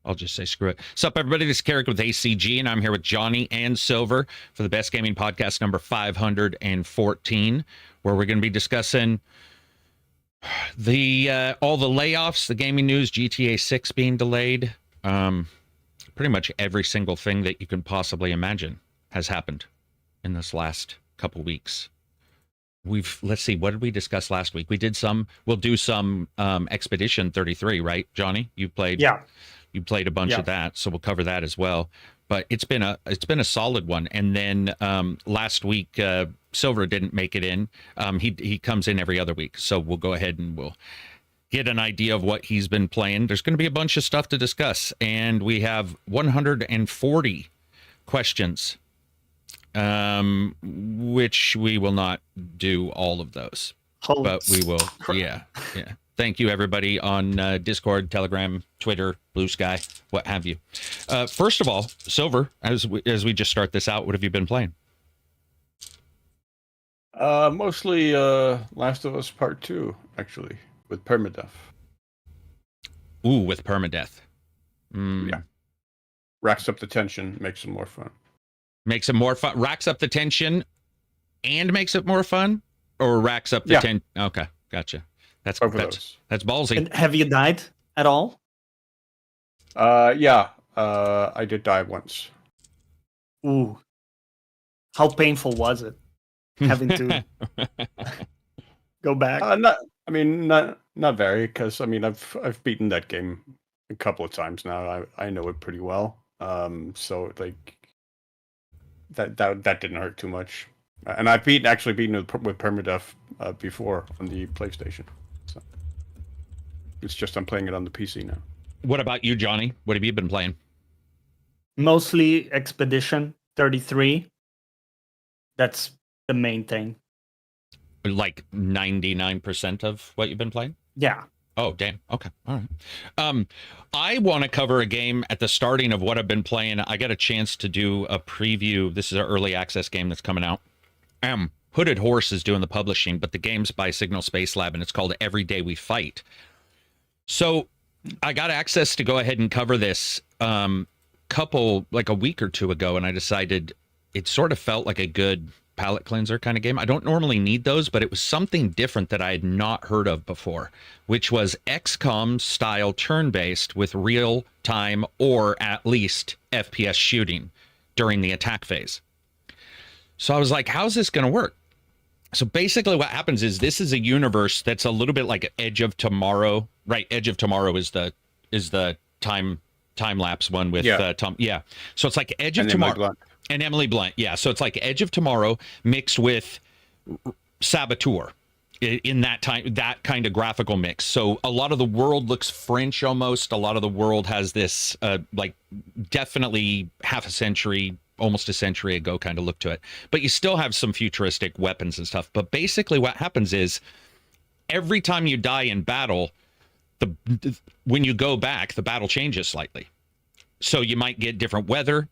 I'll just say screw it. What's up, everybody? This is Carrick with ACG, and I'm here with Johnny and Silver for the Best Gaming Podcast number 514, where we're going to be discussing the all the layoffs, the gaming news, GTA 6 being delayed. Pretty much every single thing that you can possibly imagine has happened in this last couple weeks. Let's see, what did we discuss last week? We'll do some Expedition 33, right, Johnny? You played a bunch of that, so we'll cover that as well. But it's been a solid one. And then last week Silver didn't make it in. He comes in every other week, so we'll go ahead and we'll get an idea of what he's been playing. There's going to be a bunch of stuff to discuss, and we have 140 questions, which we will not do all of those, but we will. Yeah. Thank you, everybody on Discord, Telegram, Twitter, Blue Sky, what have you. First of all, Silver, as we just start this out, what have you been playing? Mostly Last of Us Part 2, actually, with permadeath. Ooh, with permadeath. Yeah. Racks up the tension, makes it more fun. Makes it more fun. Racks up the tension and makes it more fun? Or racks up the tension? Okay, gotcha. That's ballsy. And have you died at all? Yeah. I did die once. Ooh. How painful was it? Having to go back? Not very, because I've beaten that game a couple of times now. I know it pretty well. So like that didn't hurt too much. And I've actually beaten it with permadeath before on the PlayStation. So it's just I'm playing it on the PC now. What about you, Johnny? What have you been playing? Mostly Expedition 33. That's the main thing. Like 99% of what you've been playing? Yeah. Oh, damn. Okay. All right. I want to cover a game at the starting of what I've been playing. I got a chance to do a preview. This is an early access game that's coming out. Hooded Horse is doing the publishing, but the game's by Signal Space Lab, and it's called Every Day We Fight. So I got access to go ahead and cover this a week or two ago, and I decided it sort of felt like a good palate cleanser kind of game. I don't normally need those, but it was something different that I had not heard of before, which was XCOM style turn-based with real-time or at least FPS shooting during the attack phase. So I was like, how's this going to work? So basically what happens is this is a universe that's a little bit like Edge of Tomorrow, right? Edge of Tomorrow is the time lapse one with Tom. Yeah. So it's like Edge of Tomorrow. And Emily Blunt, yeah. So it's like Edge of Tomorrow mixed with Saboteur in that kind of graphical mix. So a lot of the world looks French almost. A lot of the world has this like definitely half a century, almost a century ago kind of look to it. But you still have some futuristic weapons and stuff. But basically what happens is every time you die in battle, when you go back, the battle changes slightly. So you might get different weather,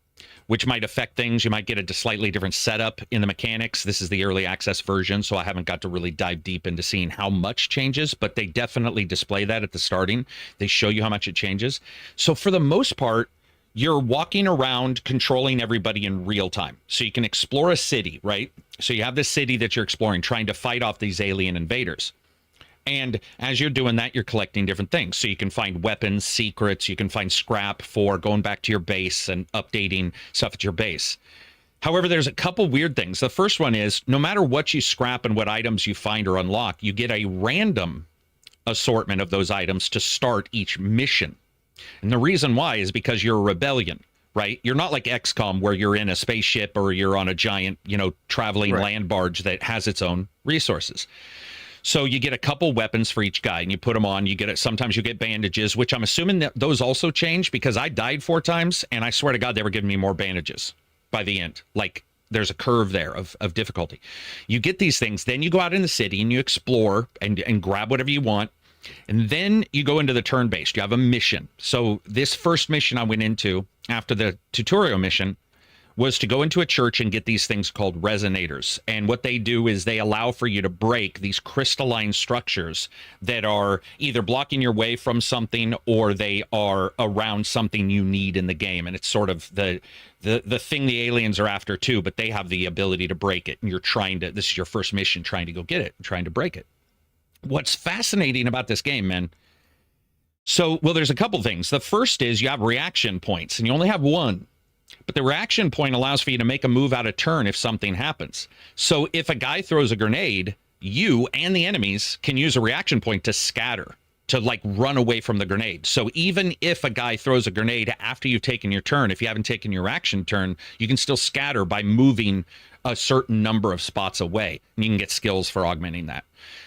which might affect things. You might get a slightly different setup in the mechanics. This is the early access version, so I haven't got to really dive deep into seeing how much changes, but they definitely display that at the starting. They show you how much it changes. So for the most part, you're walking around controlling everybody in real time. So you can explore a city, right? So you have this city that you're exploring, trying to fight off these alien invaders. And as you're doing that, you're collecting different things. So you can find weapons, secrets, you can find scrap for going back to your base and updating stuff at your base. However, there's a couple weird things. The first one is no matter what you scrap and what items you find or unlock, you get a random assortment of those items to start each mission. And the reason why is because you're a rebellion, right? You're not like XCOM where you're in a spaceship or you're on a giant, traveling land barge that has its own resources. So you get a couple weapons for each guy and you put them on. Sometimes you get bandages, which I'm assuming that those also change because I died 4 times and I swear to God, they were giving me more bandages by the end. Like there's a curve there of difficulty. You get these things, then you go out in the city and you explore and grab whatever you want. And then you go into the turn-based. You have a mission. So this first mission I went into after the tutorial mission was to go into a church and get these things called resonators. And what they do is they allow for you to break these crystalline structures that are either blocking your way from something or they are around something you need in the game. And it's sort of the thing the aliens are after too, but they have the ability to break it. And you're trying to, this is your first mission, trying to go get it, trying to break it. What's fascinating about this game, man, so, well, there's a couple things. The first is you have reaction points, and you only have one. But the reaction point allows for you to make a move out of turn if something happens. So if a guy throws a grenade, you and the enemies can use a reaction point to scatter, to like run away from the grenade. So even if a guy throws a grenade after you've taken your turn, if you haven't taken your action turn, you can still scatter by moving a certain number of spots away. And you can get skills for augmenting that.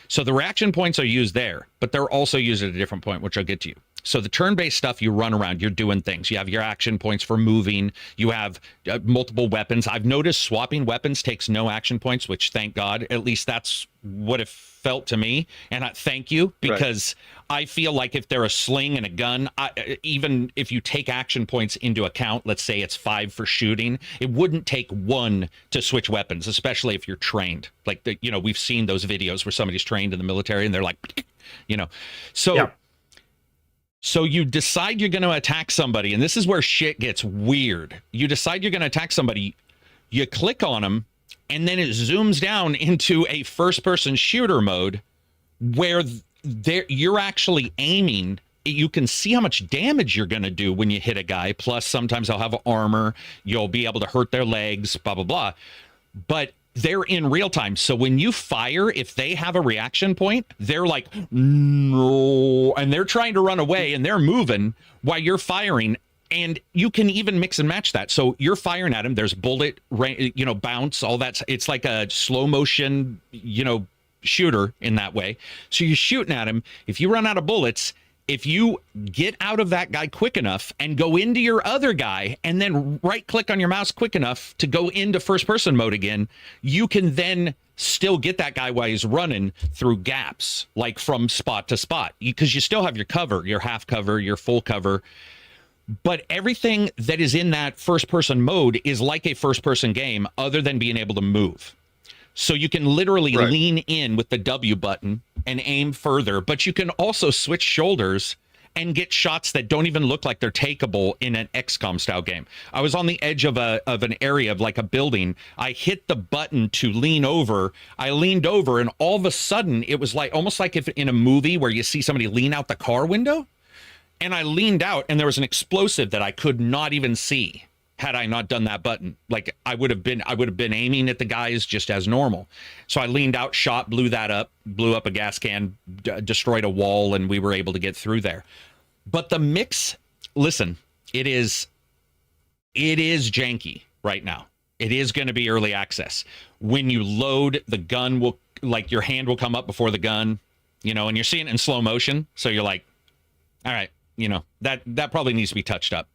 So the reaction points are used there, but they're also used at a different point, which I'll get to you. So the turn-based stuff, you run around, you're doing things. You have your action points for moving. You have multiple weapons. I've noticed swapping weapons takes no action points, which thank God. At least that's what it felt to me. And I thank you, because I feel like if they're a sling and a gun, even if you take action points into account, let's say it's 5 for shooting, it wouldn't take 1 to switch weapons, especially if you're trained. Like, we've seen those videos where somebody's trained in the military and they're like, so... Yeah. So you decide you're going to attack somebody, and this is where shit gets weird. You decide you're going to attack somebody, you click on them, and then it zooms down into a first-person shooter mode where you're actually aiming. You can see how much damage you're going to do when you hit a guy, plus sometimes they'll have armor, you'll be able to hurt their legs, blah, blah, blah. But they're in real time. So when you fire, if they have a reaction point, they're like, no, and they're trying to run away and they're moving while you're firing. And you can even mix and match that. So you're firing at them. There's bullet, bounce, all that. It's like a slow motion, shooter in that way. So you're shooting at him. If you run out of bullets, if you get out of that guy quick enough and go into your other guy and then right click on your mouse quick enough to go into first person mode again, you can then still get that guy while he's running through gaps, like from spot to spot, because you still have your cover, your half cover, your full cover. But everything that is in that first person mode is like a first person game other than being able to move. So you can literally lean in with the W button and aim further, but you can also switch shoulders and get shots that don't even look like they're takeable in an XCOM style game. I was on the edge of an area of like a building. I hit the button to lean over. I leaned over, and all of a sudden it was like almost like if in a movie where you see somebody lean out the car window. And I leaned out, and there was an explosive that I could not even see had I not done that button. Like I would have been aiming at the guys just as normal. So I leaned out, shot, blew up a gas can, destroyed a wall, and we were able to get through there. But the mix, listen, it is janky right now. It is going to be early access. When you load, the gun will, like your hand will come up before the gun, and you're seeing it in slow motion. So you're like, all right, that probably needs to be touched up.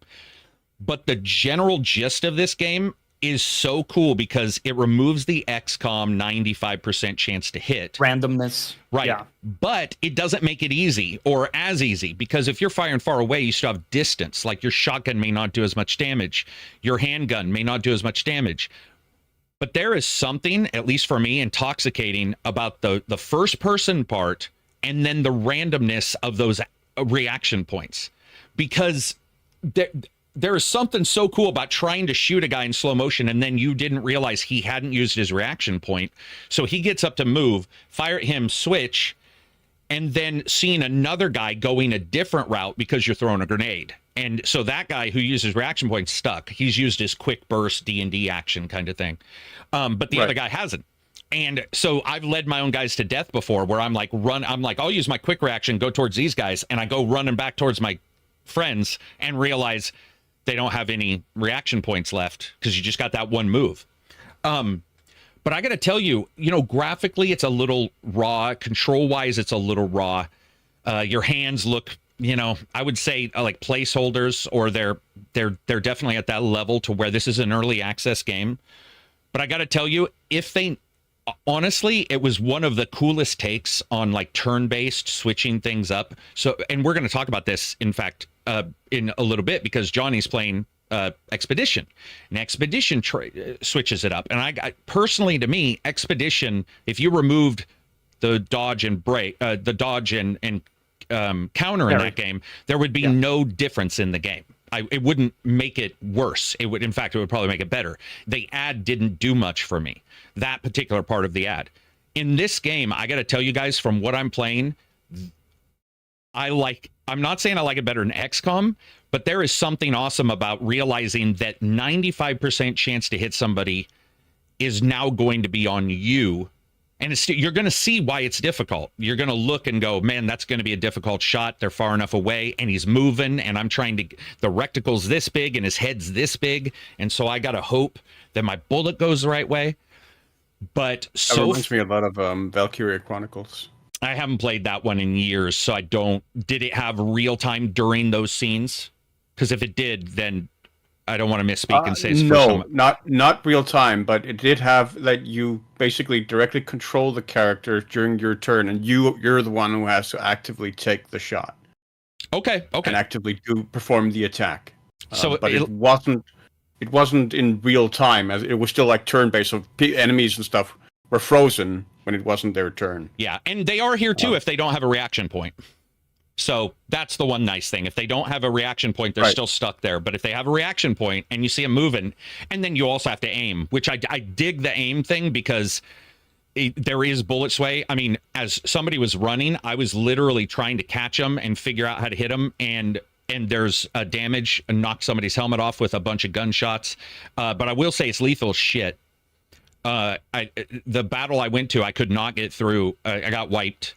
But the general gist of this game is so cool because it removes the XCOM 95% chance to hit. Randomness. Right. Yeah. But it doesn't make it easy or as easy, because if you're firing far away, you still have distance. Like your shotgun may not do as much damage. Your handgun may not do as much damage. But there is something, at least for me, intoxicating about the first person part and then the randomness of those reaction points. Because there is something so cool about trying to shoot a guy in slow motion and then you didn't realize he hadn't used his reaction point. So he gets up to move, fire at him, switch, and then seeing another guy going a different route because you're throwing a grenade. And so that guy who uses reaction point stuck. He's used his quick burst D&D action kind of thing. But the other guy hasn't. And so I've led my own guys to death before where I'm like, I'll use my quick reaction, go towards these guys, and I go running back towards my friends and realize they don't have any reaction points left because you just got that one move. But I got to tell you, graphically, it's a little raw. Control-wise, it's a little raw. Your hands look, I would say like placeholders, or they're definitely at that level to where this is an early access game. But I got to tell you, honestly, it was one of the coolest takes on like turn-based switching things up. So, and we're going to talk about this, in fact, in a little bit, because Johnny's playing Expedition, and Expedition switches it up. And I personally, to me, Expedition, if you removed the dodge and break, the dodge and counter in that game, there would be no difference in the game. It wouldn't make it worse. It would, in fact, it would probably make it better. The ad didn't do much for me, that particular part of the ad. In this game, I got to tell you guys, from what I'm playing, I'm not saying I like it better than XCOM, but there is something awesome about realizing that 95% chance to hit somebody is now going to be on you. And you're going to see why it's difficult. You're going to look and go, man, that's going to be a difficult shot. They're far enough away, and he's moving, and I'm trying to, the reticle's this big, and his head's this big. And so I got to hope that my bullet goes the right way. But that reminds me a lot of Valkyria Chronicles. I haven't played that one in years, so I don't. Did it have real time during those scenes? Because if it did, then I don't want to misspeak and say it's no, not real time, but it did have that you basically directly control the character during your turn, and you're the one who has to actively take the shot. Okay. And actively perform the attack. So, but it wasn't in real time, as it was still like turn based. So enemies and stuff were frozen when it wasn't their turn. Yeah, and they are here too if they don't have a reaction point. So that's the one nice thing. If they don't have a reaction point, they're still stuck there. But if they have a reaction point and you see them moving, and then you also have to aim, which I dig the aim thing, because there is bullet sway. I mean, as somebody was running, I was literally trying to catch them and figure out how to hit them, and there's a damage and knock somebody's helmet off with a bunch of gunshots. But I will say it's lethal shit. The battle I went to, I could not get through. I got wiped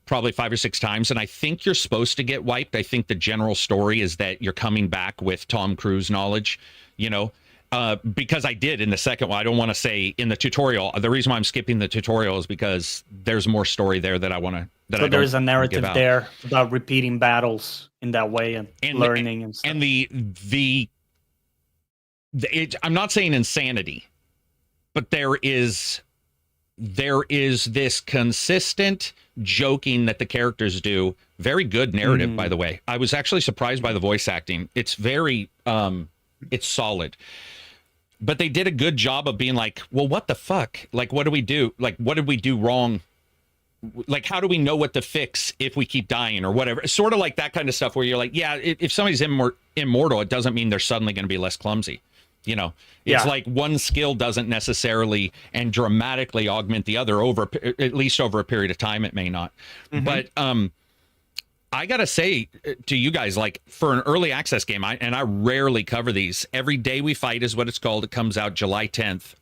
probably 5 or 6 times, and I think you're supposed to get wiped. I think the general story is that you're coming back with Tom Cruise knowledge, because I did in the second one. I don't want to say in the tutorial. The reason why I'm skipping the tutorial is because there's more story there that I want to. So there is a narrative there about repeating battles in that way and learning and stuff. And I'm not saying insanity, but there is this consistent joking that the characters do. Very good narrative, by the way. I was actually surprised by the voice acting. It's very, it's solid. But they did a good job of being like, well, what the fuck? Like, what do we do? Like, what did we do wrong? Like, how do we know what to fix if we keep dying or whatever? Sort of like that kind of stuff where you're like, yeah, if somebody's immortal, it doesn't mean they're suddenly going to be less clumsy. It's like one skill doesn't necessarily and dramatically augment the other at least over a period of time. It may not. But I got to say to you guys, like, for an early access game, I rarely cover these. Every Day We Fight is what it's called. It comes out July 10th.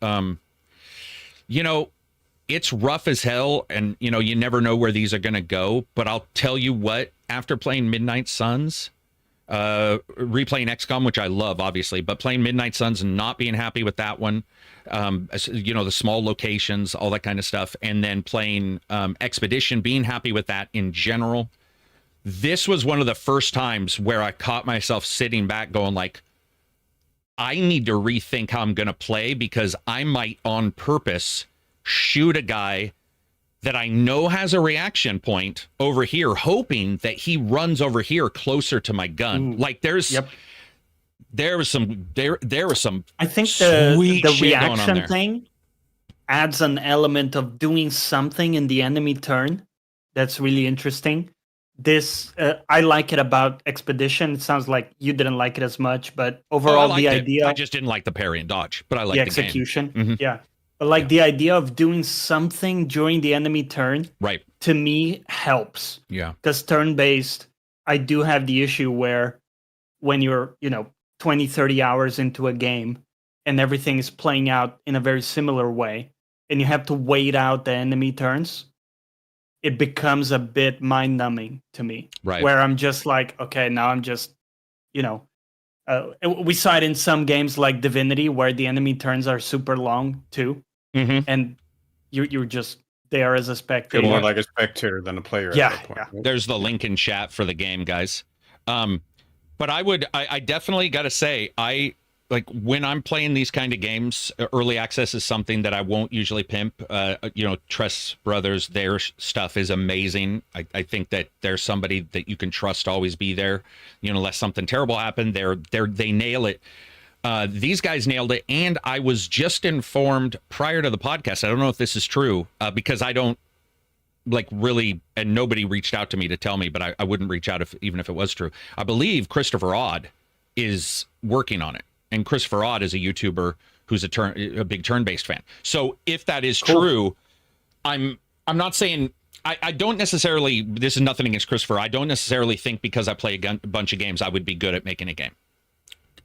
It's rough as hell, and, you never know where these are going to go. But I'll tell you what, after playing Midnight Suns, replaying XCOM, which I love, obviously, but playing Midnight Suns and not being happy with that one, the small locations, all that kind of stuff, and then playing Expedition, being happy with that in general. This was one of the first times where I caught myself sitting back going like, I need to rethink how I'm going to play, because I might on purpose shoot a guy that I know has a reaction point over here, hoping that he runs over here closer to my gun. Like there was some I think the reaction thing adds an element of doing something in the enemy turn that's really interesting. This I like it about Expedition. It sounds like you didn't like it as much, but overall the idea, I just didn't like the parry and dodge, but I like the execution. Game. Yeah. But the idea of doing something during the enemy turn, right, to me helps. Yeah. Because turn-based, I do have the issue where when you're, 20, 30 hours into a game and everything is playing out in a very similar way, and you have to wait out the enemy turns, it becomes a bit mind-numbing to me. Right. Where I'm just like, okay, now I'm just, we saw it in some games like Divinity, where the enemy turns are super long too, and you're just there as a spectator. Feel more like a spectator than a player. Yeah, at that point. yeah. There's the link in chat for the game, guys. But I definitely got to say, like when I'm playing these kind of games, early access is something that I won't usually pimp. Trust Brothers, their stuff is amazing. I think that there's somebody that you can trust to always be there. Unless something terrible happened, they nail it. These guys nailed it, and I was just informed prior to the podcast. I don't know if this is true because I don't really, and nobody reached out to me to tell me, but I wouldn't reach out even if it was true. I believe Christopher Odd is working on it. And Christopher Odd is a YouTuber who's a big turn-based fan. So if that is true, I'm not saying I don't necessarily. This is nothing against Christopher. I don't necessarily think because I play a bunch of games I would be good at making a game.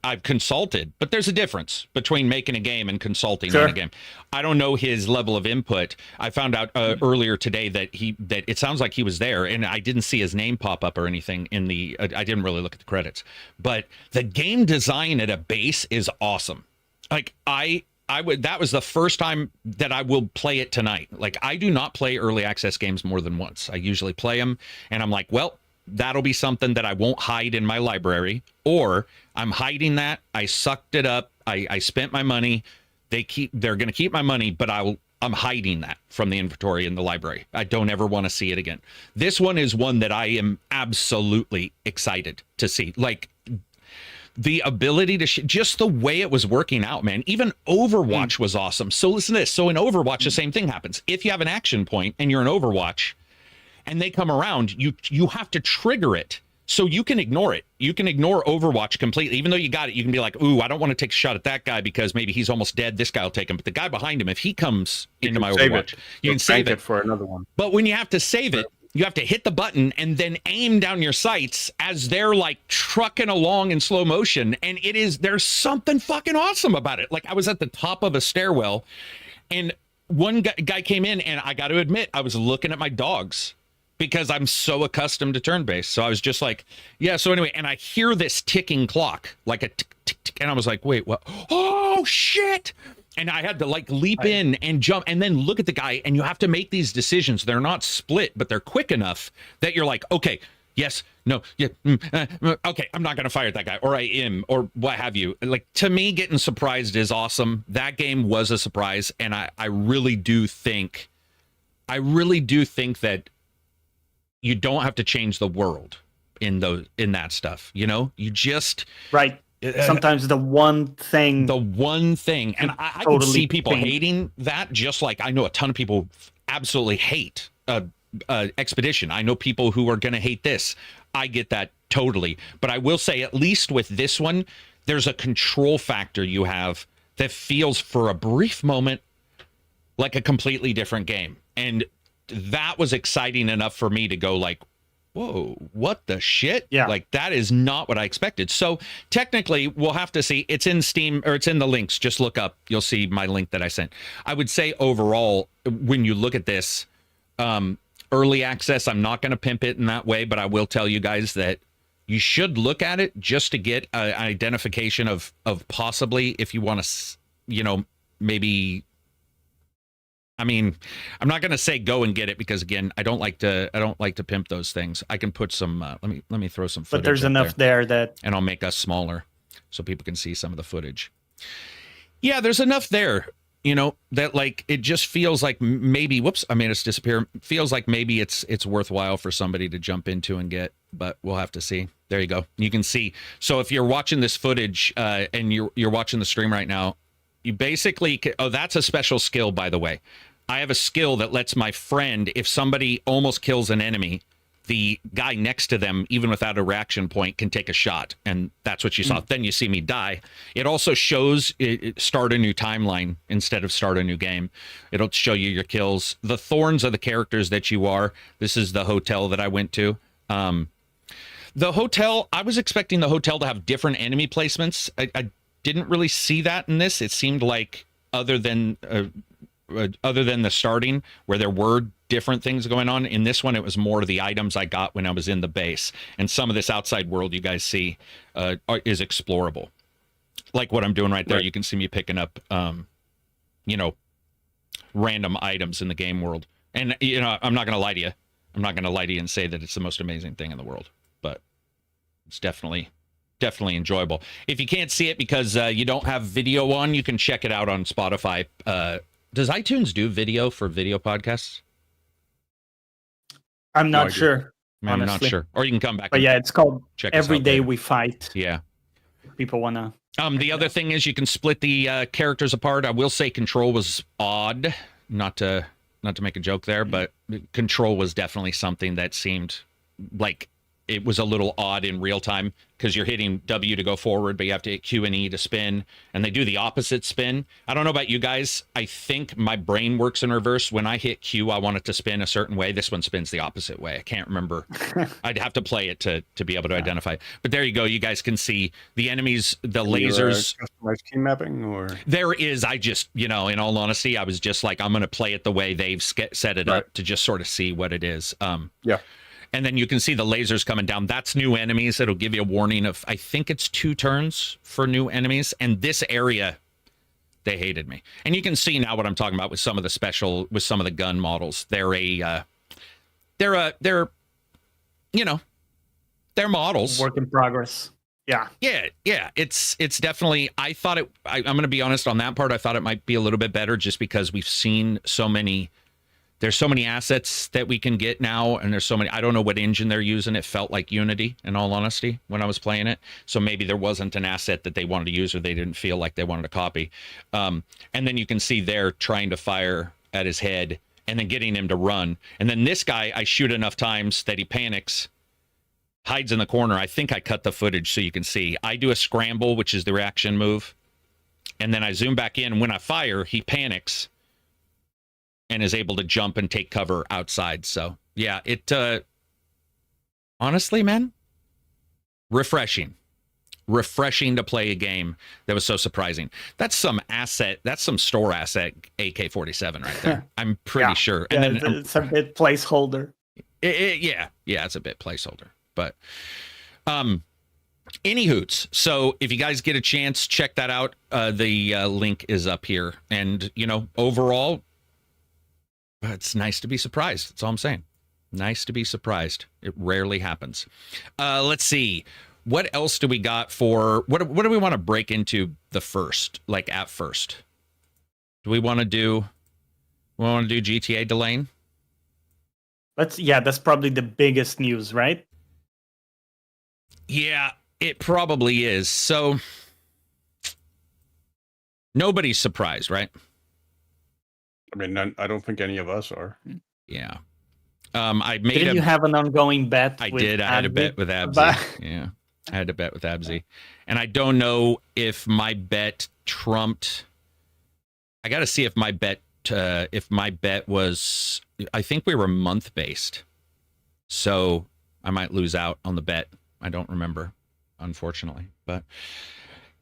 I've consulted, but there's a difference between making a game and consulting on a game. I don't know his level of input. I found out earlier today that it sounds like he was there, and I didn't see his name pop up or anything in the. I didn't really look at the credits, but the game design at a base is awesome. Like I would. That was the first time that I will play it tonight. Like I do not play early access games more than once. I usually play them, and I'm like, well, that'll be something that I won't hide in my library, or I'm hiding that. I sucked it up. I spent my money. They're going to keep my money, but I'm hiding that from the inventory in the library. I don't ever want to see it again. This one is one that I am absolutely excited to see. Like the ability to just the way it was working out, man. Even Overwatch was awesome. So listen to this. So in Overwatch, the same thing happens. If you have an action point and you're in Overwatch, and they come around, you have to trigger it. So you can ignore it. You can ignore Overwatch completely. Even though you got it, you can be like, ooh, I don't want to take a shot at that guy because maybe he's almost dead. This guy will take him. But the guy behind him, if he comes into my Overwatch, you can save it for another one. But when you have to save it, you have to hit the button and then aim down your sights as they're like trucking along in slow motion. And there's something fucking awesome about it. Like I was at the top of a stairwell and one guy came in, and I got to admit, I was looking at my dogs, because I'm so accustomed to turn-based. So I was just like, yeah, so anyway, and I hear this ticking clock, like a tick, tick, tick, and I was like, wait, what? Oh, shit! And I had to like leap in and jump and then look at the guy, and you have to make these decisions. They're not split, but they're quick enough that you're like, okay, yes, no, yeah, okay, I'm not going to fire at that guy, or I am, or what have you. Like, to me, getting surprised is awesome. That game was a surprise, and I really do think that you don't have to change the world in that stuff. You just right. Sometimes the one thing, and I can see people hating that. Just like I know a ton of people absolutely hate Expedition. I know people who are going to hate this. I get that totally, but I will say at least with this one, there's a control factor you have that feels for a brief moment like a completely different game, and that was exciting enough for me to go like, whoa, what the shit? Yeah. Like that is not what I expected. So technically we'll have to see. It's in Steam, or it's in the links. Just look up. You'll see my link that I sent. I would say overall, when you look at this, early access, I'm not going to pimp it in that way, but I will tell you guys that you should look at it just to get an identification of possibly, if you want to, maybe, I mean, I'm not going to say go and get it because again, I don't like to pimp those things. I can put some let me throw some footage. But there's enough there that, and I'll make us smaller so people can see some of the footage. Yeah, there's enough there, that like it just feels like maybe I made us disappear. Feels like maybe it's worthwhile for somebody to jump into and get, but we'll have to see. There you go. You can see. So if you're watching this footage and you're watching the stream right now, you basically that's a special skill, by the way. I have a skill that lets my friend, if somebody almost kills an enemy, the guy next to them, even without a reaction point, can take a shot. And that's what you saw. Then you see me die. It also shows start a new timeline instead of start a new game. It'll show you your kills. The thorns are the characters that you are. This is the hotel that I went to. The hotel, I was expecting the hotel to have different enemy placements. I didn't really see that in this. It seemed like other than the starting, where there were different things going on, in this one it was more the items I got when I was in the base, and some of this outside world you guys see is explorable, like what I'm doing right there. Right. You can see me picking up random items in the game world, and I'm not gonna lie to you and say that it's the most amazing thing in the world, but it's definitely definitely enjoyable. If you can't see it because you don't have video on, you can check it out on Spotify. Does iTunes do video for video podcasts? I'm not sure. I'm not sure. Or you can come back. But yeah, it's called check Every Day later. We Fight. Yeah. People want to. The other thing is you can split the characters apart. I will say Control was odd, not to make a joke there, but Control was definitely something that seemed like it was a little odd in real time because you're hitting W to go forward, but you have to hit Q and E to spin, and they do the opposite spin. I don't know about you guys. I think my brain works in reverse. When I hit Q, I want it to spin a certain way. This one spins the opposite way. I can't remember. I'd have to play it to be able to identify. But there you go. You guys can see the enemies, the lasers. Customized key mapping, or there is. I just, in all honesty, I was just like, I'm going to play it the way they've set it up to just sort of see what it is. Yeah. And then you can see the lasers coming down. That's new enemies. It'll give you a warning of, I think it's 2 turns for new enemies. And this area, they hated me. And you can see now what I'm talking about with some of the gun models. They're models. Work in progress. Yeah. Yeah. It's definitely, I'm going to be honest on that part. I thought it might be a little bit better just because we've seen there's so many assets that we can get now, and there's so many. I don't know what engine they're using. It felt like Unity, in all honesty, when I was playing it. So maybe there wasn't an asset that they wanted to use, or they didn't feel like they wanted to copy. And then you can see they're trying to fire at his head, and then getting him to run. And then this guy, I shoot enough times that he panics, hides in the corner. I think I cut the footage so you can see. I do a scramble, which is the reaction move, and then I zoom back in. When I fire, he panics and is able to jump and take cover outside. So yeah, it honestly, man, refreshing to play a game that was so surprising. That's some store asset AK-47 right there. I'm pretty sure. And then it's a bit placeholder. Yeah, it's a bit placeholder. But any hoots. So if you guys get a chance, check that out. The link is up here. And overall, it's nice to be surprised. That's all I'm saying. Nice to be surprised. It rarely happens. Let's see. What else do we got for... What do we want to break into the first? Like, at first? Do we want to do GTA Delane? That's probably the biggest news, right? Yeah, it probably is. So, nobody's surprised, right? I mean, I don't think any of us are. Yeah. Didn't you have an ongoing bet? I did. I had a bet with Abzy. Yeah. I had a bet with Abzy. And I don't know if my bet trumped. I got to see if my bet was, I think we were month based. So I might lose out on the bet. I don't remember, unfortunately. But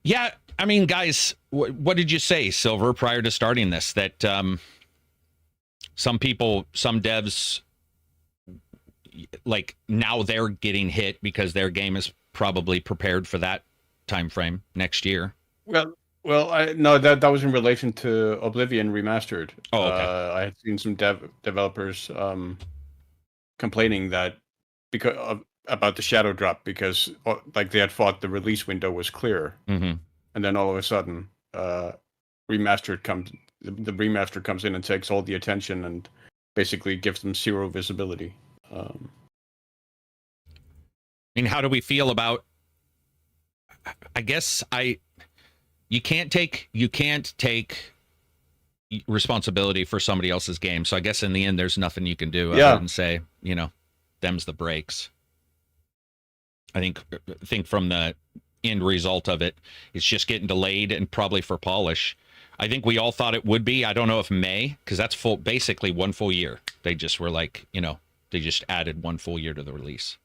yeah, I mean, guys, what did you say, Silver, prior to starting this? That some devs, like, now they're getting hit because their game is probably prepared for that time frame next year. Well, no, that was in relation to Oblivion Remastered. Oh, okay. I had seen some developers complaining that about the shadow drop because like they had thought the release window was clear, and then all of a sudden, the remaster comes in and takes all the attention and basically gives them zero visibility. I mean, how do we feel about? I guess you can't take responsibility for somebody else's game. So I guess in the end, there's nothing you can do other than say, them's the breaks. I think from the end result of it, it's just getting delayed and probably for polish. I think we all thought it would be. I don't know if May, because that's basically 1 full year. They just were like, they just added 1 full year to the release.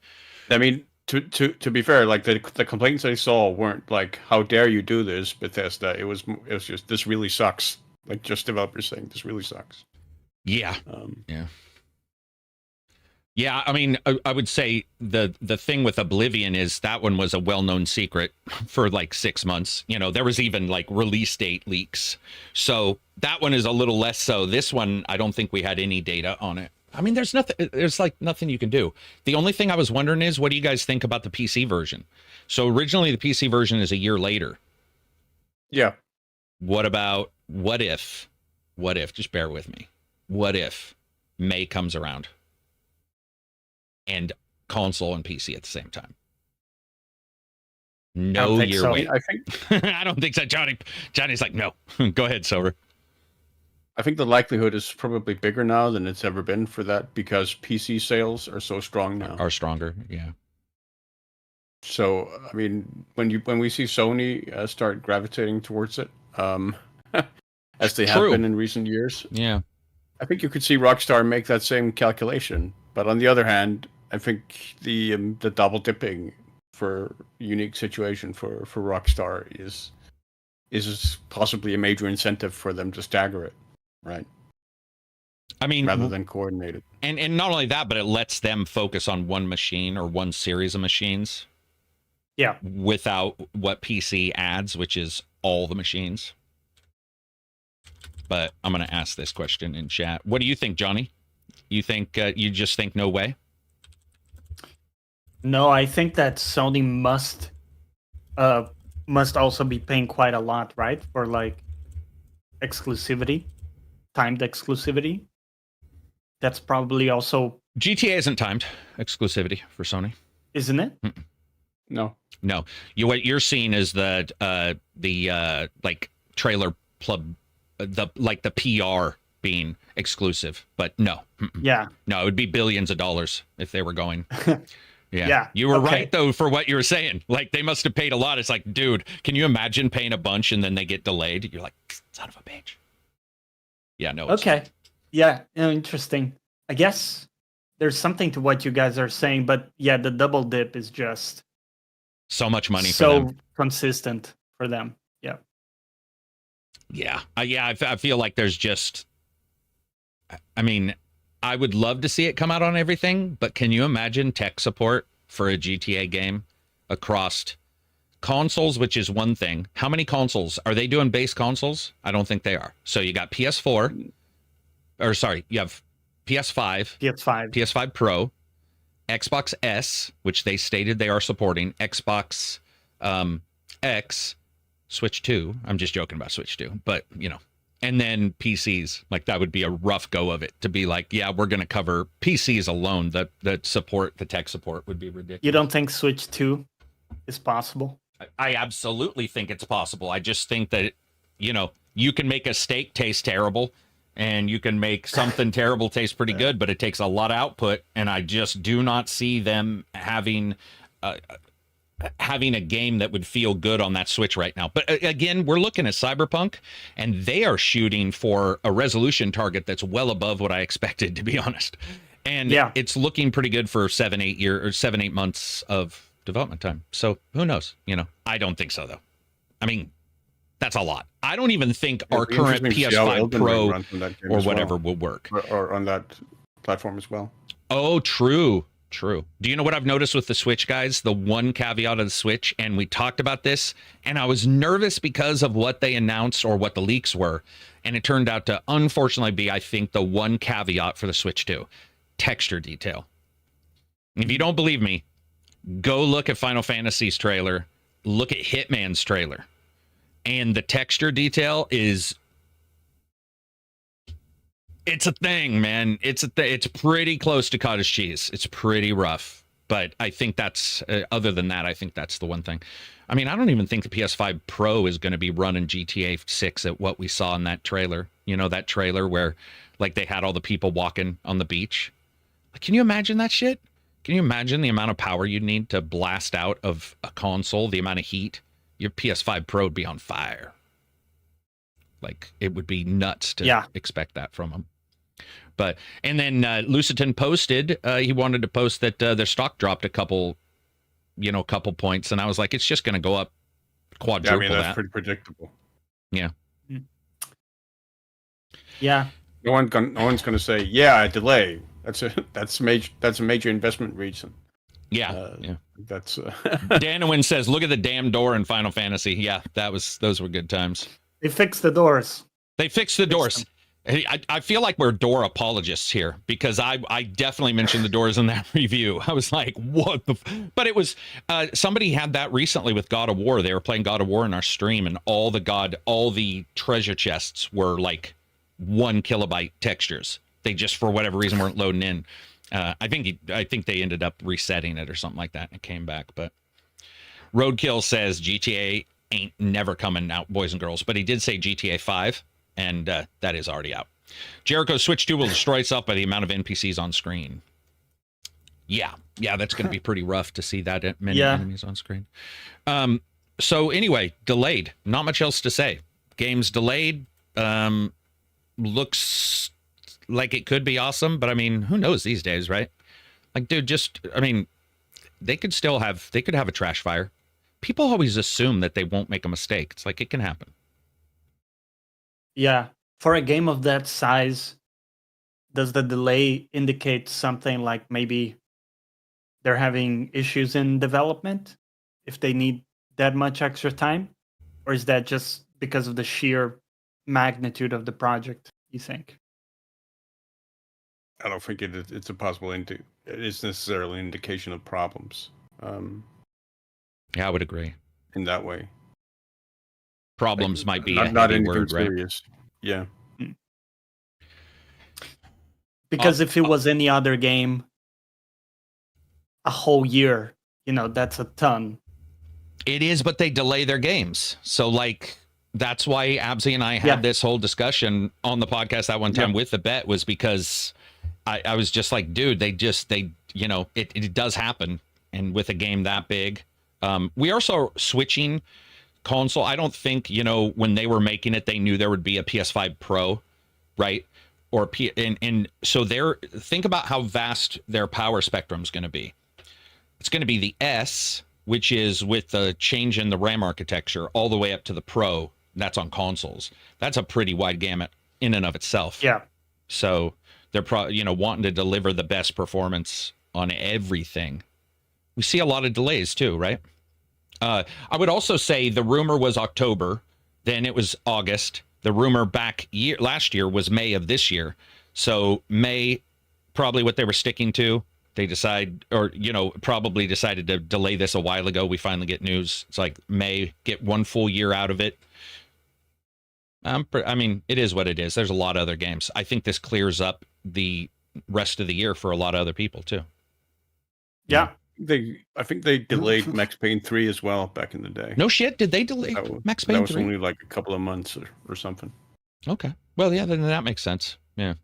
I mean, to be fair, like the complaints I saw weren't like, "How dare you do this, Bethesda?" It was just, "This really sucks." Like, just developers saying, "This really sucks." Yeah. Yeah. I mean, I would say the thing with Oblivion is that one was a well-known secret for like 6 months. There was even like release date leaks. So that one is a little less so. This one, I don't think we had any data on it. I mean, there's like nothing you can do. The only thing I was wondering is, what do you guys think about the PC version? So originally the PC version is a year later. Yeah. What if, just bear with me. What if May comes around and console and PC at the same time? No year so. wait. I think I don't think so. Johnny's like, no. Go ahead, Silver. I think the likelihood is probably bigger now than it's ever been for that, because PC sales are so strong now. Are stronger, yeah. So, I mean, when we see Sony start gravitating towards it, as they have been in recent years, yeah, I think you could see Rockstar make that same calculation. But on the other hand, I think the double dipping for unique situation for Rockstar is possibly a major incentive for them to stagger it, right? I mean, rather than coordinate it. And not only that, but it lets them focus on one machine or one series of machines. Yeah. Without what PC adds, which is all the machines. But I'm going to ask this question in chat. What do you think, Johnny? You think you just think no way? No, I think that Sony must also be paying quite a lot, right? For like exclusivity, timed exclusivity. That's probably also GTA isn't timed exclusivity for Sony, isn't it? No. What you're seeing is the like trailer plug, the PR being exclusive, but no. Yeah. No, it would be billions of dollars if they were going. Yeah. Yeah. You were right though for what you were saying. Like, they must have paid a lot. It's like, dude, can you imagine paying a bunch and then they get delayed? You're like, son of a bitch. Yeah, no. Okay. Yeah, interesting. I guess there's something to what you guys are saying, but yeah, the double dip is just so much money for so them. Consistent for them. Yeah. Yeah. I feel like there's just, I mean, I would love to see it come out on everything, but can you imagine tech support for a GTA game across consoles, which is one thing. How many consoles? Are they doing base consoles? I don't think they are. So you got PS4, or sorry, you have PS5, PS5 Pro, Xbox S, which they stated they are supporting, Xbox X, Switch 2. I'm just joking about Switch 2, but you know, and then PCs. Like, that would be a rough go of it to be like, yeah, we're going to cover PCs alone. The support, the tech support would be ridiculous. You don't think Switch 2 is possible? I absolutely think it's possible. I just think that, you know, you can make a steak taste terrible and you can make something terrible taste pretty good, but it takes a lot of output. And I just do not see them having a game that would feel good on that Switch right now. But again, we're looking at Cyberpunk, and they are shooting for a resolution target that's well above what I expected, to be honest. And yeah, it's looking pretty good for 7-8 months of development time. So who knows? You know, I don't think so though. I mean, that's a lot. I don't even think our current PS5 Pro or whatever will work. Or on that platform as well. Oh, true. True. Do you know what I've noticed with the Switch, guys? The one caveat of the Switch, and we talked about this, and I was nervous because of what they announced or what the leaks were, and it turned out to unfortunately be, I think, the one caveat for the Switch 2. Texture detail. If you don't believe me, go look at Final Fantasy's trailer, look at Hitman's trailer, and the texture detail is... It's a thing, man. It's pretty close to cottage cheese. It's pretty rough. But I think that's, other than that, I think that's the one thing. I mean, I don't even think the PS5 Pro is going to be running GTA 6 at what we saw in that trailer. You know, that trailer where, like, they had all the people walking on the beach. Like, can you imagine that shit? Can you imagine the amount of power you'd need to blast out of a console, the amount of heat? Your PS5 Pro would be on fire. Like, it would be nuts to expect that from them. But, and then Lucitan posted, he wanted to post that their stock dropped a couple points. And I was like, it's just going to go up quadruple that. Yeah, I mean, that's pretty predictable. Yeah. Yeah. No one's going to say, yeah, a delay. That's a major investment reason. Yeah. That's Danowin says, look at the damn door in Final Fantasy. Yeah, those were good times. They fixed the doors. They fixed the doors. I feel like we're door apologists here because I definitely mentioned the doors in that review. I was like, what the? But it was somebody had that recently with God of War. They were playing God of War in our stream, and all the treasure chests were like 1 kilobyte textures. They just for whatever reason weren't loading in. I think they ended up resetting it or something like that and it came back. But Roadkill says GTA ain't never coming out, boys and girls. But he did say GTA 5. And that is already out. Jericho's Switch 2 will destroy itself by the amount of NPCs on screen. Yeah, that's going to be pretty rough to see that many enemies on screen. So anyway, delayed. Not much else to say. Game's delayed. Looks like it could be awesome, but I mean, who knows these days, right? Like, dude, they could have a trash fire. People always assume that they won't make a mistake. It's like, it can happen. Yeah. For a game of that size, does the delay indicate something like maybe they're having issues in development if they need that much extra time? Or is that just because of the sheer magnitude of the project, you think? I don't think it's a possible it is necessarily an indication of problems. Yeah, I would agree. In that way. Problems might be not a anything word, serious. right? Yeah. Because if it was any other game, a whole year, that's a ton. It is, but they delay their games. So, like, that's why Absy and I had this whole discussion on the podcast that one time with the bet was because I was just like, dude, it does happen. And with a game that big, we are also switching console. I don't think, when they were making it, they knew there would be a PS5 Pro, right? Or and so think about how vast their power spectrum is going to be. It's going to be the S, which is with the change in the RAM architecture, all the way up to the Pro. That's on consoles. That's a pretty wide gamut in and of itself. Yeah. So they're wanting to deliver the best performance on everything. We see a lot of delays too, right? I would also say the rumor was October, then it was August. The rumor last year was May of this year. So May, probably what they were sticking to. They probably decided to delay this a while ago. We finally get news. It's like May, get 1 full year out of it. It is what it is. There's a lot of other games. I think this clears up the rest of the year for a lot of other people too. Yeah. I think they delayed Max Payne 3 as well back in the day. No shit, did they delay Max Payne 3? That was only like a couple of months or something. Okay. Well, yeah, then that makes sense. Yeah.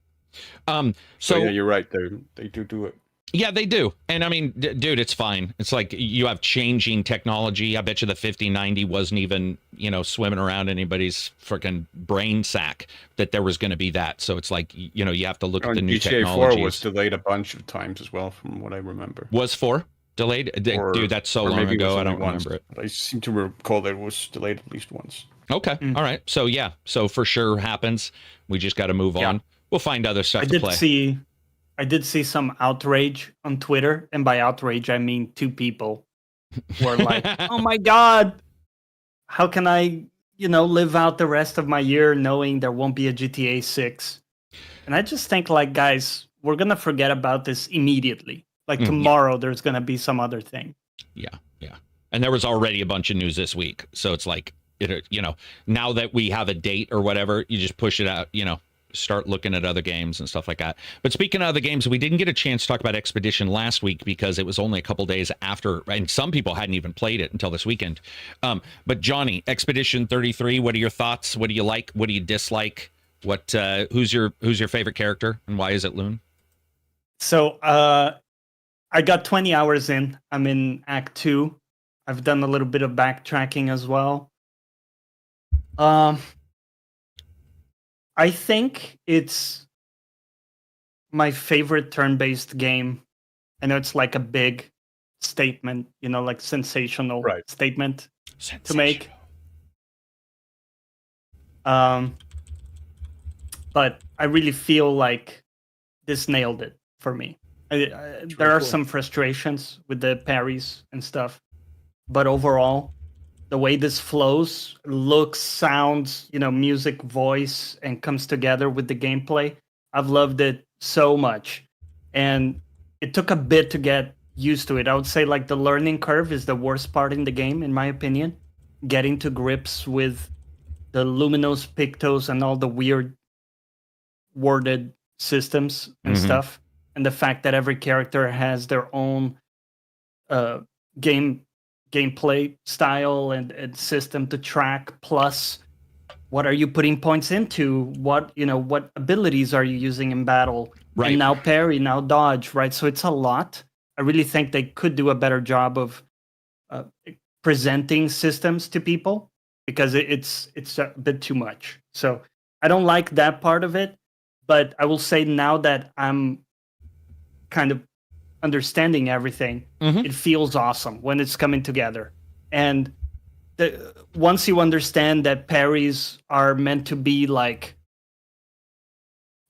So yeah, you're right. They do it. Yeah, they do. And I mean, dude, it's fine. It's like you have changing technology. I bet you the 5090 wasn't even, swimming around anybody's freaking brain sack that there was going to be that. So it's like, you have to look at the new GTA technologies. 4 was delayed a bunch of times as well, from what I remember. Was 4 delayed? Dude, that's so long ago. I don't remember it. I seem to recall that it was delayed at least once. Okay. All right. So yeah. So for sure happens. We just got to move on. We'll find other stuff to play. I did see some outrage on Twitter, and by outrage I mean 2 people were like, "Oh my god, how can I, live out the rest of my year knowing there won't be a GTA 6?" And I just think, like, guys, we're gonna forget about this immediately. Like tomorrow, there's gonna be some other thing. Yeah. And there was already a bunch of news this week, so it's like, now that we have a date or whatever, you just push it out. Start looking at other games and stuff like that. But speaking of other games, we didn't get a chance to talk about Expedition last week because it was only a couple days after, and some people hadn't even played it until this weekend. But Johnny, Expedition 33, what are your thoughts? What do you like? What do you dislike? Who's your favorite character, and why is it Loon? So I got 20 hours in. I'm in Act 2. I've done a little bit of backtracking as well. I think it's my favorite turn-based game. I know it's like a big statement, like sensational statement to make. But I really feel like this nailed it for me. There are some frustrations with the parries and stuff, but overall, the way this flows, looks, sounds, music, voice, and comes together with the gameplay. I've loved it so much. And it took a bit to get used to it. I would say like the learning curve is the worst part in the game, in my opinion. Getting to grips with the Luminous Pictos and all the weird worded systems and stuff. And the fact that every character has their own gameplay style and system to track, plus what are you putting points into, what abilities are you using in battle, right? And now parry, now dodge, right? So it's a lot. I really think they could do a better job of presenting systems to people, because it's a bit too much. So I don't like that part of it, but I will say now that I'm kind of understanding everything, it feels awesome when it's coming together. And once you understand that parries are meant to be like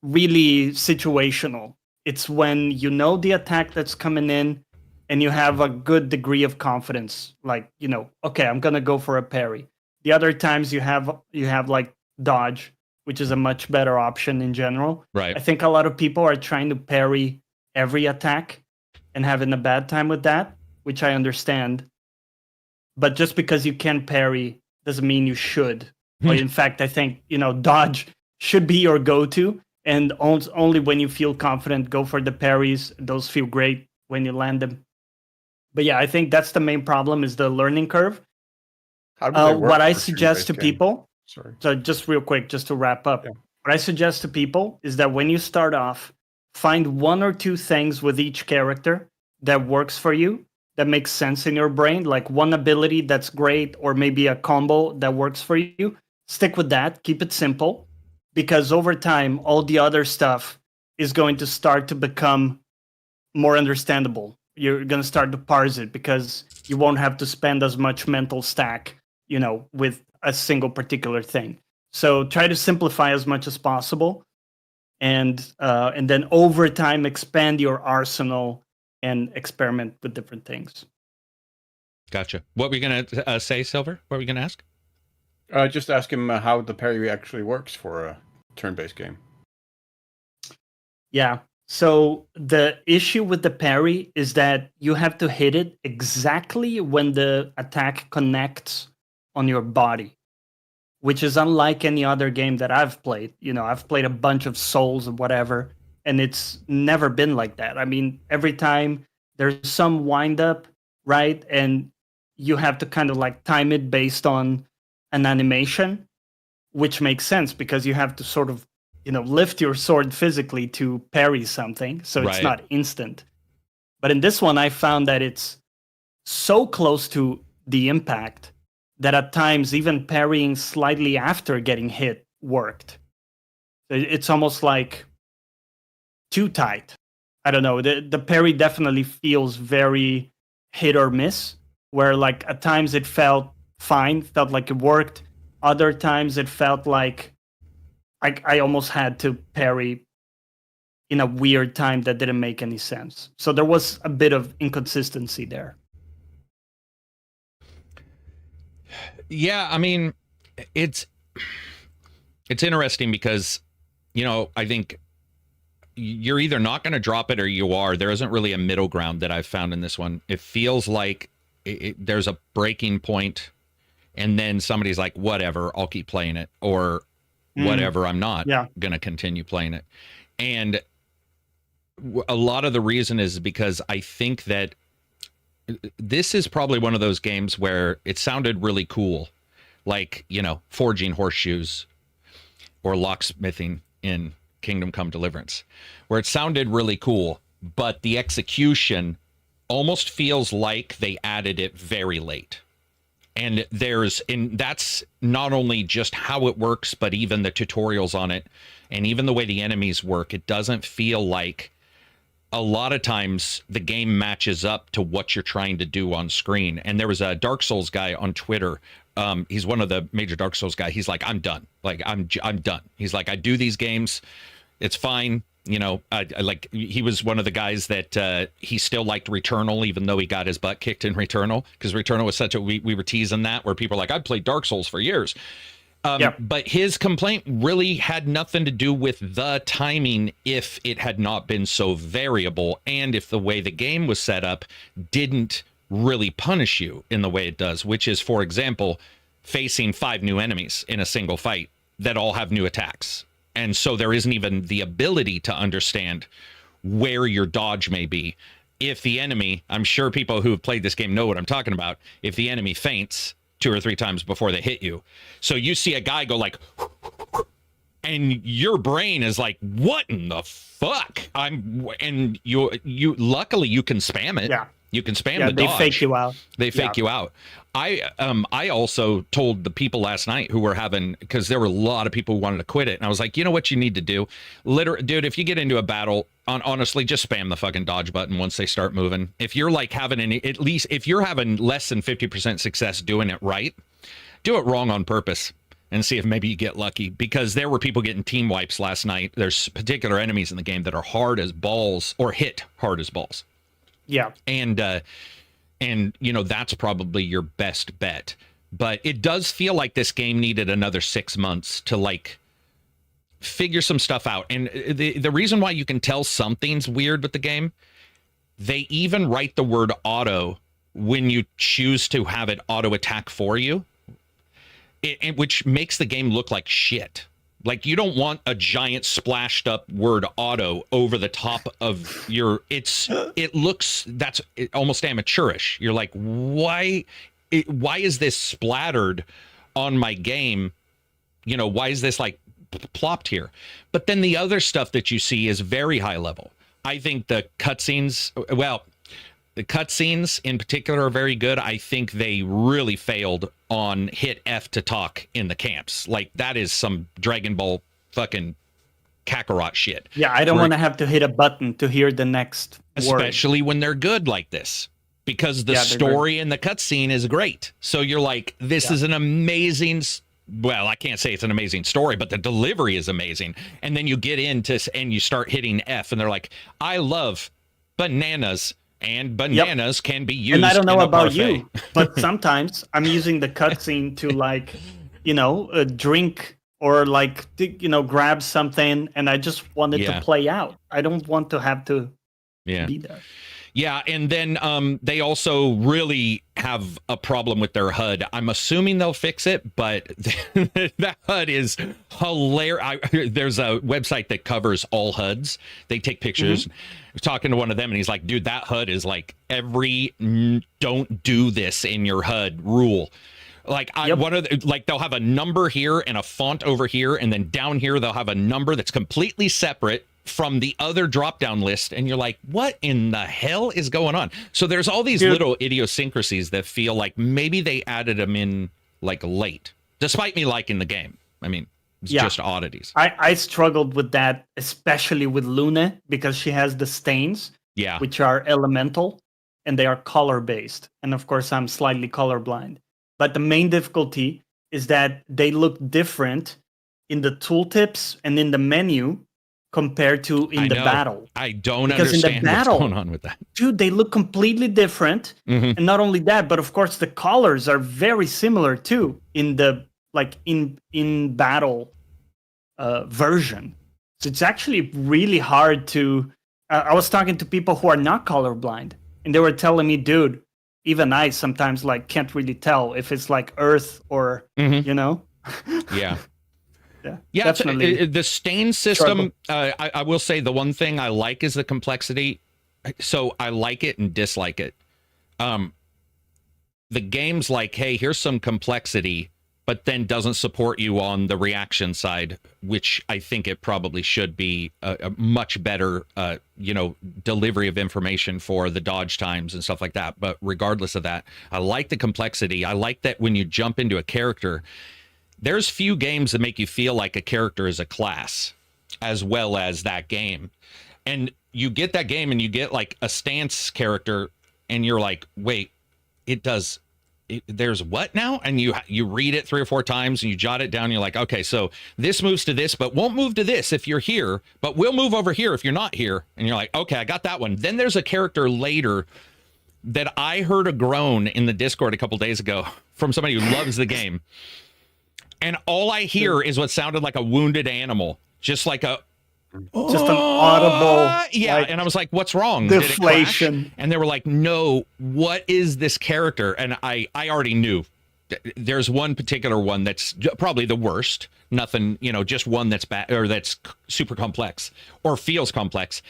really situational, it's when you know the attack that's coming in and you have a good degree of confidence, like, okay, I'm gonna go for a parry. The other times you have like dodge, which is a much better option in general. Right. I think a lot of people are trying to parry every attack and having a bad time with that, which I understand. But just because you can parry doesn't mean you should. Or in fact, I think, dodge should be your go-to. And only when you feel confident, go for the parries. Those feel great when you land them. But yeah, I think that's the main problem, is the learning curve. How do they work what I for a suggest to turn-based game? people, Sorry. so just real quick, just to wrap up, Yeah. what I suggest to people is that when you start off, find one or two things with each character that works for you, that makes sense in your brain, like one ability that's great, or maybe a combo that works for you. Stick with that, keep it simple, because over time, all the other stuff is going to start to become more understandable. You're going to start to parse it, because you won't have to spend as much mental stack, with a single particular thing. So try to simplify as much as possible, and then over time expand your arsenal and experiment with different things. Gotcha. What were you gonna say, Silver? What were you gonna ask? Just ask him how the parry actually works for a turn-based game. Yeah. So the issue with the parry is that you have to hit it exactly when the attack connects on your body, which is unlike any other game that I've played. I've played a bunch of Souls or whatever, and it's never been like that. I mean, every time there's some wind up, right? And you have to kind of like time it based on an animation, which makes sense because you have to sort of, lift your sword physically to parry something. So it's Right. not instant. But in this one, I found that it's so close to the impact that at times even parrying slightly after getting hit worked. It's almost like too tight. I don't know. The parry definitely feels very hit or miss, where like at times it felt fine, felt like it worked. Other times it felt like I almost had to parry in a weird time that didn't make any sense. So there was a bit of inconsistency there. Yeah, I mean, it's interesting because, I think you're either not going to drop it or you are. There isn't really a middle ground that I've found in this one. It feels like there's a breaking point, and then somebody's like, whatever, I'll keep playing it, or whatever, I'm not going to continue playing it. And a lot of the reason is because I think that this is probably one of those games where it sounded really cool, like, forging horseshoes or locksmithing in Kingdom Come Deliverance, where it sounded really cool, but the execution almost feels like they added it very late. And that's not only just how it works, but even the tutorials on it, and even the way the enemies work. It doesn't feel like a lot of times the game matches up to what you're trying to do on screen. And there was a Dark Souls guy on Twitter. He's one of the major Dark Souls guy. He's like, I'm done. Like, I'm done. He's like, I do these games. It's fine. Like he was one of the guys that he still liked Returnal, even though he got his butt kicked in Returnal, because Returnal was such a, we were teasing that, where people are like, I've played Dark Souls for years. But his complaint really had nothing to do with the timing, if it had not been so variable, and if the way the game was set up didn't really punish you in the way it does, which is, for example, facing 5 new enemies in a single fight that all have new attacks. And so there isn't even the ability to understand where your dodge may be. If the enemy, I'm sure people who have played this game know what I'm talking about, if the enemy feints 2 or 3 times before they hit you. So you see a guy go like, and your brain is like, what in the fuck? And you luckily you can spam it. Yeah. You can spam the dodge. They fake you out. They fake you out. I also told the people last night who were having, because there were a lot of people who wanted to quit it, and I was like, you know what you need to do? Dude, if you get into a battle, honestly, just spam the fucking dodge button once they start moving. If you're like having at least if you're having less than 50% success doing it right, do it wrong on purpose and see if maybe you get lucky, because there were people getting team wipes last night. There's particular enemies in the game that are hard as balls, or hit hard as balls. Yeah. And that's probably your best bet. But it does feel like this game needed another 6 months to like figure some stuff out. And the reason why you can tell something's weird with the game, they even write the word auto when you choose to have it auto attack for you, which makes the game look like shit. Like, you don't want a giant splashed up word auto over the top of your, it looks, that's almost amateurish. You're like, why is this splattered on my game? Why is this like plopped here? But then the other stuff that you see is very high level. I think the cutscenes, the cutscenes in particular are very good. I think they really failed on hit F to talk in the camps. Like, that is some Dragon Ball fucking Kakarot shit. Yeah, I don't want to have to hit a button to hear the next especially word. When they're good like this, because the story and the cutscene is great. So you're like, this is an amazing, well, I can't say it's an amazing story, but the delivery is amazing. And then you get into, and you start hitting F, and they're like, I love bananas. And bananas can be used. And I don't know about parfait. you, but sometimes I'm using the cutscene to, like, drink or like, grab something, and I just want it to play out. I don't want to have to be there. Yeah, and then they also really have a problem with their HUD. I'm assuming they'll fix it, but that HUD is hilarious. There's a website that covers all HUDs. They take pictures. I was talking to one of them, and he's like, dude, that HUD is like every don't do this in your HUD rule. Like, they'll have a number here and a font over here, and then down here they'll have a number that's completely separate from the other drop-down list, and you're like, what in the hell is going on? So there's all these little idiosyncrasies that feel like maybe they added them in like late, despite me liking the game. I mean, it's just oddities. I struggled with that, especially with Luna, because she has the stains, which are elemental, and they are color-based. And of course, I'm slightly colorblind. But the main difficulty is that they look different in the tooltips and in the menu compared to in the battle. I don't understand what's going on with that. Dude, they look completely different. And not only that, but of course the colors are very similar too in the in battle version. So it's actually really hard to I was talking to people who are not colorblind, and they were telling me, dude, even I sometimes like can't really tell if it's like Earth or Yeah, definitely. The stain system, I will say the one thing I like is the complexity. So I like it and dislike it. The game's like, hey, here's some complexity, but then doesn't support you on the reaction side, which I think it probably should be a much better, delivery of information for the dodge times and stuff like that. But regardless of that, I like the complexity. I like that when you jump into a character, there's few games that make you feel like a character is a class as well as that game. And you get that game and you get like a stance character and you're like, wait, it does there's what now? And you read it 3 or 4 times and you jot it down. And you're like, okay, so this moves to this, but won't move to this if you're here, but will move over here if you're not here. And you're like, okay, I got that one. Then there's a character later that I heard a groan in the Discord a couple days ago from somebody who loves the game. And all I hear is what sounded like a wounded animal, just like just an audible, yeah. like, and I was like, what's wrong? deflation. Did it crash? And they were like, no, what is this character? And I already knew. There's one particular one that's probably the worst. Nothing, just one that's bad or that's super complex or feels complex.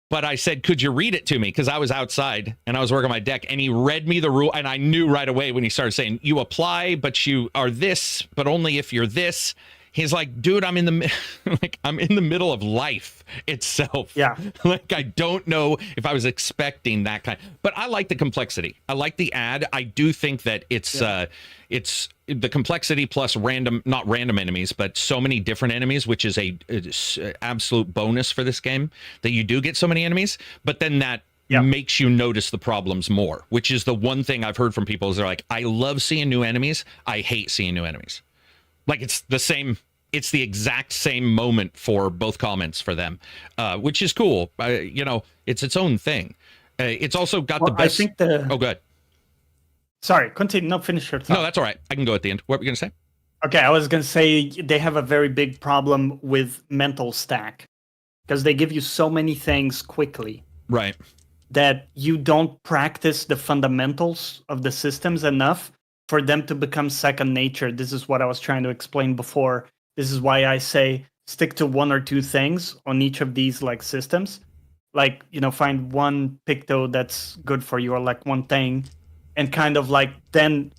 But I said, could you read it to me? Because I was outside and I was working on my deck, and he read me the rule. And I knew right away when he started saying, you apply, but you are this, but only if you're this. He's like, dude, I'm in the middle of life itself. Yeah. Like, I don't know if I was expecting that kind. But I like the complexity. I like the ad. I do think that it's the complexity plus not random enemies, but so many different enemies, which is a absolute bonus for this game, that you do get so many enemies. But then that makes you notice the problems more, which is the one thing I've heard from people is they're like, I love seeing new enemies. I hate seeing new enemies. Like, it's the exact same moment for both comments for them, which is cool. It's its own thing. It's also got the best. I think Oh, good. Sorry, continue. No, finish your thought. No, that's all right. I can go at the end. What were you going to say? Okay, I was going to say they have a very big problem with mental stack because they give you so many things quickly. Right. That you don't practice the fundamentals of the systems enough for them to become second nature. This is what I was trying to explain before. This is why I say stick to 1 or 2 things on each of these like systems. Like, find one picto that's good for you or like one thing and kind of like then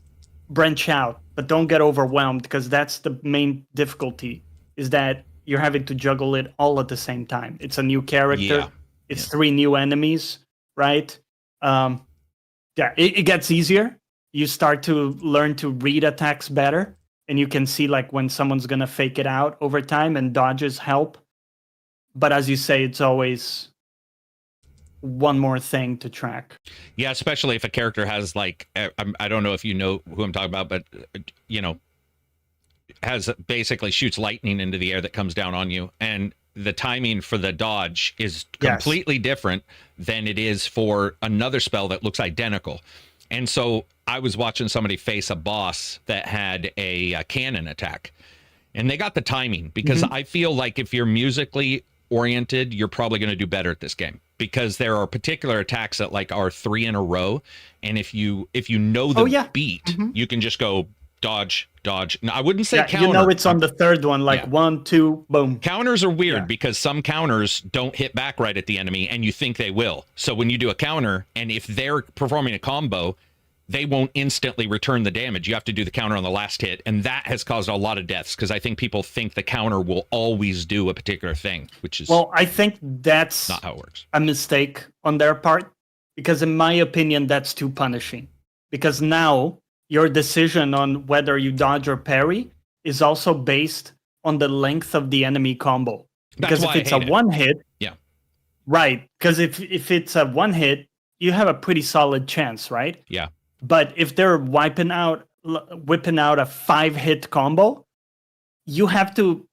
branch out. But don't get overwhelmed because that's the main difficulty is that you're having to juggle it all at the same time. It's a new character. Yeah. It's 3 new enemies, right? It gets easier. You start to learn to read attacks better, and you can see like when someone's going to fake it out over time, and dodges help. But as you say, it's always one more thing to track. Yeah, especially if a character has like, I don't know if you know who I'm talking about, but, has basically shoots lightning into the air that comes down on you. And the timing for the dodge is completely different than it is for another spell that looks identical. And so I was watching somebody face a boss that had a cannon attack, and they got the timing because I feel like if you're musically oriented, you're probably going to do better at this game because there are particular attacks that like are 3 in a row. And if you know the beat, you can just go dodge. No, I wouldn't say counter. It's on the third one, like 1, 2, boom. Counters are weird because some counters don't hit back right at the enemy and you think they will. So when you do a counter, and if they're performing a combo, they won't instantly return the damage. You have to do the counter on the last hit. And that has caused a lot of deaths because I think people think the counter will always do a particular thing, which is I think that's not how it works. A mistake on their part because in my opinion, that's too punishing because now your decision on whether you dodge or parry is also based on the length of the enemy combo. Because if it's a one hit, right. Because if it's a one hit, you have a pretty solid chance, right? Yeah. But if they're whipping out a 5-hit combo, you have to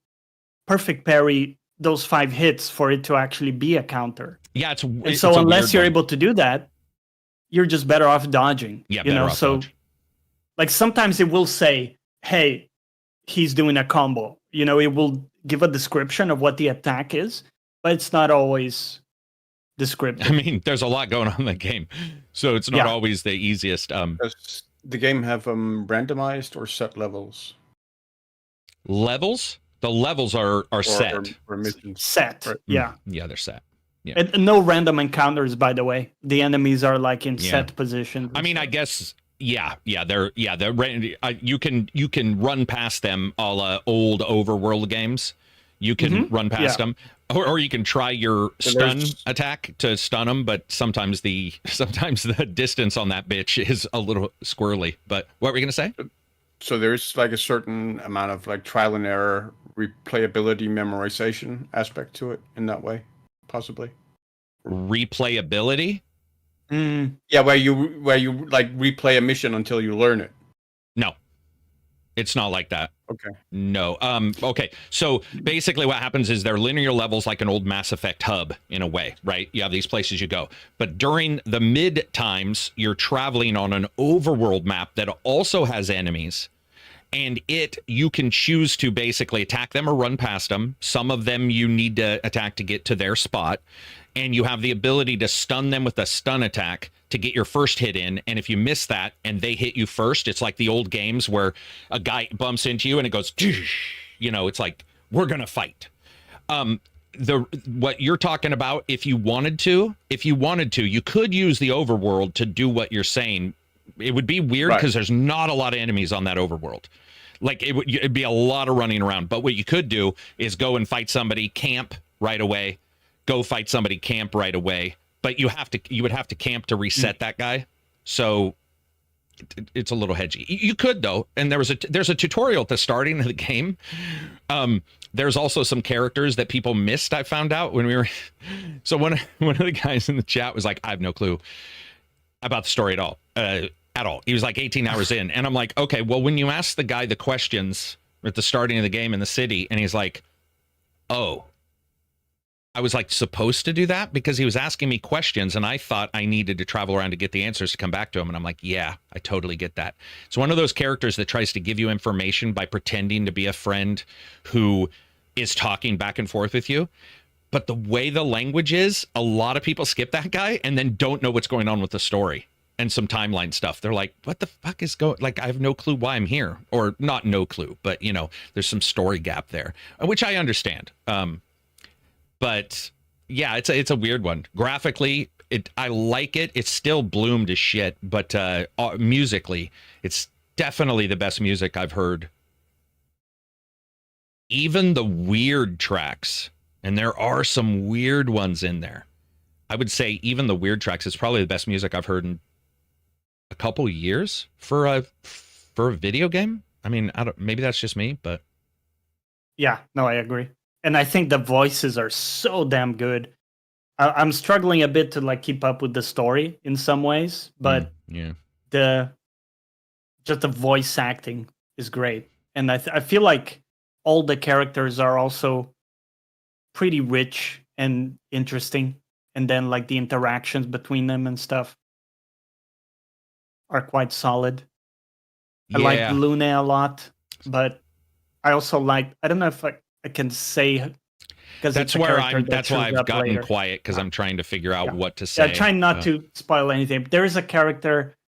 perfect parry those 5 hits for it to actually be a counter. Yeah, so unless you're able to do that, you're just better off dodging. Yeah, dodge. Like sometimes it will say, "Hey, he's doing a combo." It will give a description of what the attack is, but it's not always descriptive. I mean, there's a lot going on in the game, so it's not always the easiest. Does the game have randomized or set levels? Levels? The levels are set. Or missions. Set. Right. Yeah. Yeah, they're set. Yeah. And no random encounters, by the way. The enemies are like in set positions. I mean, I guess. Yeah. They're you can run past them, a la old overworld games. You can run past them, or you can try your stun attack to stun them. But sometimes the distance on that bitch is a little squirrely. But what were you gonna say? So there's like a certain amount of like trial and error, replayability, memorization aspect to it in that way, possibly. Replayability. Yeah, where you like replay a mission until you learn it. No, it's not like that. Okay. No. Okay. So basically what happens is they're linear levels like an old Mass Effect hub in a way, right? You have these places you go. But during the mid times, you're traveling on an overworld map that also has enemies. And you can choose to basically attack them or run past them. Some of them you need to attack to get to their spot. And you have the ability to stun them with a stun attack to get your first hit in. And if you miss that and they hit you first, it's like the old games where a guy bumps into you and it goes, it's like, we're going to fight. What you're talking about, if you wanted to, you could use the overworld to do what you're saying. It would be weird because there's not a lot of enemies on that overworld. Like it'd be a lot of running around. But what you could do is go and fight somebody, camp right away, go fight somebody, camp right away. But you would have to camp to reset that guy. So it's a little hedgy. You could though, and there's a tutorial at the starting of the game. There's also some characters that people missed. I found out when we were. So one of the guys in the chat was like, "I have no clue about the story at all. He was like 18 hours in, and I'm like, okay, well, when you ask the guy the questions at the starting of the game in the city, and he's like, oh. I was like supposed to do that because he was asking me questions and I thought I needed to travel around to get the answers to come back to him. And I'm like, yeah, I totally get that. It's one of those characters that tries to give you information by pretending to be a friend who is talking back and forth with you. But the way the language is, a lot of people skip that guy and then don't know what's going on with the story and some timeline stuff. They're like, what the fuck is going, like, I have no clue why I'm here, or not no clue, but there's some story gap there, which I understand. But yeah, it's a weird one. Graphically, I like it. It's still bloomed as shit, but musically, it's definitely the best music I've heard. Even the weird tracks, and there are some weird ones in there. I would say even the weird tracks is probably the best music I've heard in a couple years for a video game. I mean, maybe that's just me, but yeah, no, I agree. And I think the voices are so damn good. I'm struggling a bit to like keep up with the story in some ways, but the voice acting is great. And I feel like all the characters are also pretty rich and interesting. And then like the interactions between them and stuff are quite solid. I like Lune a lot, but I also I don't know if I can say, because that's why I've gotten later. Quiet, because I'm trying to figure out what to say. Yeah, trying not to spoil anything. There is a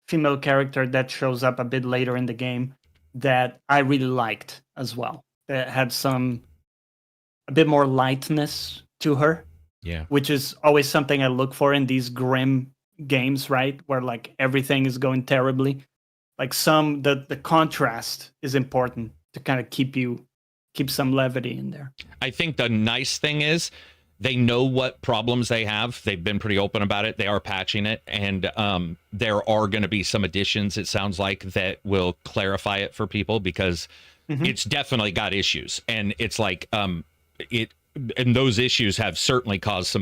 female character that shows up a bit later in the game that I really liked as well. That had a bit more lightness to her. Yeah. Which is always something I look for in these grim games, right? Where like everything is going terribly. Like the contrast is important to kind of keep some levity in there. I think the nice thing is they know what problems they have. They've been pretty open about it. They are patching it, and there are going to be some additions, it sounds like, that will clarify it for people, because it's definitely got issues. And it's like and those issues have certainly caused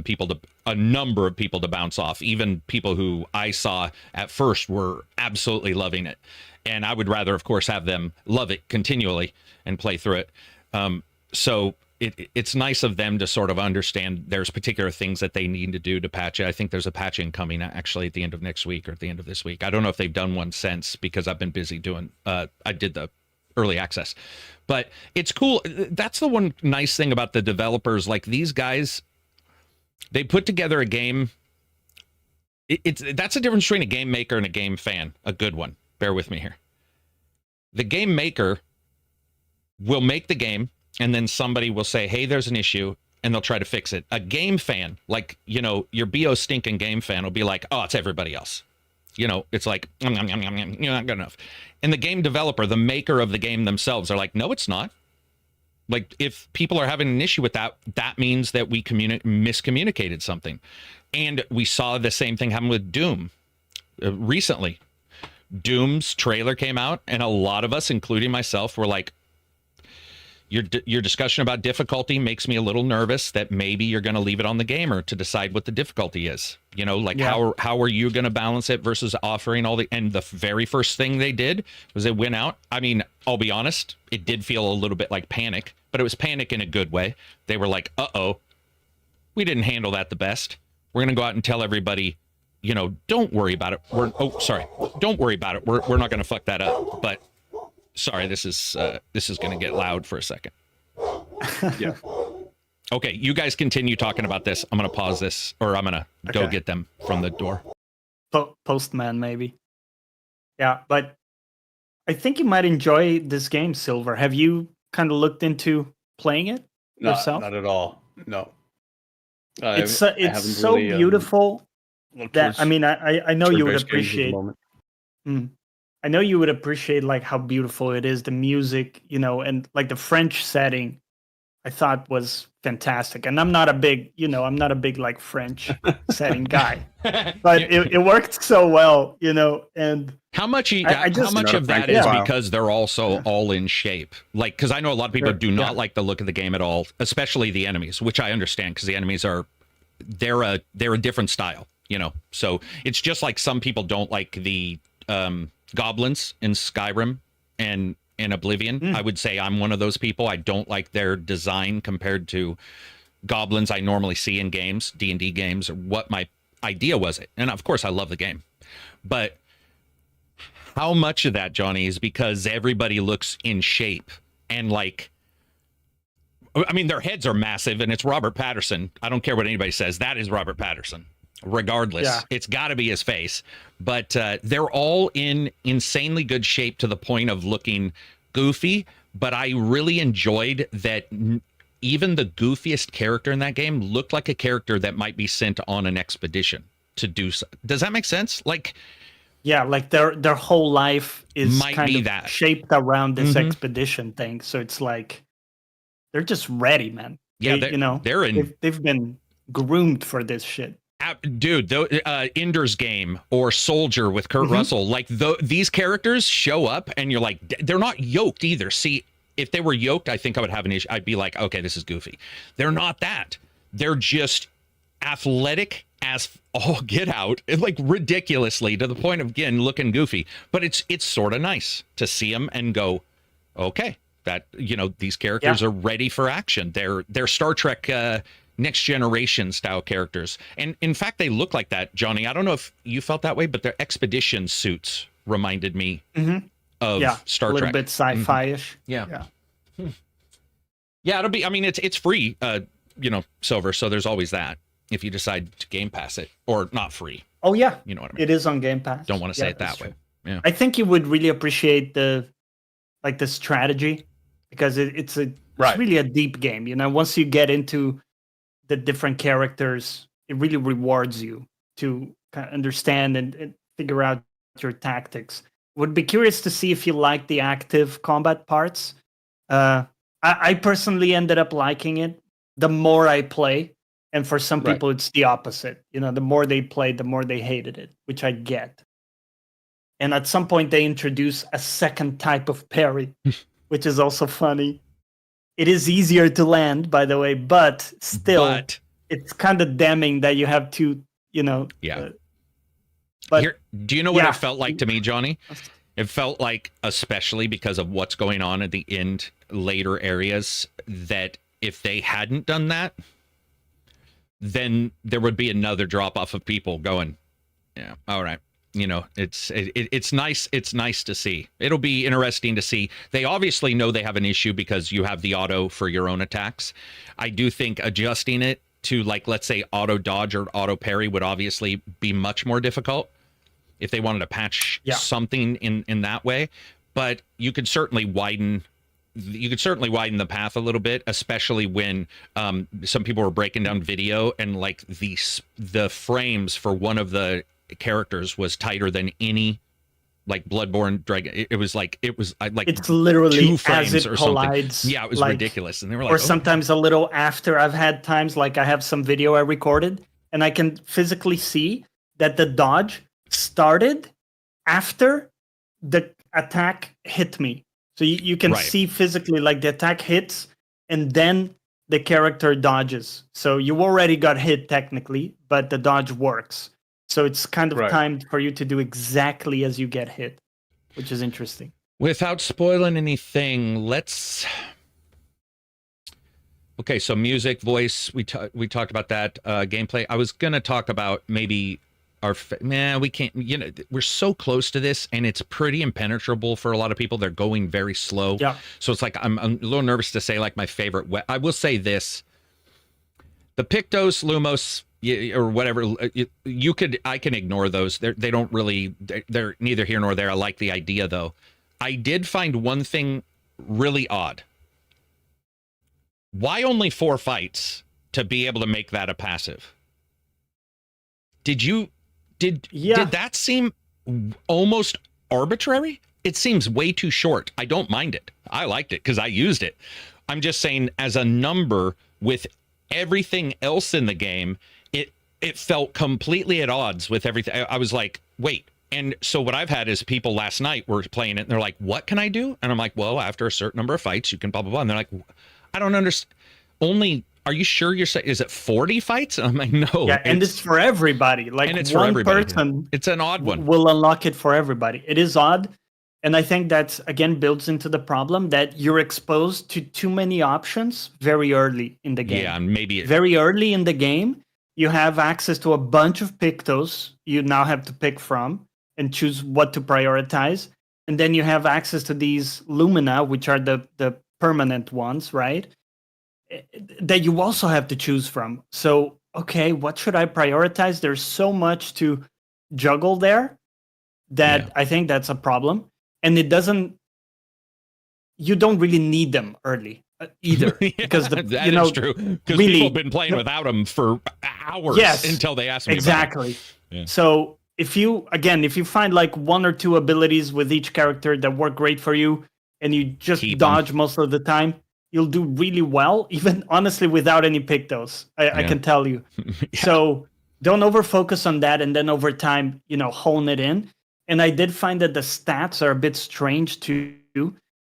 a number of people to bounce off. Even people who I saw at first were absolutely loving it. And I would rather, of course, have them love it continually and play through it. So it's nice of them to sort of understand there's particular things that they need to do to patch it. I think there's a patching coming actually at the end of next week or at the end of this week. I don't know if they've done one since, because I've been busy doing, I did the early access, but it's cool. That's the one nice thing about the developers. Like these guys, they put together a game. That's the difference between a game maker and a game fan. A good one. Bear with me here. The game maker will make the game, and then somebody will say, hey, there's an issue, and they'll try to fix it. A game fan, like, your BO stinking game fan will be like, oh, it's everybody else. It's like, you're not good enough. And the game developer, the maker of the game themselves, are like, no, it's not. Like, if people are having an issue with that, that means that we miscommunicated something. And we saw the same thing happen with Doom recently. Doom's trailer came out, and a lot of us, including myself, were like, Your discussion about difficulty makes me a little nervous that maybe you're going to leave it on the gamer to decide what the difficulty is. You know, like how are you going to balance it versus offering all the, and the very first thing they did was it went out. I mean, I'll be honest, it did feel a little bit like panic, but it was panic in a good way. They were like, uh-oh, we didn't handle that the best. We're going to go out and tell everybody, you know, don't worry about it. Don't worry about it. We're not going to fuck that up. But sorry, this is going to get loud for a second. Yeah. Okay, you guys continue talking about this. I'm going to pause this, or I'm going to go get them from the door. Postman, maybe. Yeah, but I think you might enjoy this game, Silver. Have you kind of looked into playing it yourself? Not at all. No. It's so really, beautiful that I mean I know you would appreciate. I know you would appreciate like how beautiful it is, the music, you know, and like the French setting. I thought was fantastic, and I'm not a big like French setting guy, but it worked so well, you know. And how much of that is because they're also all in shape, like because I know a lot of people do not like the look of the game at all, especially the enemies, which I understand because the enemies they're a different style, you know. So it's just like some people don't like the goblins in Skyrim and in Oblivion. I would say I'm one of those people. I don't like their design compared to goblins I normally see in games, D&D games, or what my idea was it. And of course I love the game. But how much of that, Johnny, is because everybody looks in shape and like, I mean, their heads are massive and it's Robert Patterson. I don't care what anybody says. That is Robert Patterson. Regardless, it's got to be his face. But they're all in insanely good shape to the point of looking goofy. But I really enjoyed that even the goofiest character in that game looked like a character that might be sent on an expedition to do so. Does that make sense? Like, yeah, like their whole life is might kind be of that shaped around this expedition thing. So it's like they're just ready, man. Yeah, they've been groomed for this shit. Dude, Ender's Game or Soldier with Kurt Russell, like these characters show up and you're like, they're not yoked either. See, if they were yoked, I think I would have an issue. I'd be like, okay, this is goofy. They're not that. They're just athletic as all get out, like ridiculously to the point of, again, looking goofy. But it's sort of nice to see them and go, okay, that, you know, these characters are ready for action. They're Star Trek Next Generation style characters. And in fact, they look like that, Johnny. I don't know if you felt that way, but their expedition suits reminded me of Star Trek. A little bit sci-fi-ish. Yeah, it'll be, I mean, it's free, you know, Silver, so there's always that if you decide to Game Pass it, or not free. Oh, yeah. You know what I mean? It is on Game Pass. Don't want to say it that way. Yeah. I think you would really appreciate the strategy, because it's really a deep game. You know, once you get into the different characters, it really rewards you to kind of understand and figure out your tactics. Would be curious to see if you like the active combat parts. I personally ended up liking it the more I play, and for some people it's the opposite. You know, the more they play, the more they hated it, which I get. And at some point they introduce a second type of parry, which is also funny. It is easier to land, by the way, but still, it's kind of damning that you have to, you know. Yeah. But do you know what it felt like to me, Johnny? It felt like, especially because of what's going on at the end, later areas, that if they hadn't done that, then there would be another drop off of people going, yeah, all right. You know, it's nice. It's nice to see. It'll be interesting to see. They obviously know they have an issue because you have the auto for your own attacks. I do think adjusting it to, like, let's say auto dodge or auto parry would obviously be much more difficult if they wanted to patch something in that way. But you could certainly widen the path a little bit, especially when some people were breaking down video and like the frames for one of the characters was tighter than any like Bloodborne dragon. It was like it's literally 2 frames as it or collides, something. Yeah, it was ridiculous. And they were like, or sometimes a little after. I've had times like I have some video I recorded and I can physically see that the dodge started after the attack hit me. So you can Right. see physically like the attack hits and then the character dodges. So you already got hit technically, but the dodge works. So it's kind of Right. timed for you to do exactly as you get hit, which is interesting. Without spoiling anything, let's. Okay, so music, voice, we talked about that. Gameplay. I was gonna talk about maybe we can't. We're so close to this, and it's pretty impenetrable for a lot of people. They're going very slow. Yeah. So it's like I'm a little nervous to say like my favorite. I will say this: the Pictos, Lumos, or whatever. I can ignore those. They don't really. They're neither here nor there. I like the idea though. I did find one thing really odd. Why only 4 fights to be able to make that a passive? Did that seem almost arbitrary? It seems way too short. I don't mind it. I liked it because I used it. I'm just saying as a number with everything else in the game, it felt completely at odds with everything. I was like, wait. And so what I've had is people last night were playing it and they're like, what can I do? And I'm like, well, after a certain number of fights, you can blah, blah, blah. And they're like, I don't understand. Are you sure you're saying, is it 40 fights? And I'm like, no. Yeah, and it's for everybody. Like and it's one for everybody. person it's an odd one. Will unlock it for everybody. It is odd. And I think that, again, builds into the problem that you're exposed to too many options very early in the game. Yeah, maybe. Very early in the game, you have access to a bunch of Pictos you now have to pick from and choose what to prioritize. And then you have access to these Lumina, which are the permanent ones, right? That you also have to choose from. So, okay, what should I prioritize? There's so much to juggle there that I think that's a problem. And you don't really need them early either. Because that is true. Because really, people have been playing without them for hours until they ask me exactly. about it. Yeah. So if you find like 1 or 2 abilities with each character that work great for you and you just dodge most of the time, you'll do really well, even honestly without any Pictos. I can tell you. So don't over focus on that, and then over time, hone it in. And I did find that the stats are a bit strange too,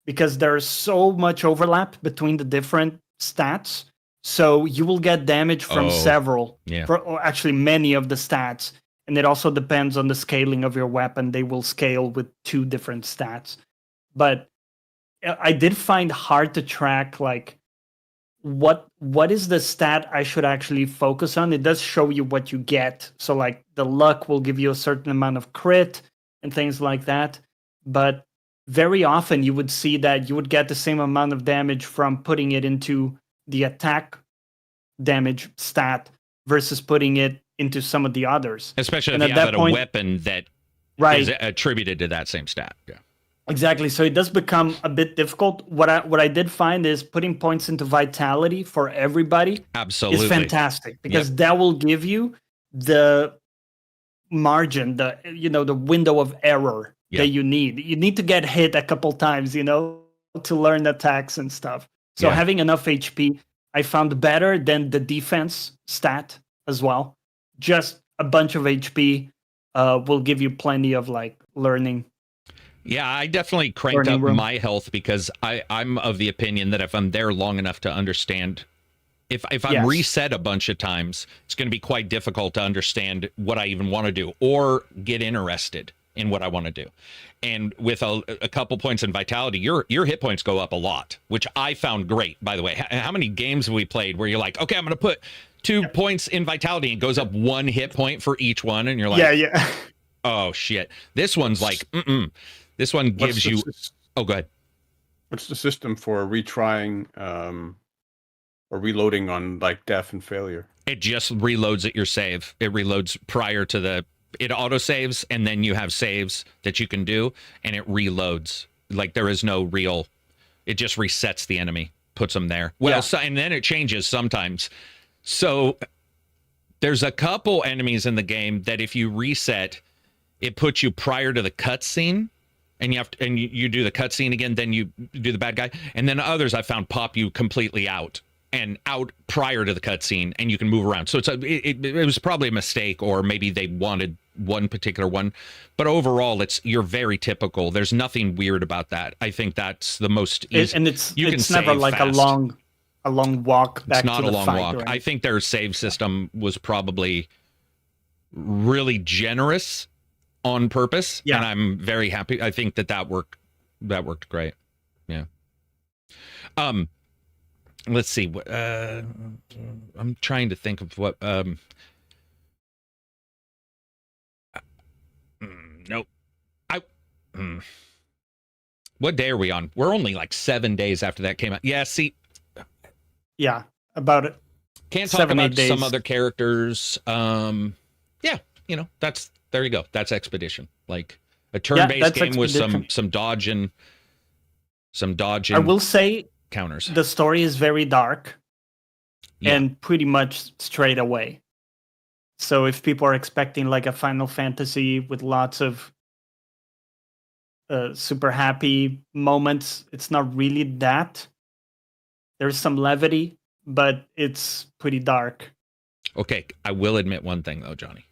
because there's so much overlap between the different stats. So you will get damage from several, or actually many of the stats. And it also depends on the scaling of your weapon. They will scale with 2 different stats. But I did find hard to track like what is the stat I should actually focus on. It does show you what you get. So like the luck will give you a certain amount of crit and things like that. But very often you would see that you would get the same amount of damage from putting it into the attack damage stat versus putting it into some of the others. Especially if you have a weapon that is attributed to that same stat. Yeah. Exactly. So it does become a bit difficult. What I did find is putting points into vitality for everybody is fantastic, because that will give you the margin, the window of error that you need. You need to get hit a couple times, to learn attacks and stuff. So having enough HP, I found better than the defense stat as well. Just a bunch of HP will give you plenty of like learning. Yeah, I definitely cranked up my health because I'm of the opinion that if I'm there long enough to understand, if I'm reset a bunch of times, it's going to be quite difficult to understand what I even want to do or get interested in what I want to do. And with a couple points in vitality, your hit points go up a lot, which I found great, by the way. How many games have we played where you're like, okay, I'm going to put 2 points in vitality and it goes up 1 hit point for each one, and you're like, oh shit. This one's like, This one gives you. Oh, go ahead. What's the system for retrying or reloading on like death and failure? It just reloads at your save. It reloads prior to it auto saves, and then you have saves that you can do, and it reloads. Like there is no real. It just resets the enemy, puts them there. Well, and then it changes sometimes. So there's a couple enemies in the game that if you reset, it puts you prior to the cutscene. And you do the cutscene again, then you do the bad guy, and then others I found pop you completely out prior to the cutscene, and you can move around. So it was probably a mistake, or maybe they wanted one particular one, but overall, you're very typical. There's nothing weird about that. I think that's the most easy. And it's you can never save like fast. a long walk back It's not to a the long fight, walk. right? I think their save system was probably really generous on purpose, Yeah. and I'm very happy. I think that worked. That worked great. Yeah. Let's see. I'm trying to think of what. Nope. What day are we on? We're only like 7 days after that came out. Yeah. See. Yeah, about it. Can't talk 7, 8 about days. some other characters. Yeah. There you go. That's Expedition. Like a turn-based that's game with Expedition. some dodging. I will say counters. the story is very dark Yeah. and pretty much straight away. So if people are expecting like a Final Fantasy with lots of super happy moments, it's not really that. There's some levity, but it's pretty dark. Okay, I will admit one thing though, Johnny.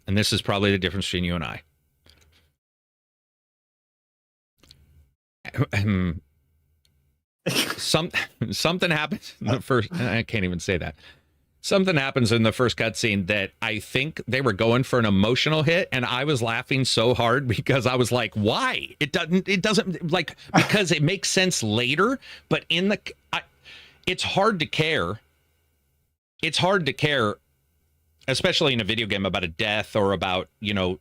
And this is probably the difference between you and I. Something happens in the first. I can't even say that. Something happens in the first cutscene that I think they were going for an emotional hit, and I was laughing so hard because I was like, "Why? It doesn't like because it makes sense later, but it's hard to care. It's hard to care." Especially in a video game about a death or about, Because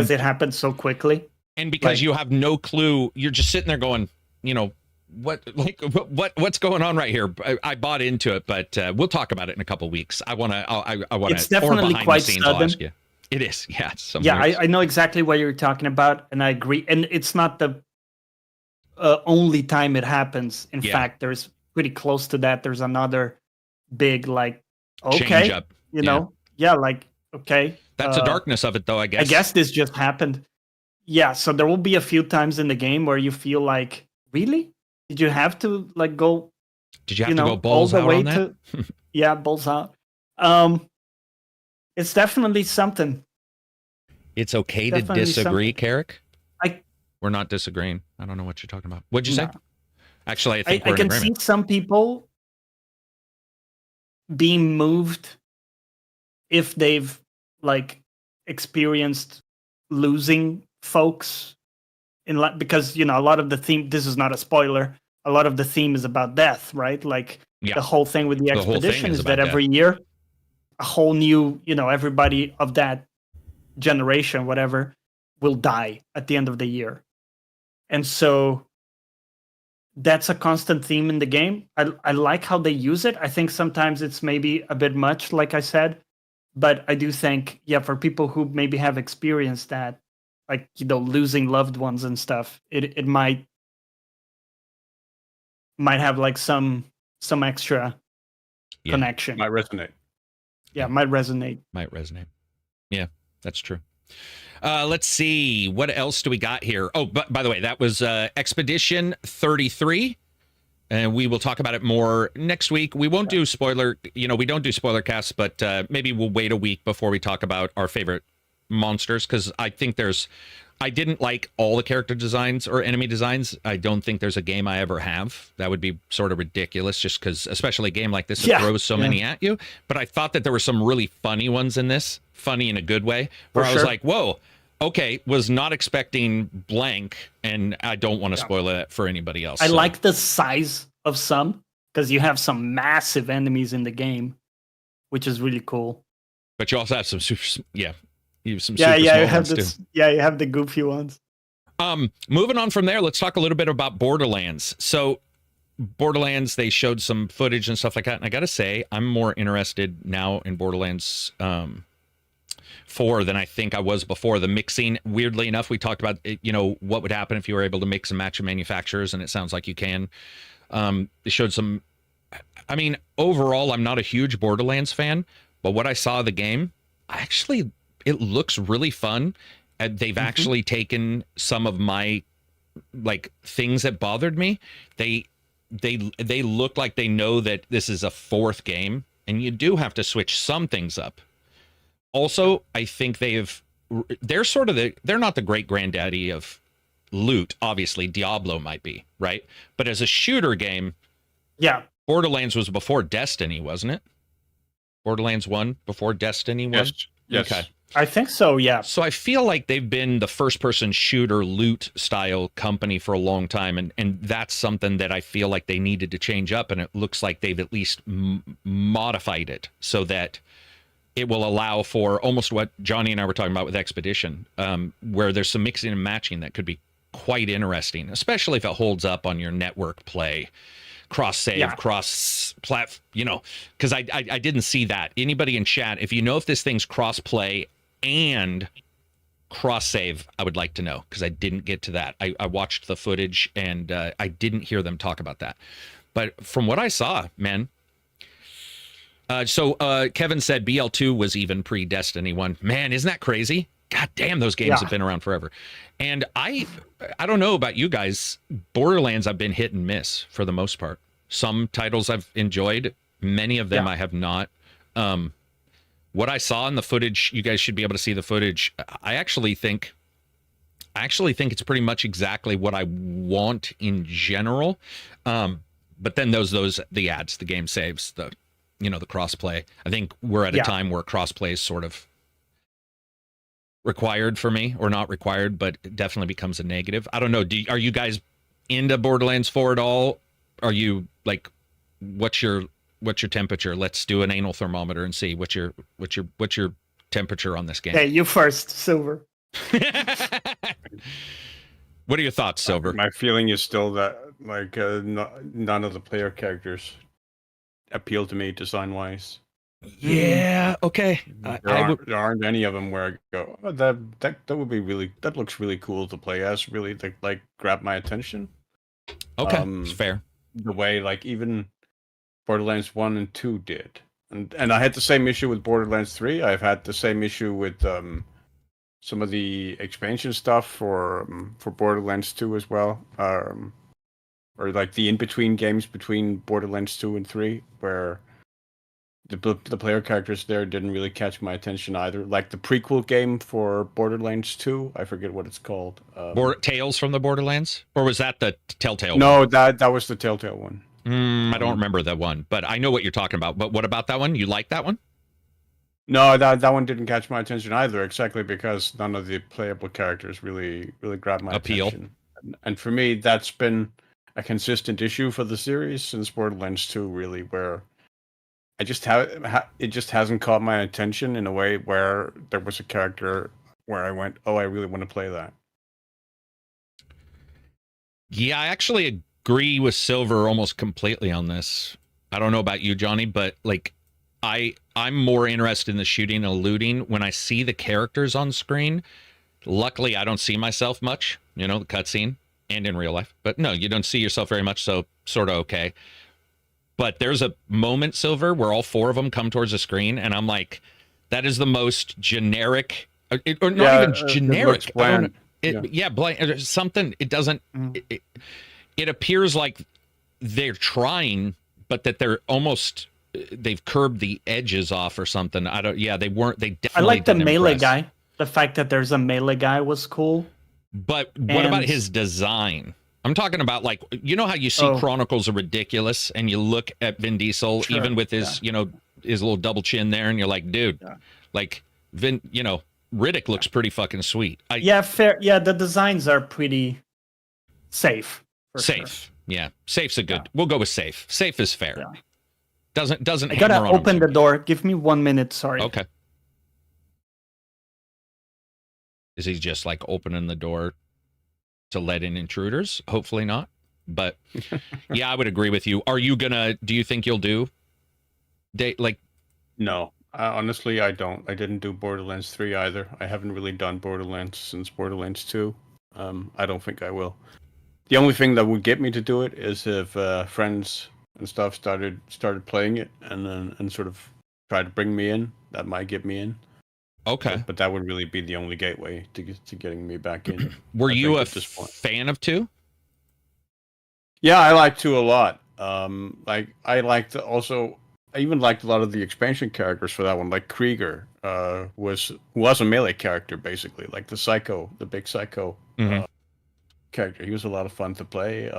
it happens so quickly. And because you have no clue, you're just sitting there going, what's going on right here? I bought into it, but we'll talk about it in a couple of weeks. I want to. It's definitely quite sudden. It is, yeah. I know exactly what you're talking about, and I agree. And it's not the only time it happens. In fact, there's pretty close to that. There's another big change up. Okay. That's the darkness of it, though, I guess. I guess this just happened. Yeah, so there will be a few times in the game where you feel like, really? Did you have to go? Did you have to go balls out on that? Yeah, balls out. It's definitely something. It's okay to disagree, Carrick. We're not disagreeing. I don't know what you're talking about. What'd you say? Actually, I think we're in agreement. I can see some people being moved if they've experienced losing folks because a lot of the theme, this is not a spoiler, a lot of the theme is about death, right? The whole thing with the Expedition is that every year a whole new, everybody of that generation, whatever, will die at the end of the year. And so that's a constant theme in the game. I like how they use it. I think sometimes it's maybe a bit much, like I said, but I do think, for people who maybe have experienced that, losing loved ones and stuff, it might have some extra connection. Might resonate. Yeah, might resonate. Yeah, that's true. Let's see. What else do we got here? Oh, by the way, that was Expedition 33. And we will talk about it more next week. We won't do spoiler, we don't do spoiler casts, but maybe we'll wait a week before we talk about our favorite monsters, because I think I didn't like all the character designs or enemy designs. I don't think there's a game I ever have. That would be sort of ridiculous, just because, especially a game like this, it throws so many at you. But I thought that there were some really funny ones in this, funny in a good way, where I was like, whoa, okay, was not expecting blank, and I don't want to spoil it for anybody else. I like the size of some, because you have some massive enemies in the game, which is really cool. But you also have some super, you have some you super small have ones too. Yeah, you have the goofy ones. Moving on from there, let's talk a little bit about Borderlands. So Borderlands, they showed some footage and stuff like that, and I gotta say, I'm more interested now in Borderlands 4 than I think I was before. The mixing, weirdly enough, we talked about what would happen if you were able to mix and match the manufacturers, and it sounds like you can. They showed some. I mean, overall, I'm not a huge Borderlands fan, but what I saw of the game, it looks really fun. They've actually taken some of my things that bothered me. They look like they know that this is a fourth game, and you do have to switch some things up. Also, I think they're sort of they're not the great granddaddy of loot. Obviously, Diablo might be, right? But as a shooter game, Yeah. Borderlands was before Destiny, wasn't it? Borderlands 1 before Destiny 1? Yes. Okay. I think so, yeah. So I feel like they've been the first-person shooter loot style company for a long time, and that's something that I feel like they needed to change up, and it looks like they've at least modified it so that it will allow for almost what Johnny and I were talking about with Expedition, where there's some mixing and matching that could be quite interesting, especially if it holds up on your network play, cross save, cross plat, because I didn't see that. Anybody in chat, if you know if this thing's cross play and cross save, I would like to know, because I didn't get to that. I watched the footage and I didn't hear them talk about that. But from what I saw, man. So Kevin said BL2 was even pre-Destiny 1. Man, isn't that crazy? God damn, those games have been around forever. And I don't know about you guys. Borderlands, I've been hit and miss for the most part. Some titles I've enjoyed. Many of them I have not. What I saw in the footage, you guys should be able to see the footage. I actually think it's pretty much exactly what I want in general. But then the ads, the game saves, the crossplay. I think we're at a time where crossplay is sort of required for me, or not required, but it definitely becomes a negative. I don't know. Are you guys into Borderlands 4 at all? Are you like, what's your temperature? Let's do an anal thermometer and see what's your temperature on this game. Hey, you first, Silver. What are your thoughts, Silver? My feeling is still that none of the player characters appeal to me design wise. Yeah. Okay. There aren't any of them where I go, oh, that would be really, that looks really cool to play as. Really, like grab my attention. Okay, it's fair. The way even Borderlands 1 and 2 did, and I had the same issue with Borderlands 3. I've had the same issue with some of the expansion stuff for Borderlands 2 as well. Or like the in-between games between Borderlands 2 and 3, where the player characters there didn't really catch my attention either. Like the prequel game for Borderlands 2, I forget what it's called. Tales from the Borderlands? Or was that the Telltale No, one? that was the Telltale one. I don't remember that one, but I know what you're talking about. But what about that one? You like that one? No, that one didn't catch my attention either, exactly because none of the playable characters really grabbed my attention. And for me, that's been a consistent issue for the series since Borderlands 2, really, where I just it just hasn't caught my attention in a way where there was a character where I went, oh, I really want to play that. Yeah, I actually agree with Silver almost completely on this. I don't know about you, Johnny, but I'm more interested in the shooting and looting when I see the characters on screen. Luckily, I don't see myself much, the cutscene. And in real life, but no, you don't see yourself very much, so sort of okay. But there's a moment, Silver, where all four of them come towards the screen, and I'm like, that is the most generic, or not even generic. Bland. Bland. Something. It doesn't. It appears like they're trying, but that they're almost they've curbed the edges off or something. I don't. Yeah, they weren't. They definitely. I like the didn't melee impress. guy. The fact that there's a melee guy was cool. But what about his design? I'm talking about how you see Chronicles of Ridiculous and you look at Vin Diesel, even with his, his little double chin there, and you're like, dude, Riddick looks pretty fucking sweet. Fair. Yeah, the designs are pretty safe. Safe. Sure. Yeah. Safe's a good. We'll go with safe. Safe is fair. Yeah. Doesn't I gotta open the door. Give me 1 minute, sorry. Okay. Is he just opening the door to let in intruders? Hopefully not. But yeah, I would agree with you. Do you think you'll do No, honestly, I don't. I didn't do Borderlands 3 either. I haven't really done Borderlands since Borderlands 2. I don't think I will. The only thing that would get me to do it is if friends and stuff started playing it and sort of try to bring me in. That might get me in. Okay. But that would really be the only gateway to getting me back in. Were you a fan of 2? Yeah, I like 2 a lot. I even liked a lot of the expansion characters for that one, like Krieger. was a melee character, basically, like the big psycho character. He was a lot of fun to play.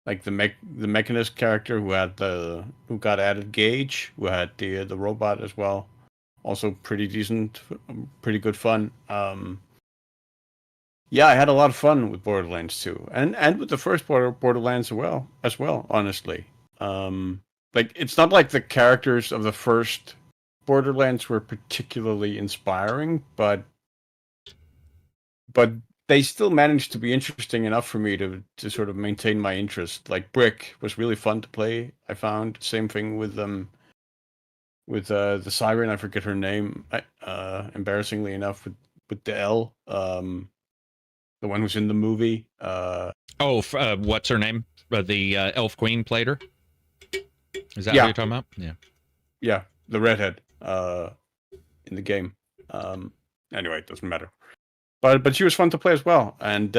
Like the mechanist character who got added Gage, who had the robot as well. Also pretty decent, pretty good fun. Yeah, I had a lot of fun with Borderlands 2, and with the first Borderlands as well. Honestly, like it's not like the characters of the first Borderlands were particularly inspiring, but they still managed to be interesting enough for me to sort of maintain my interest. Like Brick was really fun to play. I found same thing with the Siren. I forget her name. Embarrassingly enough, with the L. The one who's in the movie. What's her name? The Elf Queen played her? Is that what you're talking about? Yeah. Yeah, the redhead in the game. Anyway, it doesn't matter. But she was fun to play as well. And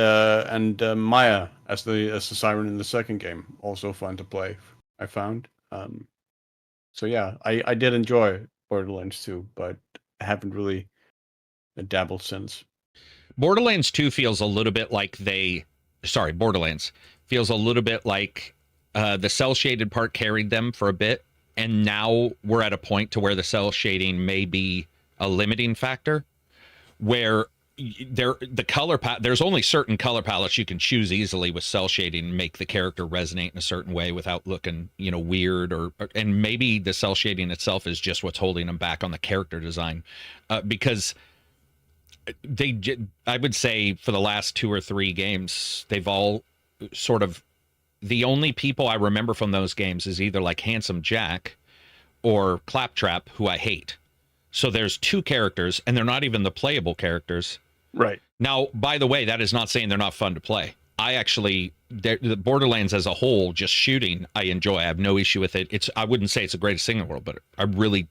Maya as the Siren in the second game, also fun to play, I found. So yeah, I did enjoy Borderlands 2, but I haven't really dabbled since. Borderlands 2 feels a little bit like Borderlands feels a little bit like the cell shaded part carried them for a bit, and now we're at a point to where the cell shading may be a limiting factor, where there's only certain color palettes you can choose easily with cell shading and make the character resonate in a certain way without looking, weird, and maybe the cell shading itself is just what's holding them back on the character design, because I would say for the last 2 or 3 games, they've all sort of, the only people I remember from those games is either like Handsome Jack or Claptrap, who I hate. So there's 2 characters, and they're not even the playable characters. Right. Now, by the way, that is not saying they're not fun to play. The Borderlands as a whole, just shooting, I enjoy. I have no issue with it. I wouldn't say it's the greatest thing in the world, but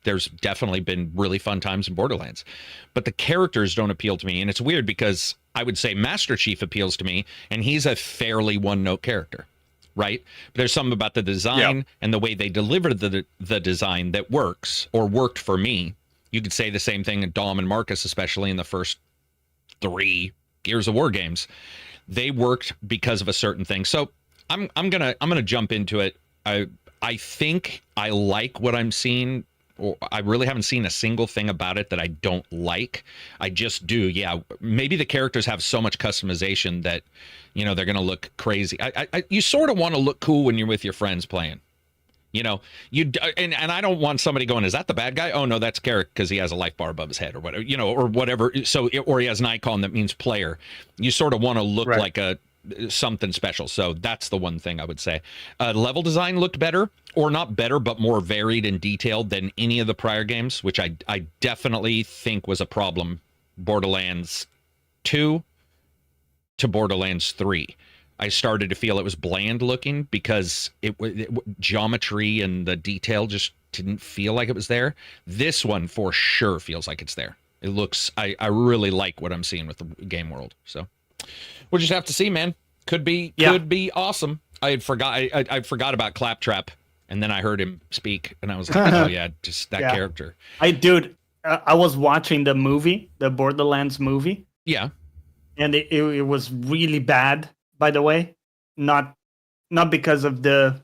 there's definitely been really fun times in Borderlands. But the characters don't appeal to me, and it's weird because I would say Master Chief appeals to me, and he's a fairly one-note character, right? But there's something about the design and the way they deliver the design that works, or worked for me. You could say the same thing in Dom and Marcus, especially in the first 3 Gears of War games. They worked because of a certain thing. So I'm gonna jump into it. I think I like what I'm seeing. Or I really haven't seen a single thing about it that I don't like. I just do. Yeah, maybe the characters have so much customization that they're gonna look crazy. You sort of want to look cool when you're with your friends playing. And I don't want somebody going, is that the bad guy? Oh no, that's Garrick because he has a life bar above his head or whatever, or whatever. So, or he has an icon that means player. You sort of want to look like something special. So that's the one thing I would say. Level design looked better, or not better, but more varied and detailed than any of the prior games, which I definitely think was a problem. Borderlands 2 to Borderlands 3. I started to feel it was bland looking because geometry and the detail just didn't feel like it was there. This one for sure feels like it's there. It looks, I really like what I'm seeing with the game world. So we'll just have to see, man. Could be awesome. I forgot about Claptrap, and then I heard him speak, and I was like, oh yeah, just that character. I was watching the movie, the Borderlands movie. Yeah. And it was really bad. By the way, not because of the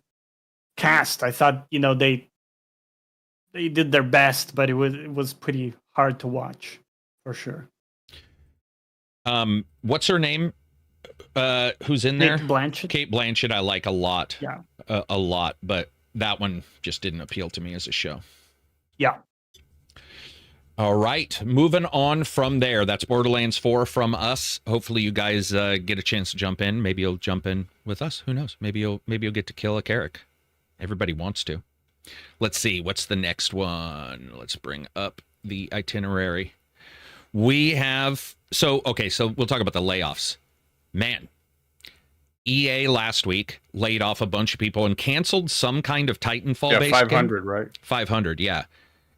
cast. I thought they did their best, but it was pretty hard to watch for sure. What's her name? Who's in there? Kate Blanchett. I like a lot. Yeah, a lot, but that one just didn't appeal to me as a show. Yeah. All right, moving on from there. That's Borderlands 4 from us. Hopefully you guys get a chance to jump in. Maybe you'll jump in with us. Who knows? Maybe you'll get to kill a Carrick. Everybody wants to. Let's see. What's the next one? Let's bring up the itinerary. We have... So we'll talk about the layoffs. Man, EA last week laid off a bunch of people and canceled some kind of Titanfall-based 500, game. right? 500, yeah.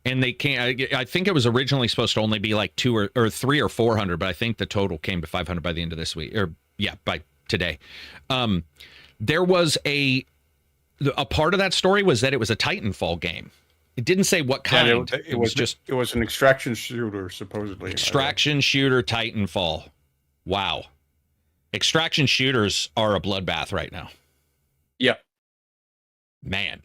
And they can't. I think it was originally supposed to only be like 2 or 3 or 400, but I think the total came to 500 by the end of this week, by today. There was a part of that story was that it was a Titanfall game, It didn't say what kind. It was an extraction shooter, supposedly. Extraction shooter Titanfall. Wow. Extraction shooters are a bloodbath right now. Yeah. Man.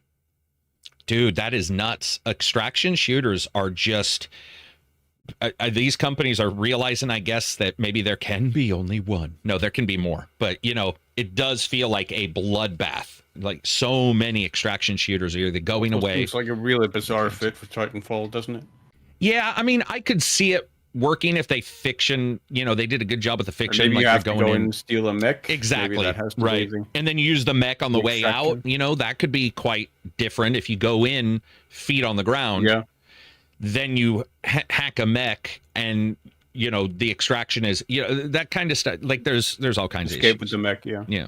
Dude, that is nuts. Extraction shooters are just... these companies are realizing, I guess, that maybe there can be only one. No, there can be more. But, it does feel like a bloodbath. Like so many extraction shooters are either going away. It's like a really bizarre fit for Titanfall, doesn't it? Yeah, I mean, I could see it working if they they did a good job with the fiction. Or maybe like you have to go in in and steal a mech. Exactly. Right. And then use the mech on the way out. That could be quite different if you go in, feet on the ground. Yeah. Then you hack a mech and, the extraction is, that kind of stuff. Like there's all kinds of escape with the mech. Yeah. Yeah.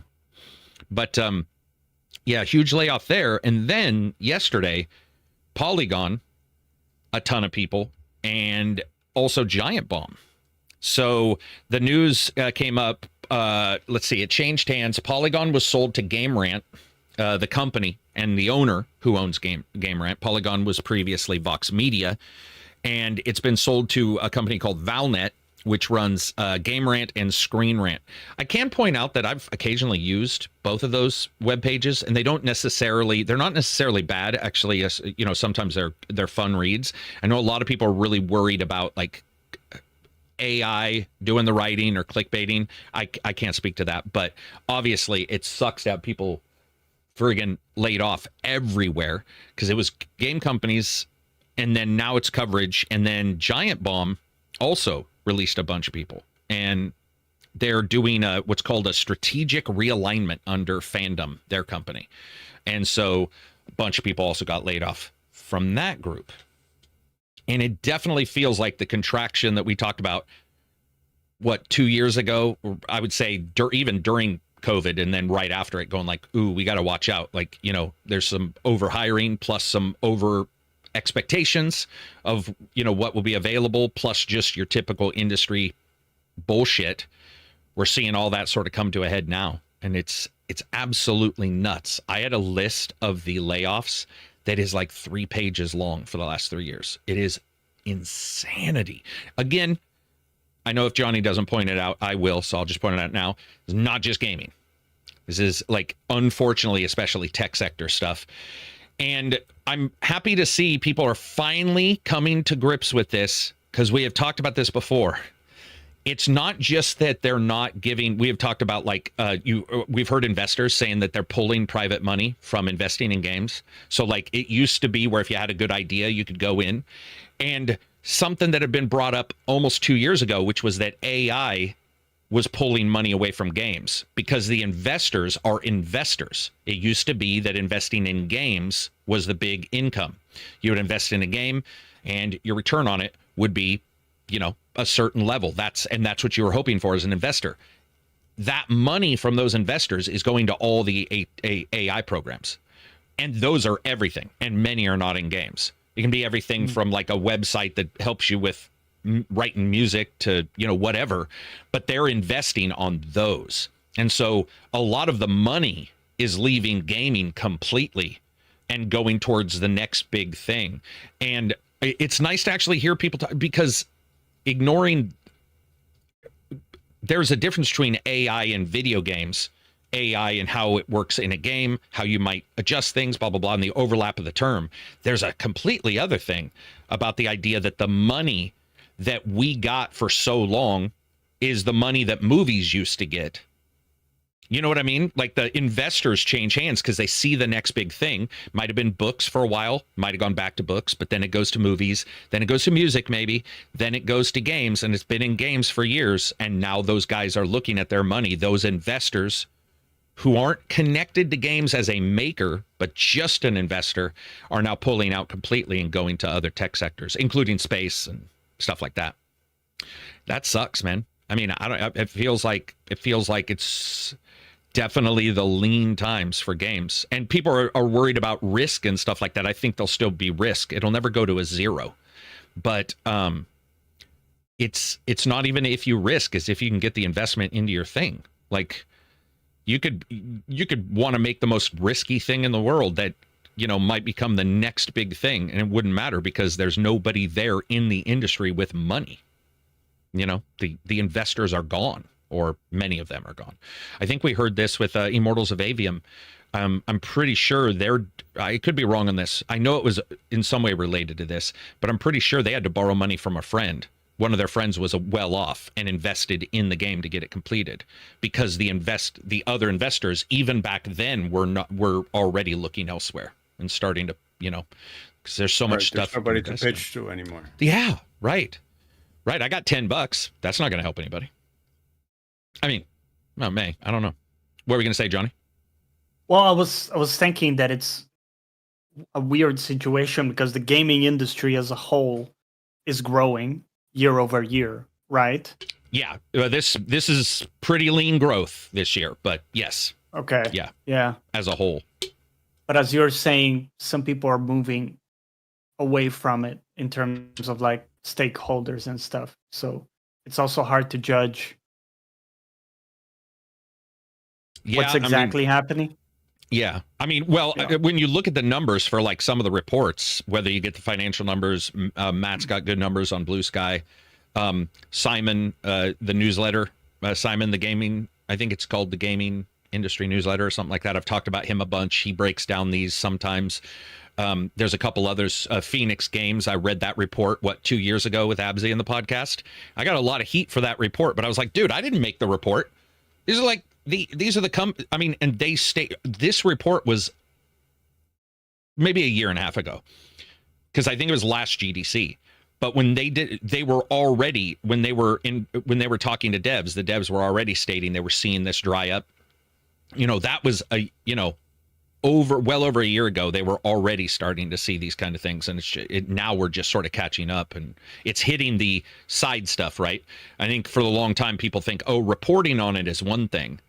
But, yeah, huge layoff there. And then yesterday, Polygon, a ton of people, and also Giant Bomb. So the news came up. Let's see, it changed hands. Polygon was sold to Game Rant, the company, and the owner who owns Game Rant. Polygon was previously Vox Media, and it's been sold to a company called Valnet, which runs Game Rant and Screen Rant. I can point out that I've occasionally used both of those web pages, and they're not necessarily bad. Actually, sometimes they're fun reads. I know a lot of people are really worried about like AI doing the writing or clickbaiting. I can't speak to that, but obviously it sucks to have people friggin' laid off everywhere because it was game companies, and then now it's coverage, and then Giant Bomb also released a bunch of people, and they're doing what's called a strategic realignment under Fandom, their company. And so a bunch of people also got laid off from that group. And it definitely feels like the contraction that we talked about, 2 years ago, or I would say even during COVID, and then right after it, going like, ooh, we got to watch out. Like, there's some over hiring plus some over expectations of what will be available, plus just your typical industry bullshit. We're seeing all that sort of come to a head now, and it's absolutely nuts. I had a list of the layoffs that is like 3 pages long for the last 3 years. It is insanity. Again, I know if Johnny doesn't point it out, I will, so I'll just point it out now. It's not just gaming. This is like, unfortunately, especially tech sector stuff. And I'm happy to see people are finally coming to grips with this, because we have talked about this before. It's not just that they're not giving. We have talked about we've heard investors saying that they're pulling private money from investing in games. So like it used to be where if you had a good idea, you could go in. And something that had been brought up almost 2 years ago, which was that AI was pulling money away from games because the investors are investors. It used to be that investing in games was the big income. You would invest in a game and your return on it would be, a certain level. That's what you were hoping for as an investor. That money from those investors is going to all the AI programs. And those are everything. And many are not in games. It can be everything from like a website that helps you with writing music to, whatever, but they're investing on those. And so a lot of the money is leaving gaming completely and going towards the next big thing. And it's nice to actually hear people talk, because there's a difference between AI and video games, AI and how it works in a game, how you might adjust things, blah, blah, blah, and the overlap of the term. There's a completely other thing about the idea that the money that we got for so long is the money that movies used to get. You know what I mean? Like the investors change hands because they see the next big thing. Might have been books for a while, might have gone back to books, but then it goes to movies, then it goes to music maybe, then it goes to games, and it's been in games for years. And now those guys are looking at their money. Those investors who aren't connected to games as a maker, but just an investor, are now pulling out completely and going to other tech sectors, including space and stuff like that. That sucks, man. I mean, it feels like it's definitely the lean times for games, and people are worried about risk and stuff like that. I think there'll still be risk. It'll never go to a zero, but it's not even if you risk, as if you can get the investment into your thing. Like you could want to make the most risky thing in the world that might become the next big thing, and it wouldn't matter because there's nobody there in the industry with money. The investors are gone, or many of them are gone. I think we heard this with Immortals of Avium. I'm pretty sure I could be wrong on this. I know it was in some way related to this, but I'm pretty sure they had to borrow money from a friend. One of their friends was well off and invested in the game to get it completed, because the other investors, even back then, were already looking elsewhere and starting to, because there's so much stuff. There's nobody to pitch to anymore. Yeah, right. I got $10. That's not going to help anybody. I mean, well, May, I don't know. What were we going to say, Johnny? Well, I was thinking that it's a weird situation because the gaming industry as a whole is growing year over year, right? Yeah, this is pretty lean growth this year, but yes. Okay. Yeah. As a whole. But as you're saying, some people are moving away from it in terms of like stakeholders and stuff. So it's also hard to judge what's exactly happening. Yeah. I mean, well, when you look at the numbers for like some of the reports, whether you get the financial numbers, Matt's got good numbers on Blue Sky. Simon, the newsletter, Simon, the gaming, I think it's called the Gaming Industry Newsletter or something like that. I've talked about him a bunch. He breaks down these sometimes. There's a couple others. Phoenix Games, I read that report, 2 years ago with Abzi in the podcast. I got a lot of heat for that report, but I was like, dude, I didn't make the report. These are like, these are and they state this report was maybe a year and a half ago, because I think it was last GDC. But when they were already, when they were talking to devs, the devs were already stating they were seeing this dry up. That was well over a year ago. They were already starting to see these kind of things, and now we're just sort of catching up, and it's hitting the side stuff, right? I think for a long time people think, reporting on it is one thing,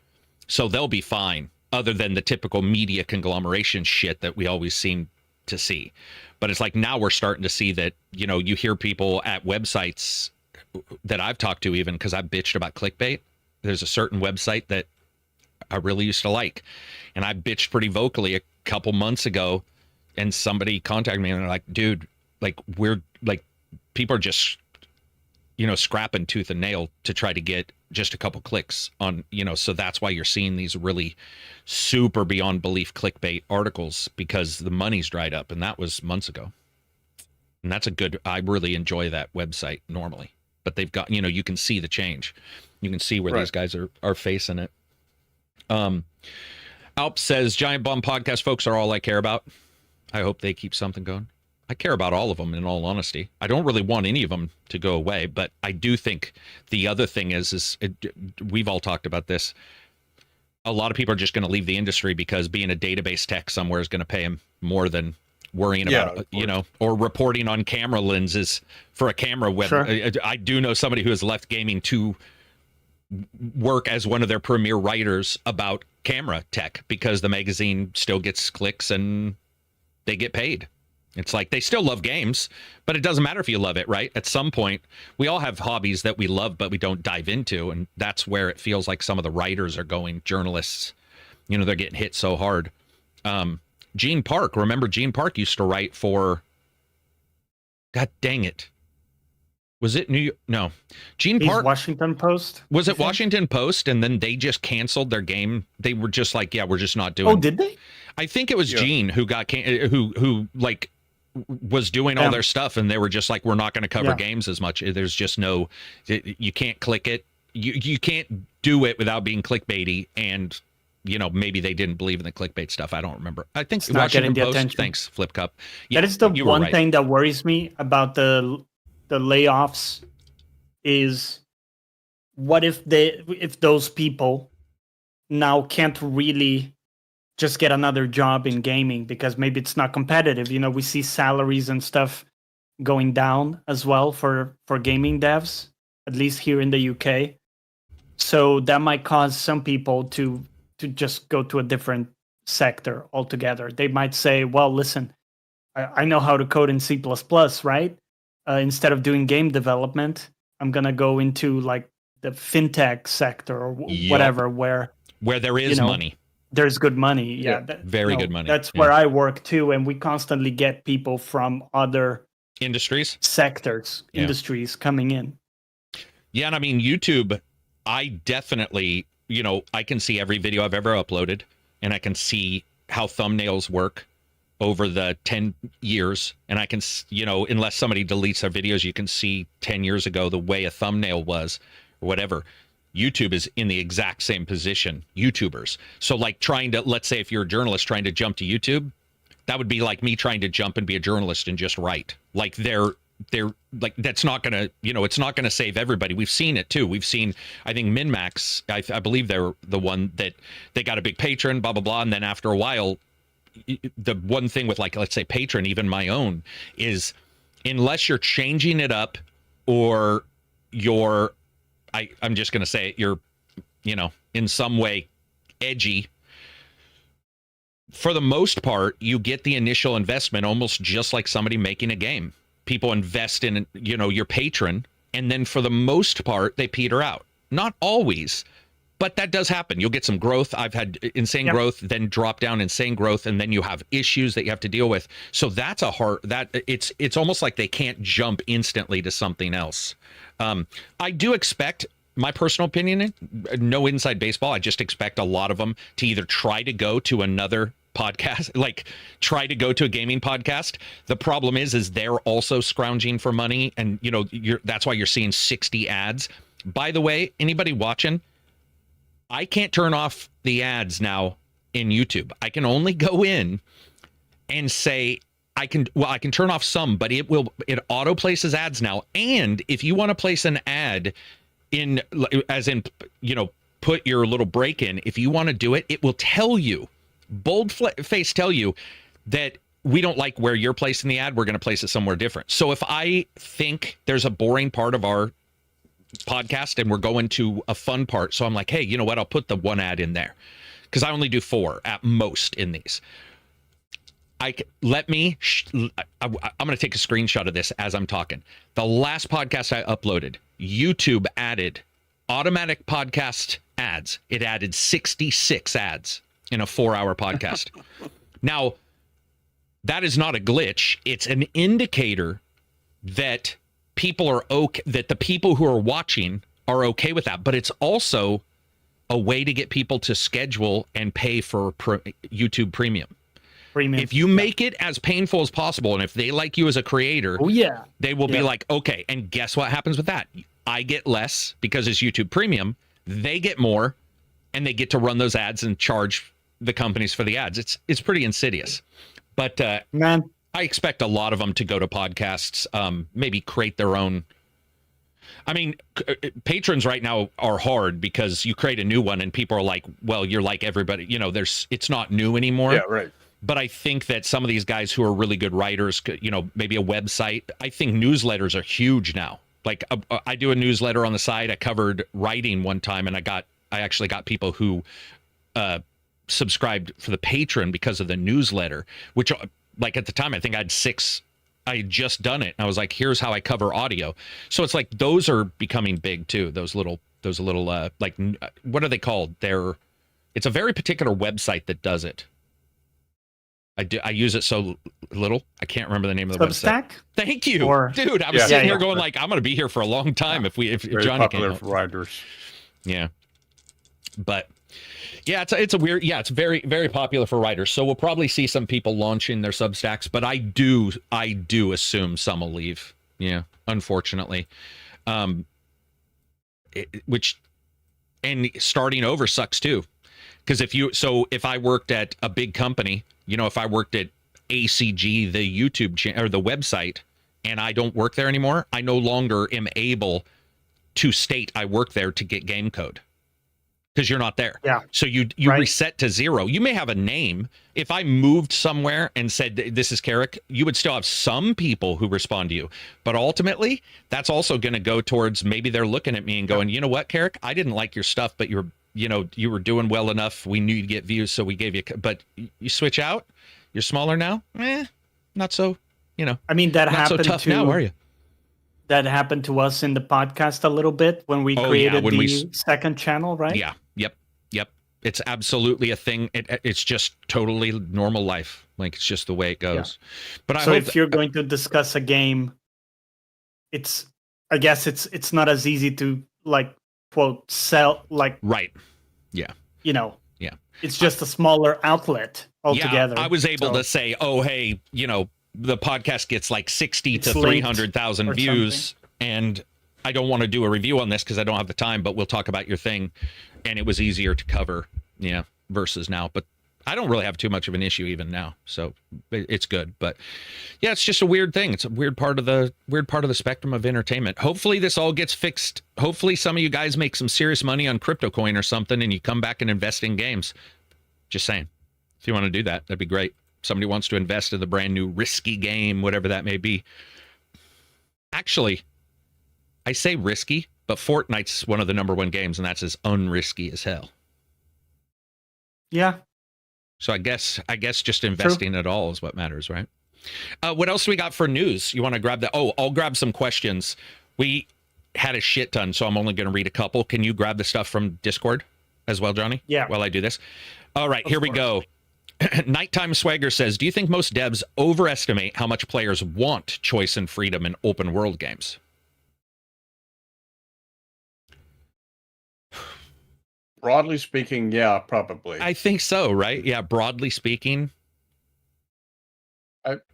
so they'll be fine, other than the typical media conglomeration shit that we always seem to see. But it's like now we're starting to see that, you hear people at websites that I've talked to, even because I've bitched about clickbait. There's a certain website that I really used to like, and I bitched pretty vocally a couple months ago, and somebody contacted me and they're like, dude, like, we're like, people are just, scrapping tooth and nail to try to get just a couple clicks on, so that's why you're seeing these really super beyond belief clickbait articles, because the money's dried up, and that was months ago. And that's I really enjoy that website normally, but they've got, you can see the change. You can see where these guys are facing it. Alp says, Giant Bomb podcast folks are all I care about. I hope they keep something going. I care about all of them, in all honesty. I don't really want any of them to go away, but I do think the other thing we've all talked about this. A lot of people are just going to leave the industry because being a database tech somewhere is going to pay them more than worrying about, or reporting on camera lenses for a camera web. Sure. I do know somebody who has left gaming to work as one of their premier writers about camera tech, because the magazine still gets clicks and they get paid. It's like they still love games, but it doesn't matter if you love it, right? At some point, we all have hobbies that we love, but we don't dive into. And that's where it feels like some of the writers are going, journalists, they're getting hit so hard. Gene Park, remember Gene Park used to write for, God dang it. Was it New York? No. Gene Park. Washington Post? Was it Washington Post? And then they just canceled their game. They were just like, yeah, we're just not doing. Oh, did they? I think it was Gene who got who like was doing all their stuff, and they were just like, we're not going to cover games as much. There's just no, you can't click it. You can't do it without being clickbaity. And maybe they didn't believe in the clickbait stuff. I don't remember. I think it's not getting the attention. Thanks, Flip Cup. Yeah, that is the one thing that worries me about the layoffs is, what if those people now can't really just get another job in gaming because maybe it's not competitive. We see salaries and stuff going down as well for gaming devs, at least here in the UK. So that might cause some people to just go to a different sector altogether. They might say, well, listen, I know how to code in C++, right? Instead of doing game development, I'm going to go into like the fintech sector or whatever, where there is money. there's good money. Yeah, very good money. That's where I work too, and we constantly get people from other industries, sectors, industries coming in. Yeah, and I mean YouTube, I definitely, I can see every video I've ever uploaded, and I can see how thumbnails work over the 10 years, and I can, unless somebody deletes their videos, you can see 10 years ago the way a thumbnail was or whatever. YouTube is in the exact same position, YouTubers. So like let's say if you're a journalist trying to jump to YouTube, that would be like me trying to jump and be a journalist and just write. Like they're like, that's not going to, it's not going to save everybody. We've seen it too. We've seen, I think MinMax, I believe they're the one that they got a big patron, blah, blah, blah. And then after a while, the one thing with, like, let's say patron, even my own, is unless you're changing it up or you're, I'm just going to say it, you're, in some way edgy, for the most part, you get the initial investment almost just like somebody making a game. People invest in, your patron, and then for the most part, they peter out. Not always, but that does happen. You'll get some growth. I've had insane growth, then drop down insane growth, and then you have issues that you have to deal with. So that's it's almost like they can't jump instantly to something else. I do expect, my personal opinion, no inside baseball, I just expect a lot of them to either try to go to another podcast, like try to go to a gaming podcast. The problem is they're also scrounging for money, and that's why you're seeing 60 ads. By the way, anybody watching, I can't turn off the ads now in YouTube. I can only go in and say I can turn off some, but it auto places ads now. And if you want to place an ad in, as in, put your little break in, if you want to do it, it will tell you, bold face tell you that we don't like where you're placing the ad. We're going to place it somewhere different. So if I think there's a boring part of our podcast and we're going to a fun part, so I'm like, hey, you know what? I'll put the one ad in there because I only do 4 at most in these. I'm going to take a screenshot of this as I'm talking. The last podcast I uploaded, YouTube added automatic podcast ads. It added 66 ads in a 4-hour podcast. Now, that is not a glitch. It's an indicator that people are okay, that the people who are watching are okay with that. But it's also a way to get people to schedule and pay for YouTube Premium. If you make it as painful as possible, and if they like you as a creator, they will be like, okay, and guess what happens with that? I get less because it's YouTube Premium. They get more, and they get to run those ads and charge the companies for the ads. It's pretty insidious. But man, I expect a lot of them to go to podcasts, maybe create their own. I mean, patrons right now are hard because you create a new one and people are like, well, you're like everybody, it's not new anymore. Yeah, right. But I think that some of these guys who are really good writers, maybe a website, I think newsletters are huge now. Like I do a newsletter on the side. I covered writing one time, and I actually got people who subscribed for the patron because of the newsletter, which, like, at the time, I think I had 6. I had just done it, and I was like, here's how I cover audio. So it's like those are becoming big too. Those little like, what are they called? It's a very particular website that does it. I use it so little, I can't remember the name of the website. Thank you, dude. I was sitting here going like, I'm going to be here for a long time if Johnny came out. For writers. Yeah, but yeah, it's a weird. Yeah, it's very, very popular for writers. So we'll probably see some people launching their Substacks, but I do assume some will leave. Yeah, unfortunately, which and starting over sucks too. Because if I worked at a big company, if I worked at ACG, the YouTube channel or the website, and I don't work there anymore, I no longer am able to state I work there to get game code because you're not there. Yeah. So you reset to 0. You may have a name. If I moved somewhere and said, this is Carrick, you would still have some people who respond to you. But ultimately, that's also going to go towards maybe they're looking at me and going, you know what, Carrick, I didn't like your stuff, but you were doing well enough. We knew you'd get views, so we gave you. But you switch out. You're smaller now. Not so. I mean, that not happened so tough now, are you? That happened to us in the podcast a little bit when we created the second channel, right? Yeah. Yep. It's absolutely a thing. It's just totally normal life. Like, it's just the way it goes. But I So hope if you're going to discuss a game, I guess it's not as easy to like quote sell like right. Yeah. you know. Yeah. It's just a smaller outlet altogether. Yeah, I was able so to say, oh, hey, the podcast gets like 60 It's to linked 300,000 or views, and I don't want to do a review on this because I don't have the time, but we'll talk about your thing. And it was easier to cover, versus now. But I don't really have too much of an issue even now, so it's good. But yeah, it's just a weird thing. It's a weird part of the spectrum of entertainment. Hopefully this all gets fixed. Hopefully some of you guys make some serious money on crypto coin or something, and you come back and invest in games. Just saying, if you want to do that, that'd be great. Somebody wants to invest in the brand new risky game, whatever that may be. Actually, I say risky, but Fortnite's one of the #1 games, and that's as unrisky as hell. yeah. So I guess just investing at all is what matters, right? What else do we got for news? You want to grab that? Oh, I'll grab some questions. We had a shit ton, so I'm only going to read a couple. Can you grab the stuff from Discord as well, Johnny? Yeah. While I do this. All right, here we go. Nighttime Swagger says, do you think most devs overestimate how much players want choice and freedom in open world games? Broadly speaking, yeah, probably. I think so, right? Yeah, broadly speaking.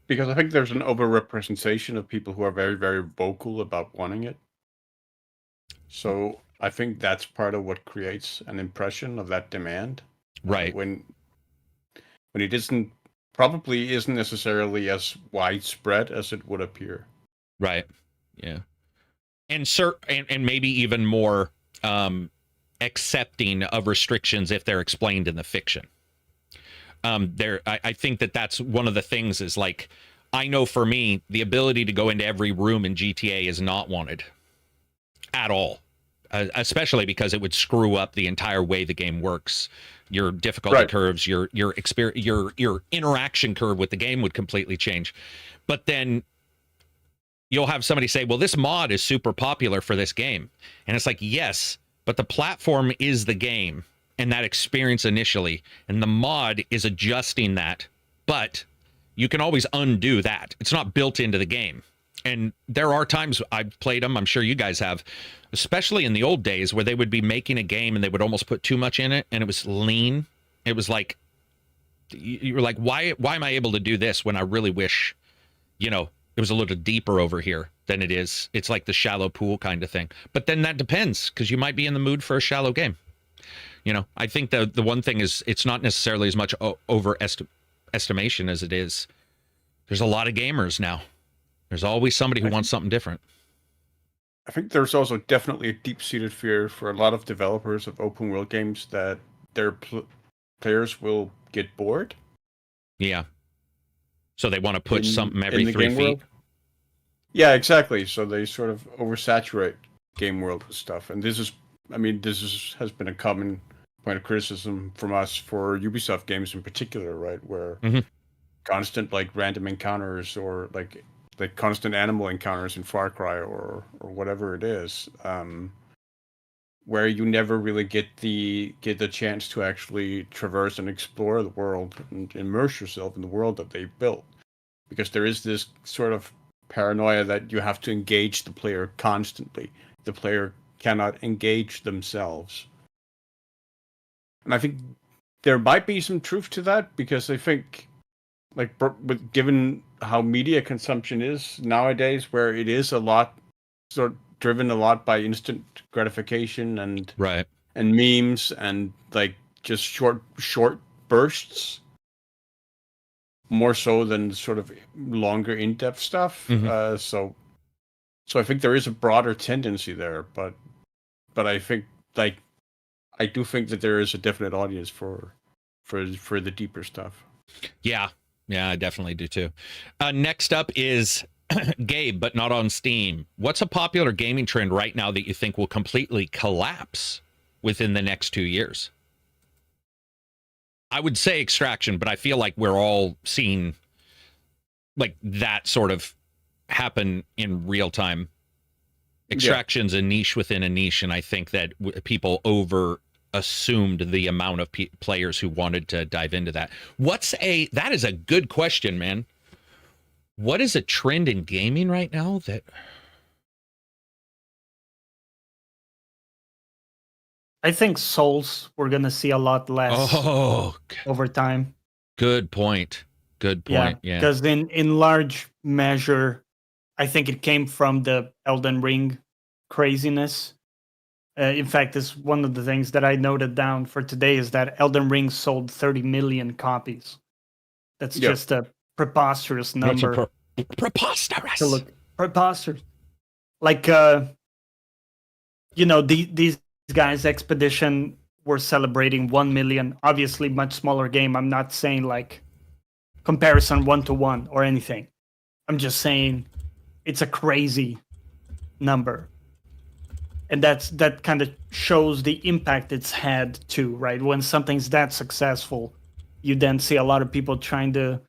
Because I think there's an overrepresentation of people who are very, very vocal about wanting it. So I think that's part of what creates an impression of that demand. Right. When it probably isn't necessarily as widespread as it would appear. Right. Yeah. And maybe even more accepting of restrictions if they're explained in the fiction. I think that's one of the things is like, I know for me, the ability to go into every room in GTA is not wanted at all, especially because it would screw up the entire way the game works. Your difficulty curves, your interaction curve with the game would completely change. But then you'll have somebody say, well, this mod is super popular for this game. And it's like, yes, but the platform is the game and that experience initially, and the mod is adjusting that. But you can always undo that. It's not built into the game. And there are times I've played them, I'm sure you guys have, especially in the old days where they would be making a game and they would almost put too much in it and it was lean. It was like, you were like, why am I able to do this when I really wish, it was a little deeper over here than it is. It's like the shallow pool kind of thing. But then that depends, because you might be in the mood for a shallow game. I think the one thing is it's not necessarily as much overestimation as it is. There's a lot of gamers now. There's always somebody who wants something different. I think there's also definitely a deep-seated fear for a lot of developers of open world games that their players will get bored. Yeah. So they want to put something every 3 feet. World. Yeah, exactly. So they sort of oversaturate game world with stuff. And this has been a common point of criticism from us for Ubisoft games in particular, right? Where constant random encounters or like constant animal encounters in Far Cry or whatever it is, where you never really get the chance to actually traverse and explore the world and immerse yourself in the world that they built, because there is this sort of paranoia that you have to engage the player constantly. The player cannot engage themselves. And I think there might be some truth to that, because I think, given how media consumption is nowadays, where it is a lot sort of driven a lot by instant gratification and memes and just short bursts, more so than sort of longer in-depth stuff. So I think there is a broader tendency there, but I think I do think that there is a definite audience for the deeper stuff. Yeah, I definitely do too. Next up is Gabe, but not on Steam. What's a popular gaming trend right now that you think will completely collapse within the next 2 years? I would say Extraction, but I feel like we're all seeing that sort of happen in real time. Extraction's a niche within a niche, and I think that people assumed the amount of players who wanted to dive into that. That is a good question, man. What is a trend in gaming right now that... I think Souls we're gonna see a lot less over time. Good point. Yeah. Because in large measure, I think it came from the Elden Ring craziness. In fact, it's one of the things that I noted down for today is that Elden Ring sold 30 million copies. That's just a preposterous number. Preposterous. To look preposterous. Like, these guys, Expedition, were celebrating 1 million. Obviously, much smaller game. I'm not saying like comparison 1-to-1 or anything. I'm just saying it's a crazy number. And that kind of shows the impact it's had too, right? When something's that successful, you then see a lot of people trying to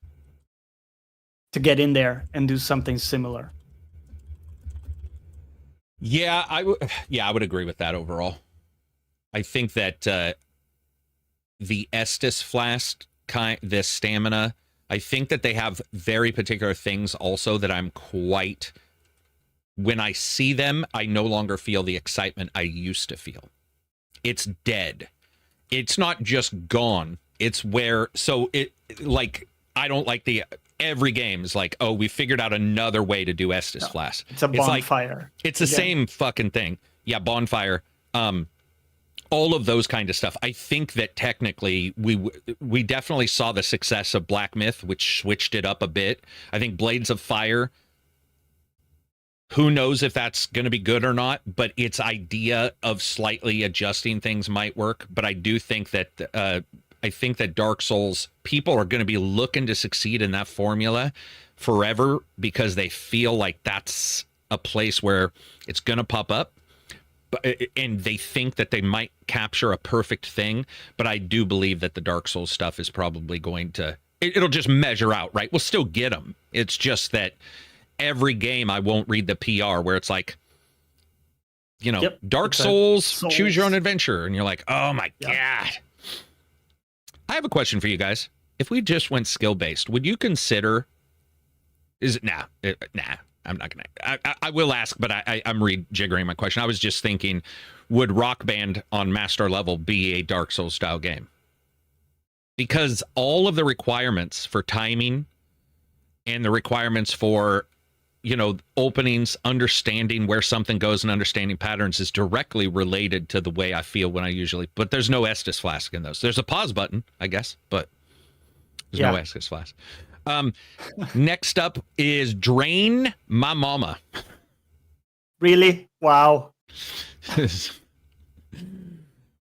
get in there and do something similar. Yeah, I would agree with that overall. I think that the Estus flask the stamina, I think that they have very particular things also that I'm quite... When I see them, I no longer feel the excitement I used to feel. It's dead. It's not just gone. It's where... So, I don't like every game is like, oh, we figured out another way to do Estus Flask. It's a bonfire. It's the same fucking thing. Yeah, bonfire. All of those kind of stuff. I think that technically we definitely saw the success of Black Myth, which switched it up a bit. I think Blades of Fire... Who knows if that's going to be good or not, but its idea of slightly adjusting things might work. But I do think that Dark Souls, people are going to be looking to succeed in that formula forever because they feel like that's a place where it's going to pop up. And they think that they might capture a perfect thing. But I do believe that the Dark Souls stuff is probably going to... It'll just measure out, right? We'll still get them. It's just that... Every game I won't read the PR where it's like, Dark Souls, choose your own adventure. And you're like, oh my God. I have a question for you guys. If we just went skill-based, would you consider, nah, I'm not going to, I will ask, but I'm rejiggering my question. I was just thinking, would Rock Band on master level be a Dark Souls style game? Because all of the requirements for timing and the requirements for openings, understanding where something goes and understanding patterns is directly related to the way I feel when I usually... But there's no Estus Flask in those. There's a pause button, I guess, but there's no Estus Flask. Next up is Drain My Mama. Really? Wow.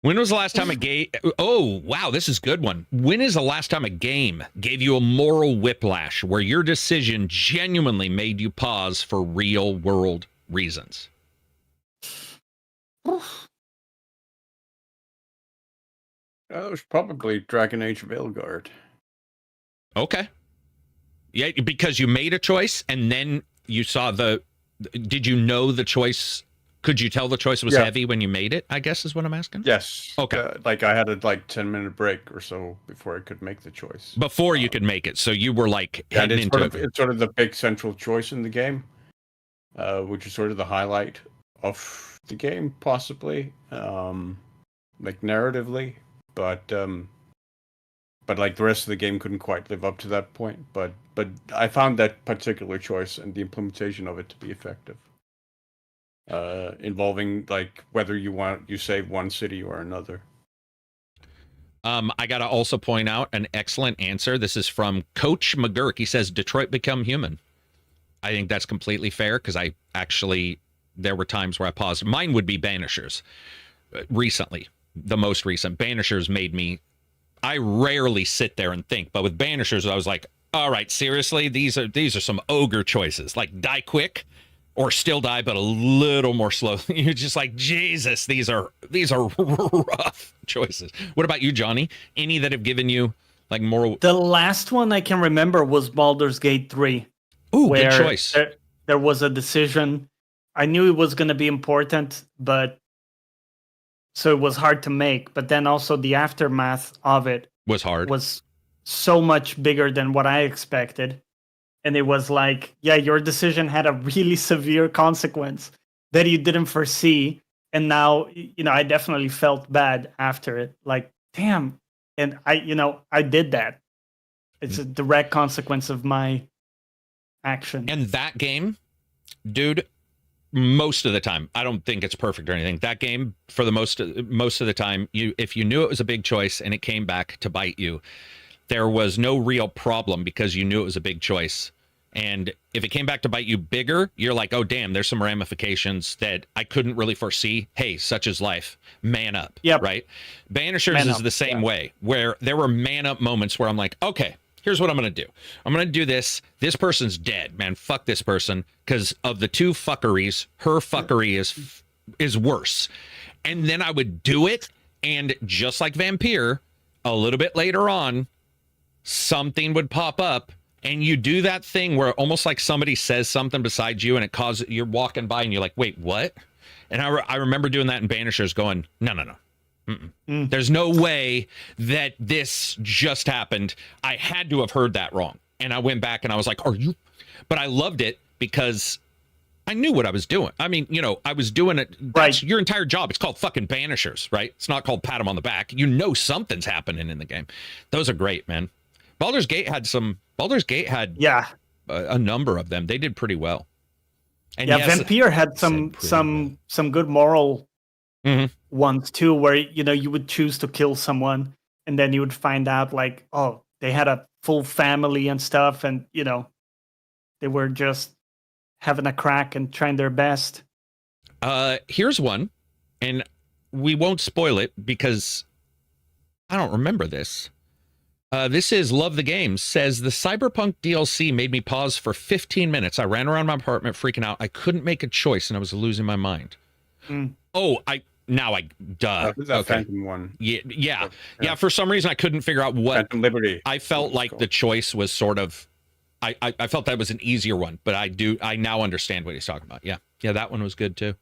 When was the last time a game... Oh, wow, this is a good one. When is the last time a game gave you a moral whiplash where your decision genuinely made you pause for real-world reasons? It was probably Dragon Age Veilguard. Okay. Yeah, because you made a choice and then you saw the... Did you know the choice... Could you tell the choice was heavy when you made it, I guess is what I'm asking? Yes. Okay. I had a 10-minute break or so before I could make the choice. Before you could make it. So you were heading into it. It's sort of the big central choice in the game, which is sort of the highlight of the game, possibly, narratively. But the rest of the game couldn't quite live up to that point. But I found that particular choice and the implementation of it to be effective. Involving whether you save one city or another. I gotta also point out an excellent answer. This is from Coach McGurk. He says Detroit Become Human. I think that's completely fair because there were times where I paused. Mine would be Banishers. Recently, the most recent Banishers made me... I rarely sit there and think, but with Banishers I was like, all right, seriously, these are some ogre choices, like die quick or still die, but a little more slowly. You're just like, Jesus, these are rough choices. What about you, Johnny? Any that have given you more? The last one I can remember was Baldur's Gate 3. Ooh, good choice. There was a decision. I knew it was going to be important, but so it was hard to make. But then also the aftermath of it Was hard. was so much bigger than what I expected. And it was like, yeah, your decision had a really severe consequence that you didn't foresee. And now, I definitely felt bad after it. Like, damn. And I did that. It's a direct consequence of my action. And that game, dude, most of the time, I don't think it's perfect or anything. That game, for the most of the time, if you knew it was a big choice and it came back to bite you, there was no real problem because you knew it was a big choice. And if it came back to bite you bigger, you're like, oh, damn, there's some ramifications that I couldn't really foresee. Hey, such is life. Man up. Yep. Right? Banishers is the same way, where there were man up moments where I'm like, okay, here's what I'm going to do. I'm going to do this. This person's dead, man. Fuck this person. Because of the two fuckeries, her fuckery is worse. And then I would do it. And just like Vampire, a little bit later on, something would pop up. And you do that thing where almost like somebody says something beside you and it causes, you're walking by and you're like, wait, what? And I remember doing that in Banishers going, no. There's no way that this just happened. I had to have heard that wrong. And I went back and I was like, are you? But I loved it because I knew what I was doing. I mean, I was doing it. That's your entire job. It's called fucking Banishers, right? It's not called pat them on the back. Something's happening in the game. Those are great, man. Baldur's Gate had a number of them. They did pretty well. And yes, Vampire had some good moral ones too, where you would choose to kill someone and then you would find out like, oh, they had a full family and stuff, and they were just having a crack and trying their best. Here's one, and we won't spoil it because I don't remember this. This is Love the Game, says the Cyberpunk DLC made me pause for 15 minutes. I ran around my apartment freaking out. I couldn't make a choice and I was losing my mind. Oh, duh. That Phantom one. Yeah. For some reason, I couldn't figure out what. Phantom Liberty. I felt like the choice was sort of, I felt that was an easier one, but I now understand what he's talking about. Yeah, that one was good too.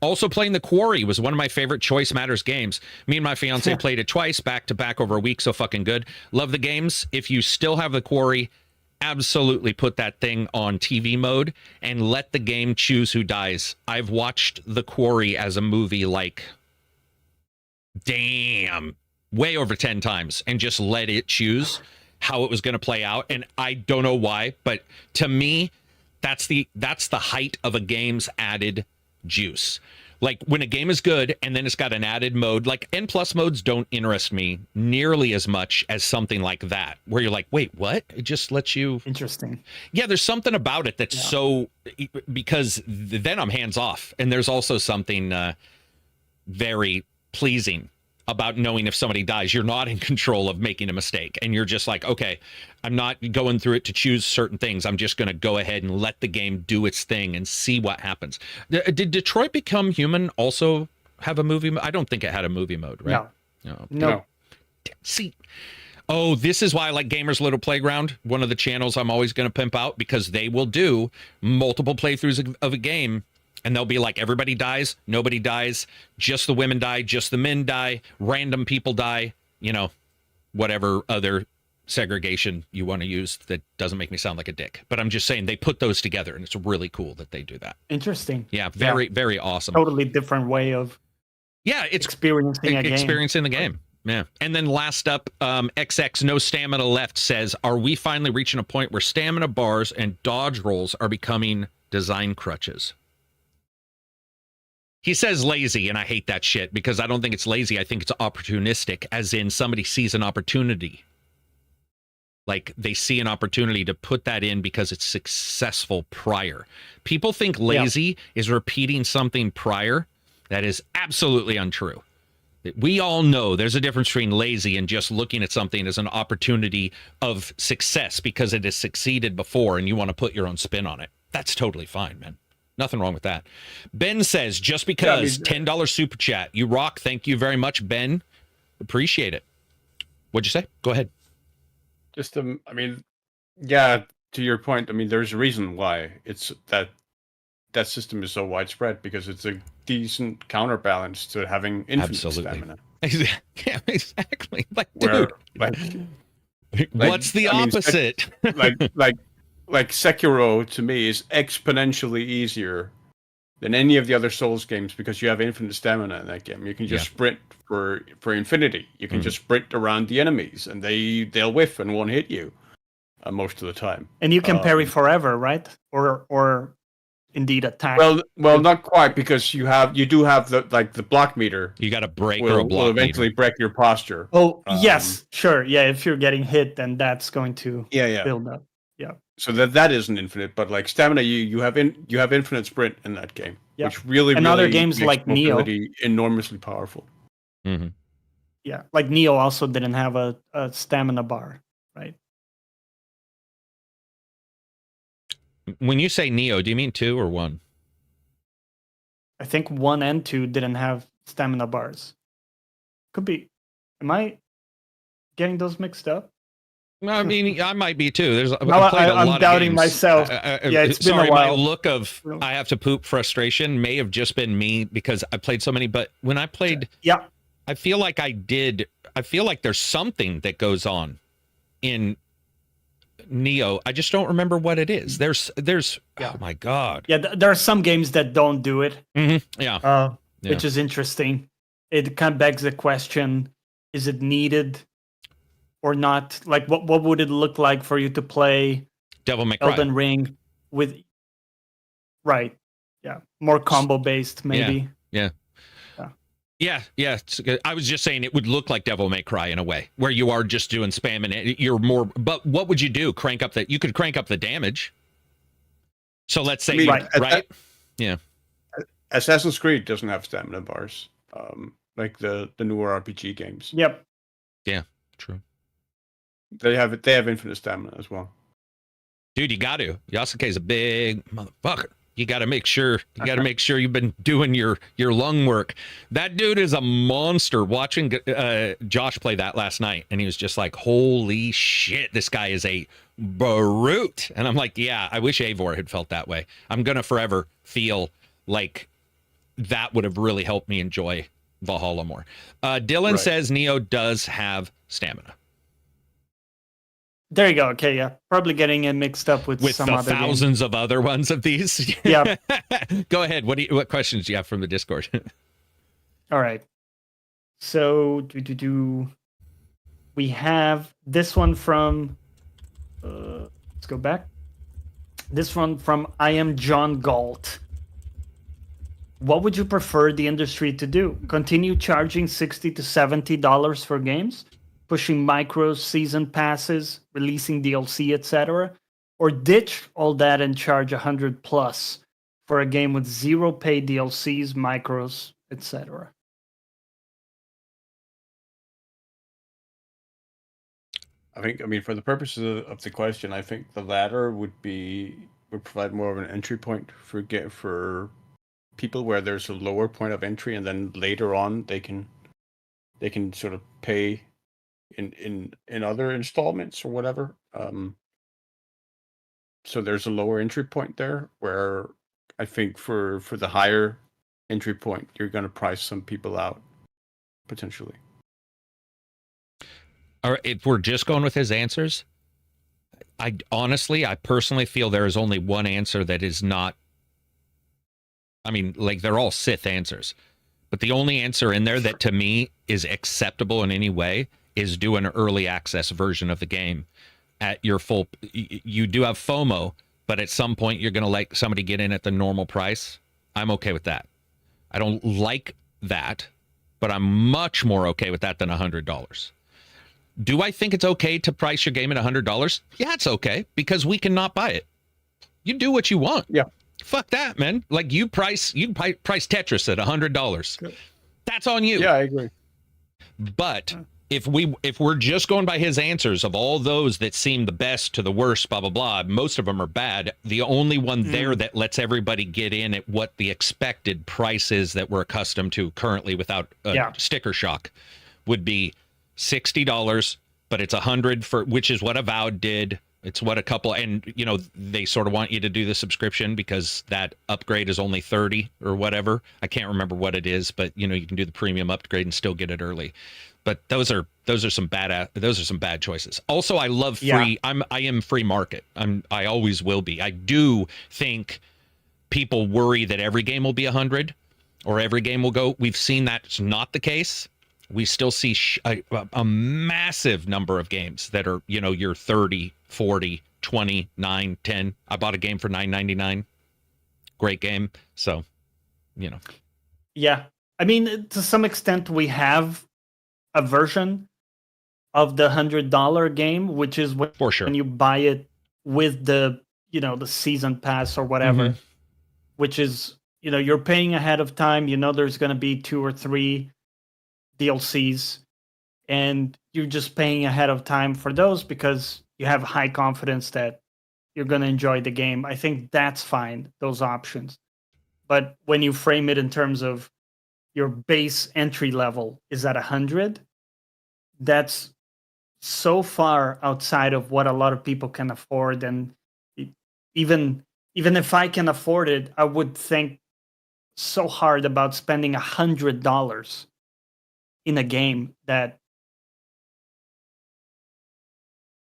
Also playing The Quarry was one of my favorite Choice Matters games. Me and my fiance played it twice, back to back over a week. So fucking good. Love the games. If you still have The Quarry, absolutely put that thing on TV mode and let the game choose who dies. I've watched The Quarry as a movie like, damn, way over 10 times and just let it choose how it was going to play out. And I don't know why, but to me, that's the height of a game's added juice. Like when a game is good and then it's got an added mode, like N+ modes don't interest me nearly as much as something like that, where you're like, wait, what? It just lets you. Interesting. Yeah, there's something about it that's so, because then I'm hands off. And there's also something very pleasing about knowing if somebody dies, you're not in control of making a mistake. And you're just like, okay, I'm not going through it to choose certain things. I'm just going to go ahead and let the game do its thing and see what happens. Did Detroit Become Human also have a movie? I don't think it had a movie mode, right? No. See, oh, this is why I like Gamers Little Playground, one of the channels I'm always going to pimp out, because they will do multiple playthroughs of a game. And they'll be like, everybody dies, nobody dies, just the women die, just the men die, random people die, whatever other segregation you want to use that doesn't make me sound like a dick. But I'm just saying they put those together, and it's really cool that they do that. Interesting. Yeah, very awesome. Totally different way of it's experiencing the game. Yeah. And then last up, XX No Stamina Left says, are we finally reaching a point where stamina bars and dodge rolls are becoming design crutches? He says lazy, and I hate that shit because I don't think it's lazy. I think it's opportunistic, as in somebody sees an opportunity. Like they see an opportunity to put that in because it's successful prior. People think lazy is repeating something prior. That is absolutely untrue. We all know there's a difference between lazy and just looking at something as an opportunity of success because it has succeeded before and you want to put your own spin on it. That's totally fine, man. Nothing wrong with that. Ben says, just because $10 super chat, you rock. Thank you very much, Ben. Appreciate it. What'd you say? Go ahead. Just, to your point, there's a reason why it's that that system is so widespread because it's a decent counterbalance to having infinite stamina. Yeah, exactly. Like, Where, dude, like, what's the opposite? like Sekiro to me is exponentially easier than any of the other Souls games because you have infinite stamina in that game. You can just sprint for infinity. You can just sprint around the enemies, and they'll whiff and won't hit you most of the time. And you can parry forever, right? Or indeed attack. Well, not quite, because you do have the block meter. You got to break will, or a block will eventually meter. break your posture. Oh, yes, sure. Yeah, if you're getting hit, then that's going to yeah build up. Yeah. So that isn't infinite, but like stamina, you have infinite sprint in that game, which really and other games makes like Neo mobility enormously powerful. Mm-hmm. Yeah, like Neo also didn't have a stamina bar, right? When you say Neo, do you mean 2 or 1? I think 1 and 2 didn't have stamina bars. Could be. Am I getting those mixed up? I mean, I might be too. I'm doubting myself. Yeah, it's been a while. My look of I have to poop frustration may have just been me because I played so many. But when I played, I feel like I feel like there's something that goes on in Neo. I just don't remember what it is. There's oh my god. Yeah, there are some games that don't do it. Mm-hmm. Yeah. Which is interesting. It kind of begs the question: is it needed or not? Like, what would it look like for you to play Devil May Cry, Elden Ring with? Right. Yeah. More combo based, maybe. Yeah. I was just saying it would look like Devil May Cry in a way where you are just doing spam and you're more. But what would you do? You could crank up the damage. So let's say, right? Yeah. Assassin's Creed doesn't have stamina bars, like the newer RPG games. Yep. Yeah. True. They have infinite stamina as well. Dude, you got to. Yasuke's a big motherfucker. You got to make sure. You've been doing your lung work. That dude is a monster. Watching Josh play that last night, and he was just like, "Holy shit, this guy is a brute." And I'm like, "Yeah, I wish Eivor had felt that way. I'm gonna forever feel like that would have really helped me enjoy Valhalla more." Dylan says Neo does have stamina. There you go. Okay, yeah. Probably getting it mixed up with some the other thousands of other ones of these. Yeah. Go ahead. What questions do you have from the Discord? All right. So we have this one from let's go back. This one from I am John Galt. What would you prefer the industry to do? Continue charging $60 to $70 for games? Pushing micros, season passes, releasing DLC, etc., or ditch all that and charge $100+ for a game with zero paid DLCs, micros, etc.? I mean, for the purposes of the question, I think the latter would provide more of an entry point for people where there's a lower point of entry, and then later on they can sort of pay in other installments or whatever. So there's a lower entry point there where I think for the higher entry point, you're going to price some people out potentially. All right, if we're just going with his answers, I personally feel there is only one answer that is not. I mean, like, they're all Sith answers, but the only answer in there that to me is acceptable in any way is do an early access version of the game at your full. You do have FOMO, but at some point you're going to let somebody get in at the normal price. I'm okay with that. I don't like that, but I'm much more okay with that than $100. Do I think it's okay to price your game at $100? Yeah, it's okay, because we cannot buy it. You do what you want. Yeah. Fuck that, man. Like, you price Tetris at $100. That's on you. Yeah, I agree. But if we're just going by his answers of all those that seem the best to the worst, blah, blah, blah, most of them are bad. The only one there that lets everybody get in at what the expected price is that we're accustomed to currently without sticker shock would be $60 but it's 100 for, which is what Avowed did. It's what a couple, and you know, they sort of want you to do the subscription because that upgrade is only 30 or whatever. I can't remember what it is, but you know, you can do the premium upgrade and still get it early. But those are some bad choices. Also, I love free. Yeah. I am free market. I always will be. I do think people worry that every game will be 100 or every game will go. We've seen that's not the case. We still see a massive number of games that are, you know, you're 30, 40, 20, 9, 10. I bought a game for $9.99. Great game. So, you know. Yeah. I mean, to some extent, we have a version of the $100 game, which is when, for sure, when you buy it with the, you know, the season pass or whatever, which is, you know, you're paying ahead of time. You know, there's going to be 2 or 3 DLCs, and you're just paying ahead of time for those because you have high confidence that you're going to enjoy the game. I think that's fine, those options. But when you frame it in terms of your base entry level is at 100, that's so far outside of what a lot of people can afford. And even if I can afford it, I would think so hard about spending $100 in a game that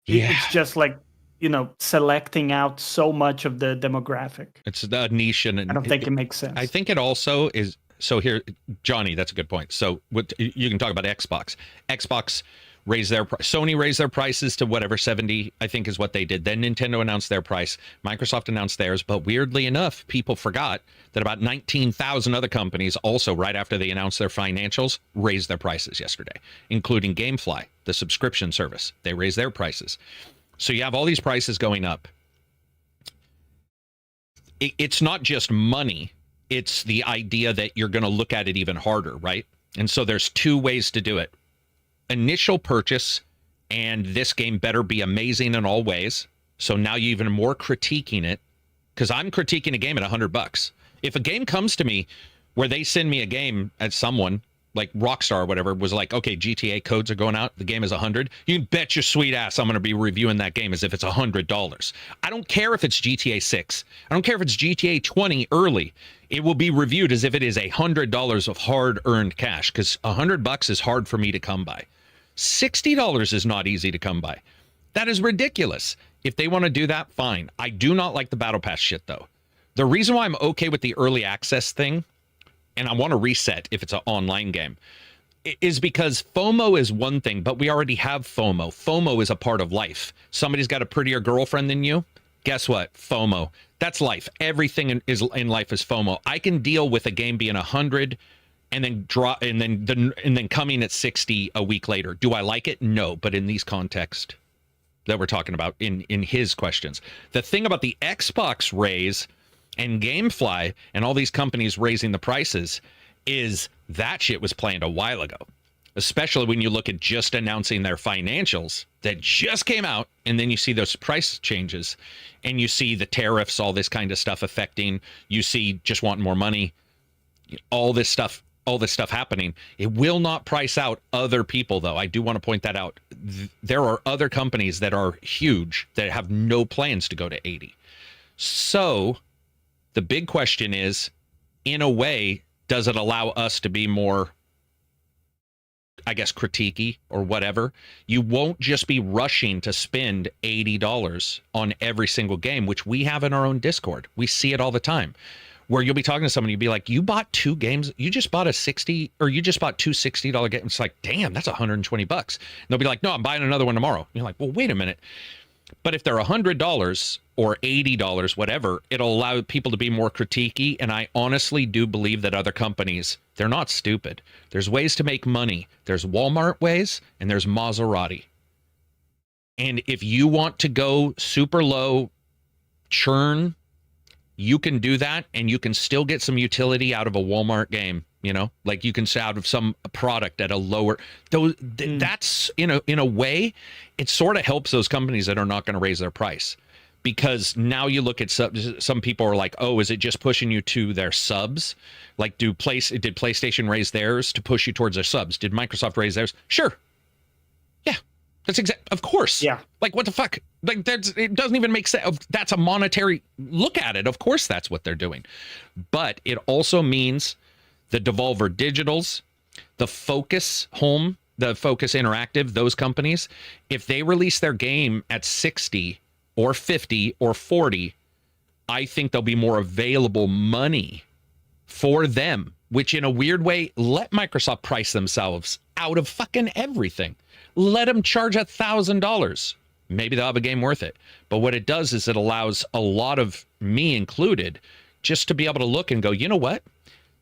it's just like, you know, selecting out so much of the demographic. It's the niche, and I don't think it makes sense. I think it also is. So here, Johnny, that's a good point. So what you can talk about Xbox. Xbox raised their Sony raised their prices to whatever 70, I think is what they did. Then Nintendo announced their price. Microsoft announced theirs. But weirdly enough, people forgot that about 19,000 other companies also, right after they announced their financials, raised their prices yesterday, including GameFly, the subscription service. They raised their prices. So you have all these prices going up. It's not just money. It's the idea that you're going to look at it even harder, right? And so there's 2 ways to do it. Initial purchase, and this game better be amazing in all ways. So now you're even more critiquing it, because I'm critiquing a game at $100. If a game comes to me where they send me a game at someone like Rockstar or whatever was like, okay, GTA codes are going out, the game is 100. You can bet your sweet ass I'm going to be reviewing that game as if it's $100. I don't care if it's GTA 6. I don't care if it's GTA 20 early. It will be reviewed as if it is $100 of hard-earned cash, because $100 is hard for me to come by. $60 is not easy to come by. That is ridiculous. If they want to do that, fine. I do not like the Battle Pass shit, though. The reason why I'm okay with the early access thing, and I want to reset if it's an online game, is because FOMO is one thing, but we already have FOMO. FOMO is a part of life. Somebody's got a prettier girlfriend than you. Guess what? FOMO. That's life. Everything in life is FOMO. I can deal with a game being 100 and then drop and then coming at 60 a week later. Do I like it? No. But in these contexts that we're talking about, in his questions, the thing about the Xbox raise and GameFly and all these companies raising the prices is that shit was planned a while ago, especially when you look at just announcing their financials that just came out, and then you see those price changes and you see the tariffs, all this kind of stuff affecting, you see just wanting more money, all this stuff happening. It will not price out other people, though. I do want to point that out. There are other companies that are huge that have no plans to go to 80. So the big question is, in a way, does it allow us to be more, I guess, critiquey or whatever? You won't just be rushing to spend $80 on every single game, which we have in our own Discord. We see it all the time, where you'll be talking to someone, you'll be like, you bought 2 games, you just bought a $60, or you just bought 2 $60 games. It's like, damn, that's $120. And they'll be like, no, I'm buying another one tomorrow. And you're like, well, wait a minute. But if they're $100 or $80, whatever, it'll allow people to be more critiquey. And I honestly do believe that other companies, they're not stupid. There's ways to make money. There's Walmart ways, and there's Maserati. And if you want to go super low churn, you can do that, and you can still get some utility out of a Walmart game. You know, like you can say out of some product at a lower, that's, you know, in a way, it sort of helps those companies that are not going to raise their price, because now you look at some people are like, oh, is it just pushing you to their subs? Like, did PlayStation raise theirs to push you towards their subs? Did Microsoft raise theirs? Sure. Yeah. Of course. Yeah. Like, what the fuck? Like, it doesn't even make sense. That's a monetary look at it. Of course, that's what they're doing. But it also means the Devolver Digitals, the Focus Home, the Focus Interactive, those companies, if they release their game at 60 or 50 or 40, I think there'll be more available money for them, which in a weird way, let Microsoft price themselves out of fucking everything. Let them charge $1,000. Maybe they'll have a game worth it. But what it does is it allows a lot of, me included, just to be able to look and go, you know what?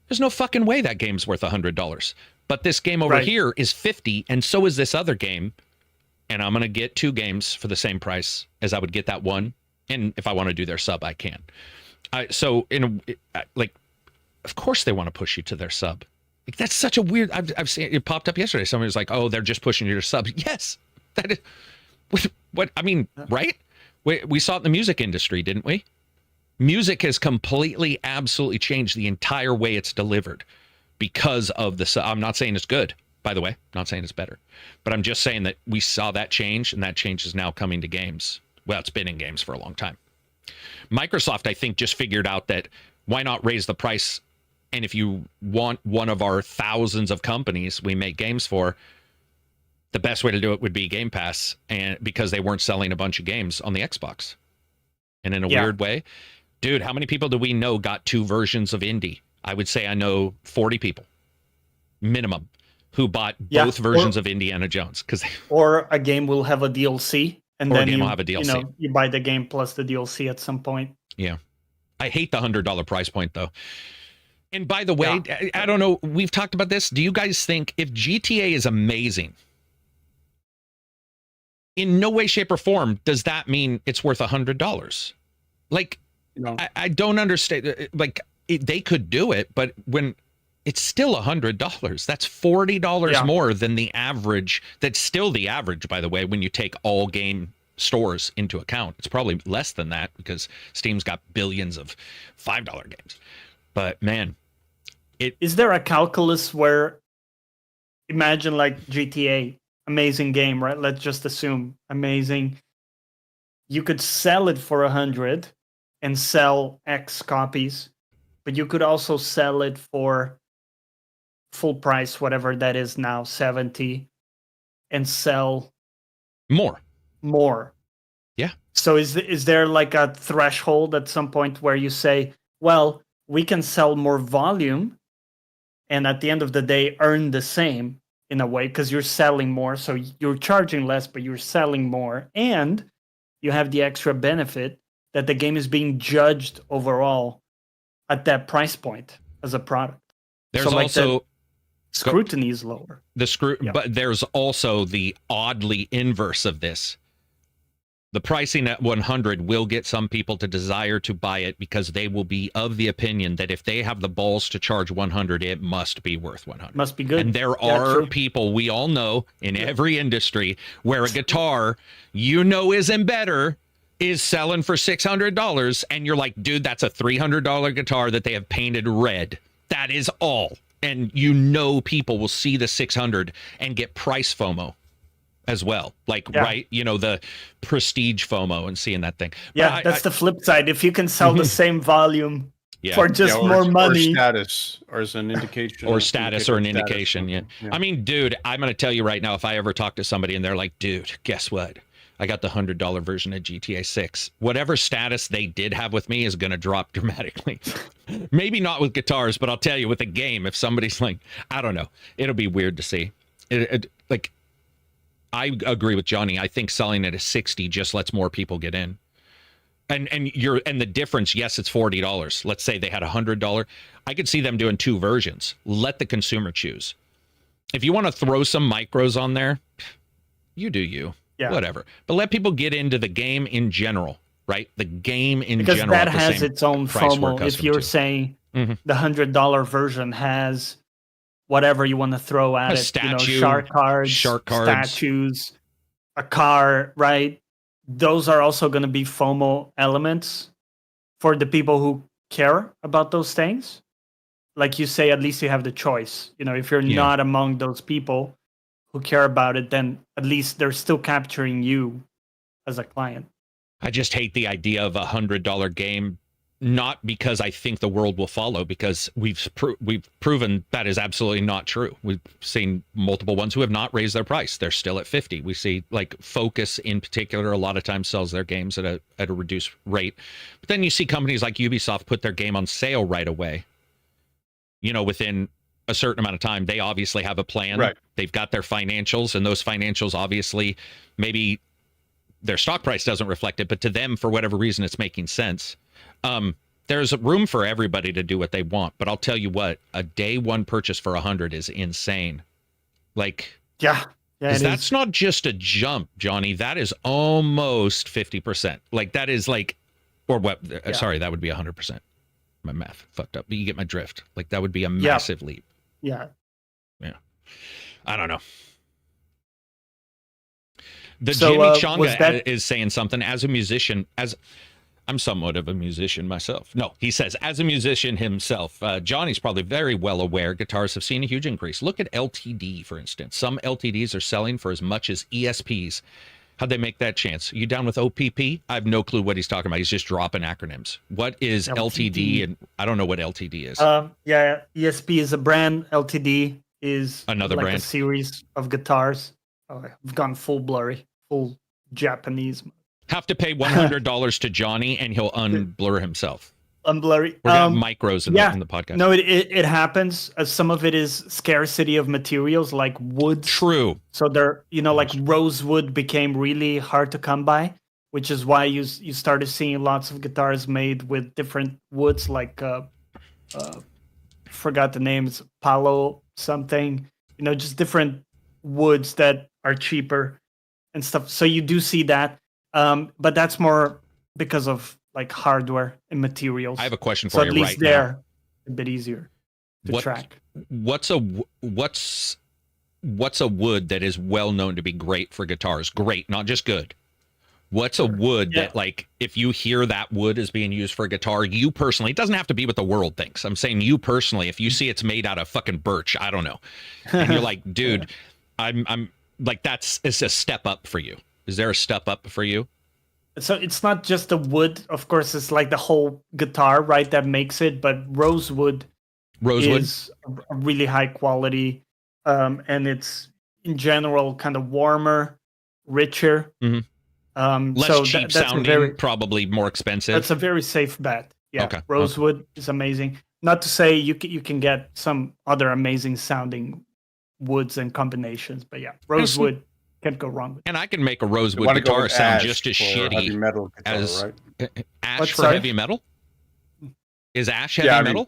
There's no fucking way that game's worth $100. But this game over here is 50, and so is this other game. And I'm going to get 2 games for the same price as I would get that one. And if I want to do their sub, I can. So, of course they want to push you to their sub. Like, that's such a weird. I've seen it popped up yesterday. Somebody was like, "Oh, they're just pushing you to sub." Yes, that is what I mean, right? We saw it in the music industry, didn't we? Music has completely, absolutely changed the entire way it's delivered because of the sub. I'm not saying it's good, by the way. I'm not saying it's better, but I'm just saying that we saw that change, and that change is now coming to games. Well, it's been in games for a long time. Microsoft, I think, just figured out that why not raise the price. And if you want one of our thousands of companies we make games for, the best way to do it would be Game Pass, and because they weren't selling a bunch of games on the Xbox. And in a weird way, dude, how many people do we know got 2 versions of indie? I would say I know 40 people, minimum, who bought both versions of Indiana Jones. Or a game will have a DLC, and then will have a DLC. You buy the game plus the DLC at some point. Yeah. I hate the $100 price point, though. And by the way, I don't know, we've talked about this. Do you guys think if GTA is amazing, in no way, shape, or form does that mean it's worth $100? Like, I don't understand. Like, they could do it, but when it's still $100, that's $40 more than the average. That's still the average, by the way, when you take all game stores into account. It's probably less than that because Steam's got billions of $5 games. But man, is there a calculus where, imagine like GTA, amazing game, right? Let's just assume amazing. You could sell it for 100 and sell X copies, but you could also sell it for full price, whatever that is now, 70, and sell more. Yeah. So is there like a threshold at some point where you say, well, we can sell more volume and at the end of the day earn the same in a way because you're selling more. So you're charging less, but you're selling more. And you have the extra benefit that the game is being judged overall at that price point as a product. There's so also scrutiny is lower. But there's also the oddly inverse of this. The pricing at 100 will get some people to desire to buy it because they will be of the opinion that if they have the balls to charge 100, it must be worth 100. Must be good. And there are people we all know in every industry where a guitar isn't better is selling for $600 and you're like, dude, that's a $300 guitar that they have painted red. That is all. And people will see the 600 and get price FOMO as well. Like, the prestige FOMO and seeing that thing. But that's the flip side. If you can sell the same volume for just more money. Or status, or as an indication. Or status or an indication, yeah. I mean, dude, I'm going to tell you right now, if I ever talk to somebody and they're like, dude, guess what? I got the $100 version of GTA 6. Whatever status they did have with me is going to drop dramatically. Maybe not with guitars, but I'll tell you, with a game, if somebody's like, I don't know, it'll be weird to see. I agree with Johnny. I think selling it at 60 just lets more people get in. And the difference, yes, it's $40. Let's say they had $100. I could see them doing 2 versions. Let the consumer choose. If you want to throw some micros on there, you do you. Yeah. Whatever. But let people get into the game in general, right? The game in because general. Because that has its own FOMO. If you're saying the $100 version has whatever you want to throw at it, statue, shark cards, statues, a car, right? Those are also going to be FOMO elements for the people who care about those things. Like you say, at least you have the choice. If you're not among those people who care about it, then at least they're still capturing you as a client. I just hate the idea of $100 game, not because I think the world will follow, because we've proven that is absolutely not true. We've seen multiple ones who have not raised their price. They're still at 50. We see like Focus in particular, a lot of times sells their games at a reduced rate. But then you see companies like Ubisoft put their game on sale right away. You know, within a certain amount of time. They obviously have a plan. Right. They've got their financials, and those financials obviously maybe their stock price doesn't reflect it, but to them, for whatever reason, it's making sense. There's room for everybody to do what they want, but I'll tell you what, a day one purchase for 100 is insane. Like, yeah, that's not just a jump, Johnny. That is almost 50%. Like that is like, or what? Yeah. Sorry, that would be 100%. My math fucked up, but you get my drift. Like that would be a massive leap. Yeah. I don't know. The Jimmy Chonga is saying something as a musician, as I'm somewhat of a musician myself. No, he says, as a musician himself, Johnny's probably very well aware guitars have seen a huge increase. Look at LTD, for instance. Some LTDs are selling for as much as ESPs. How'd they make that chance? You down with OPP? I have no clue what he's talking about. He's just dropping acronyms. What is LTD? And I don't know what LTD is. Yeah, ESP is a brand. LTD is another like brand. A series of guitars. Oh, I've gone full blurry, full Japanese. Have to pay $100 to Johnny, and he'll unblur himself. Unblurry. We're gonna have micros in the podcast. No, it happens. Some of it is scarcity of materials, like wood. True. So they're, like rosewood became really hard to come by, which is why you started seeing lots of guitars made with different woods, like forgot the names, palo something. Just different woods that are cheaper and stuff. So you do see that, but that's more because of like hardware and materials. I have a question for so you at least right they're now. A bit easier to track. What's a wood that is well known to be great for guitars? Great, not just good. What's a wood that, like, if you hear that wood is being used for a guitar, you personally, it doesn't have to be what the world thinks. I'm saying you personally, if you see it's made out of fucking birch, I don't know, and you're like, dude, I'm like, it's a step up for you. Is there a step up for you? So it's not just the wood, of course, it's like the whole guitar, right, that makes it, but rosewood is a really high quality, and it's in general kind of warmer, richer. Mm-hmm. Less cheap sounding, probably more expensive. That's a very safe bet. Yeah, okay. Rosewood is amazing. Not to say you can get some other amazing sounding woods and combinations, but yeah, rosewood can't go wrong with it. And I can make a rosewood guitar sound just as shitty heavy metal guitar, as right? Ash for heavy metal. Is Ash heavy metal?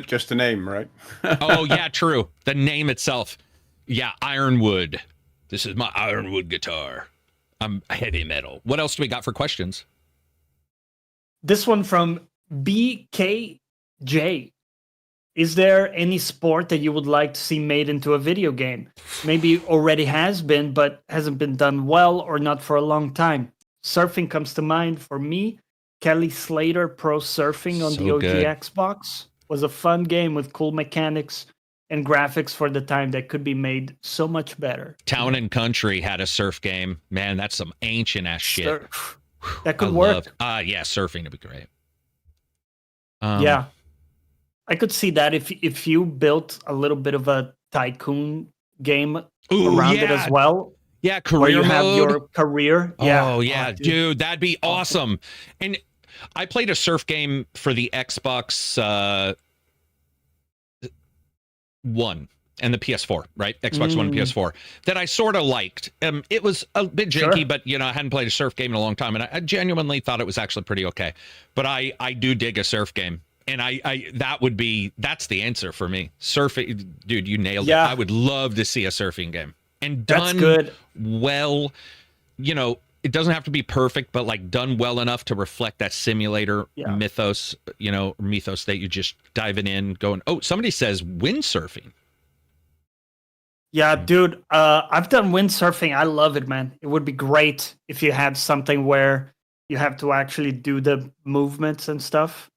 Just the name, right? Oh yeah, true. The name itself. Yeah, Ironwood. This is my Ironwood guitar. I'm heavy metal. What else do we got for questions? This one from BKJ. Is there any sport that you would like to see made into a video game? Maybe already has been, but hasn't been done well or not for a long time. Surfing comes to mind for me. Kelly Slater Pro Surfing on the OG Xbox was a fun game with cool mechanics and graphics for the time that could be made so much better. Town and Country had a surf game. Man, that's some ancient ass shit. That could work. Yeah, surfing would be great. Yeah. I could see that if you built a little bit of a tycoon game around it as well. Yeah, career where you mode. Have your career. Yeah. Oh, yeah, dude, that'd be awesome. And I played a surf game for the Xbox One and the PS4, right? Xbox One and PS4 that I sort of liked. It was a bit janky, but I hadn't played a surf game in a long time, and I genuinely thought it was actually pretty okay. But I do dig a surf game. And that's the answer for me. Surfing, dude, you nailed it. I would love to see a surfing game. And done good. Well, it doesn't have to be perfect, but like done well enough to reflect that simulator mythos, mythos that you just diving in, going, oh, somebody says windsurfing. Yeah, dude, I've done windsurfing. I love it, man. It would be great if you had something where you have to actually do the movements and stuff.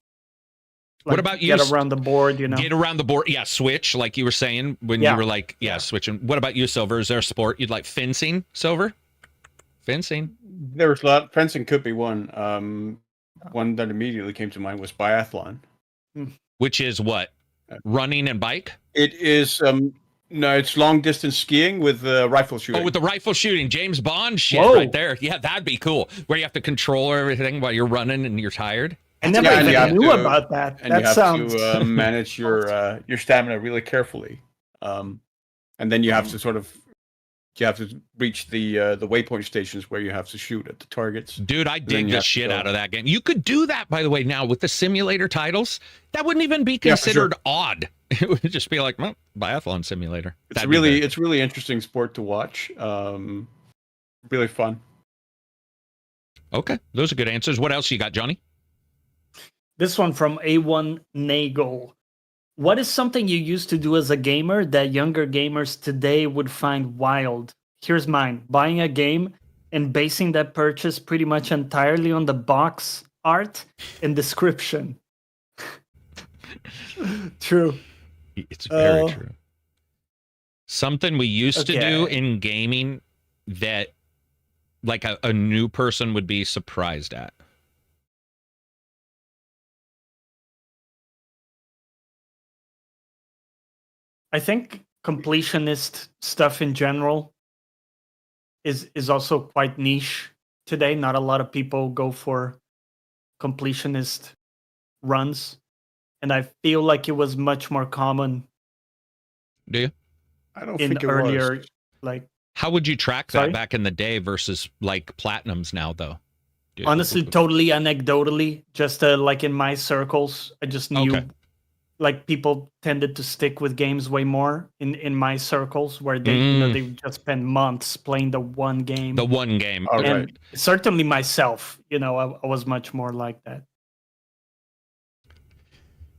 What about you? Get around the board, you know. Get around the board. Yeah, switch, like you were saying when you were like, switching. What about you, Silver? Is there a sport you'd like? Fencing, Silver? Fencing? There was a lot. Fencing could be one. One that immediately came to mind was biathlon. Which is what? Running and bike? It is, no, it's long distance skiing with rifle shooting. Oh, with the rifle shooting. James Bond shit right there. Yeah, that'd be cool. Where you have to control everything while you're running and you're tired. I never even knew about that. And you have to manage your stamina really carefully. And then you have to reach the waypoint stations where you have to shoot at the targets. Dude, I dig the shit out of that game. You could do that, by the way, now with the simulator titles. That wouldn't even be considered odd. It would just be like, well, biathlon simulator. It's really interesting sport to watch. Really fun. Okay, those are good answers. What else you got, Johnny? This one from A1 Nagel. What is something you used to do as a gamer that younger gamers today would find wild? Here's mine. Buying a game and basing that purchase pretty much entirely on the box art and description. True. It's very true. Something we used to do in gaming that like a new person would be surprised at. I think completionist stuff in general is also quite niche today. Not a lot of people go for completionist runs, and I feel like it was much more common. Do you? I don't think it was. Like, how would you track that back in the day versus like platinums now, though? Honestly, totally anecdotally, just like in my circles, I just knew. Like people tended to stick with games way more in my circles where they they just spend months playing the one game. The one game. And certainly myself, I was much more like that.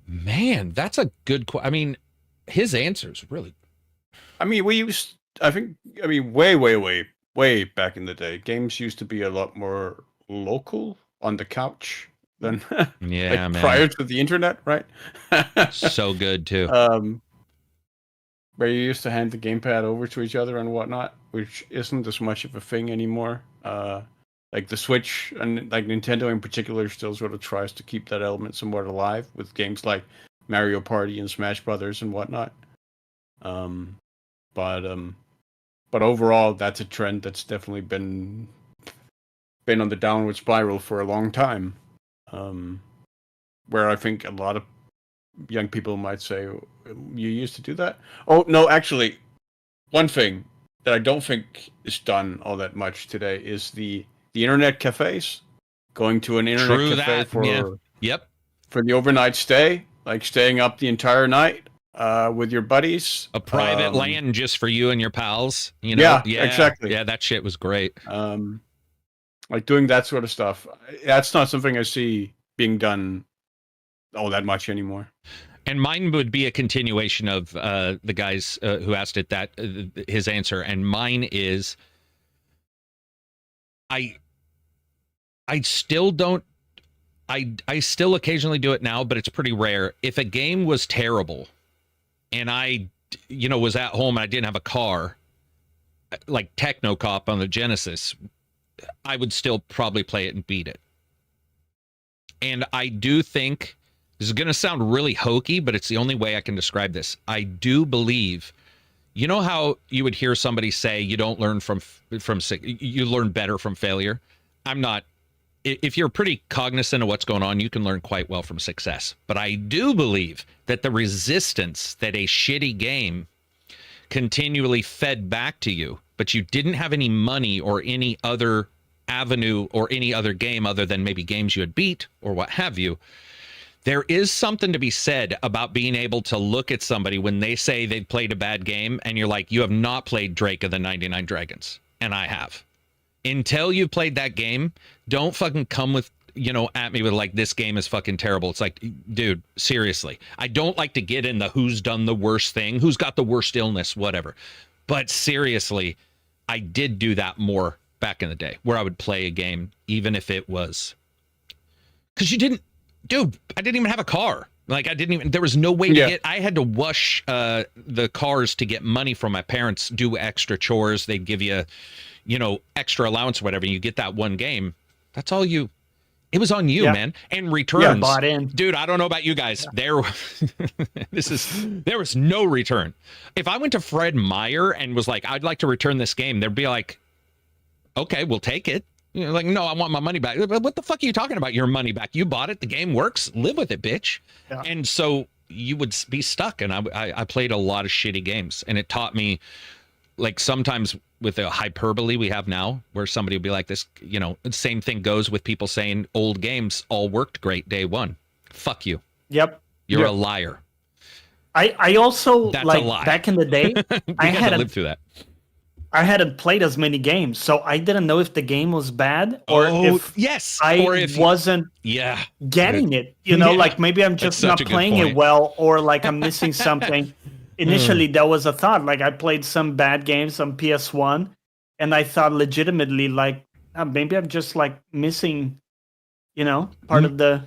Man, that's a good question. I mean, his answer's really. I mean, way back in the day, games used to be a lot more local on the couch than man. Prior to the internet, right? So good too. Where you used to hand the gamepad over to each other and whatnot, which isn't as much of a thing anymore. Like the Switch and like Nintendo in particular still sort of tries to keep that element somewhat alive with games like Mario Party and Smash Brothers and whatnot. But overall, that's a trend that's definitely been on the downward spiral for a long time. Where I think a lot of young people might say, you used to do that? Oh, no, actually, one thing that I don't think is done all that much today is the internet cafes. Going to an internet cafe for the overnight stay, like staying up the entire night with your buddies. A private LAN just for you and your pals. Yeah, exactly. Yeah, that shit was great. Like doing that sort of stuff. That's not something I see being done all that much anymore. And mine would be a continuation of the guys who asked it his answer. And mine is, I still don't. I still occasionally do it now, but it's pretty rare. If a game was terrible, and I, was at home and I didn't have a car, like Techno Cop on the Genesis, I would still probably play it and beat it. And I do think, this is going to sound really hokey, but it's the only way I can describe this. I do believe, how you would hear somebody say you don't learn from you learn better from failure? I'm not. If you're pretty cognizant of what's going on, you can learn quite well from success. But I do believe that the resistance that a shitty game continually fed back to you, but you didn't have any money or any other avenue or any other game other than maybe games you had beat or what have you, there is something to be said about being able to look at somebody when they say they've played a bad game and you're like, you have not played Drake of the 99 Dragons. And I have. Until you've played that game, don't fucking come with, at me with like, this game is fucking terrible. It's like, dude, seriously. I don't like to get in the who's done the worst thing, who's got the worst illness, whatever. But seriously, I did do that more back in the day where I would play a game, even if it was, because I didn't even have a car. Like I didn't even, there was no way to get, I had to wash the cars to get money from my parents, do extra chores. They'd give you, extra allowance or whatever. You get that one game. That's all you, it was on you, man. And returns. Bought in. Dude, I don't know about you guys. There was no return. If I went to Fred Meyer and was like, I'd like to return this game, they'd be like, okay, we'll take it. Like, no, I want my money back. What the fuck are you talking about? Your money back? You bought it. The game works. Live with it, bitch. Yeah. And so you would be stuck. And I played a lot of shitty games. And it taught me, like, sometimes with the hyperbole we have now, where somebody would be like this, the same thing goes with people saying old games all worked great day one. Fuck you. Yep. You're a liar. I also, That's like, a lie. back in the day, I hadn't lived through that. I hadn't played as many games, so I didn't know if the game was bad or if I wasn't getting it. Like maybe I'm just not playing it well, or like I'm missing something. Initially, that was a thought. Like I played some bad games on PS1, and I thought legitimately, like maybe I'm just like missing, part of the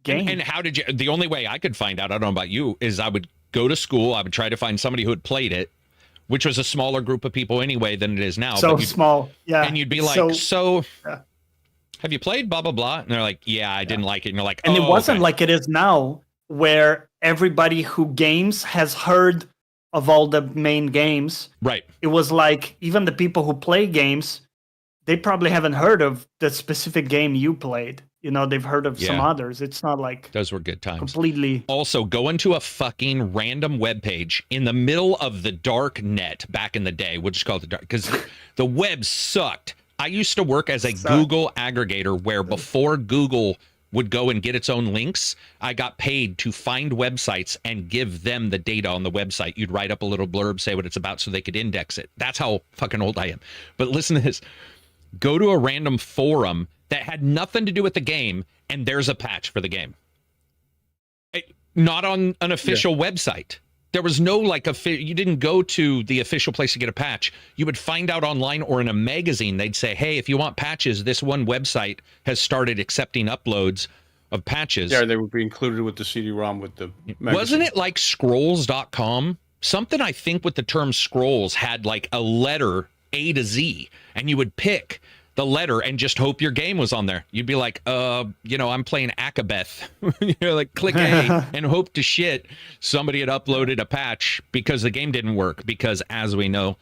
game. And how did you? The only way I could find out, I don't know about you, is I would go to school. I would try to find somebody who had played it, which was a smaller group of people anyway than it is now. So small, yeah. And you'd be like, have you played blah, blah, blah? And they're like, yeah, I didn't like it. And you're like, and it wasn't like it is now, where everybody who games has heard of all the main games. Right. It was like, even the people who play games, they probably haven't heard of the specific game you played. They've heard of some others. It's not like those were good times. Completely. Also, go into a fucking random web page in the middle of the dark net back in the day. We'll just call it the dark, because the web sucked. I used to work as a Google aggregator, where before Google would go and get its own links, I got paid to find websites and give them the data on the website. You'd write up a little blurb, say what it's about, so they could index it. That's how fucking old I am. But listen to this. Go to a random forum that had nothing to do with the game, and there's a patch for the game. Not on an official website. There was no you didn't go to the official place to get a patch. You would find out online or in a magazine. They'd say, hey, if you want patches, this one website has started accepting uploads of patches. Yeah, they would be included with the CD-ROM with the magazine. Wasn't it like scrolls.com? Something, I think, with the term scrolls had like a letter A to Z, and you would pick the letter and just hope your game was on there. You'd be like, I'm playing Akabeth. Like click A and hope to shit somebody had uploaded a patch, because the game didn't work, because as we know,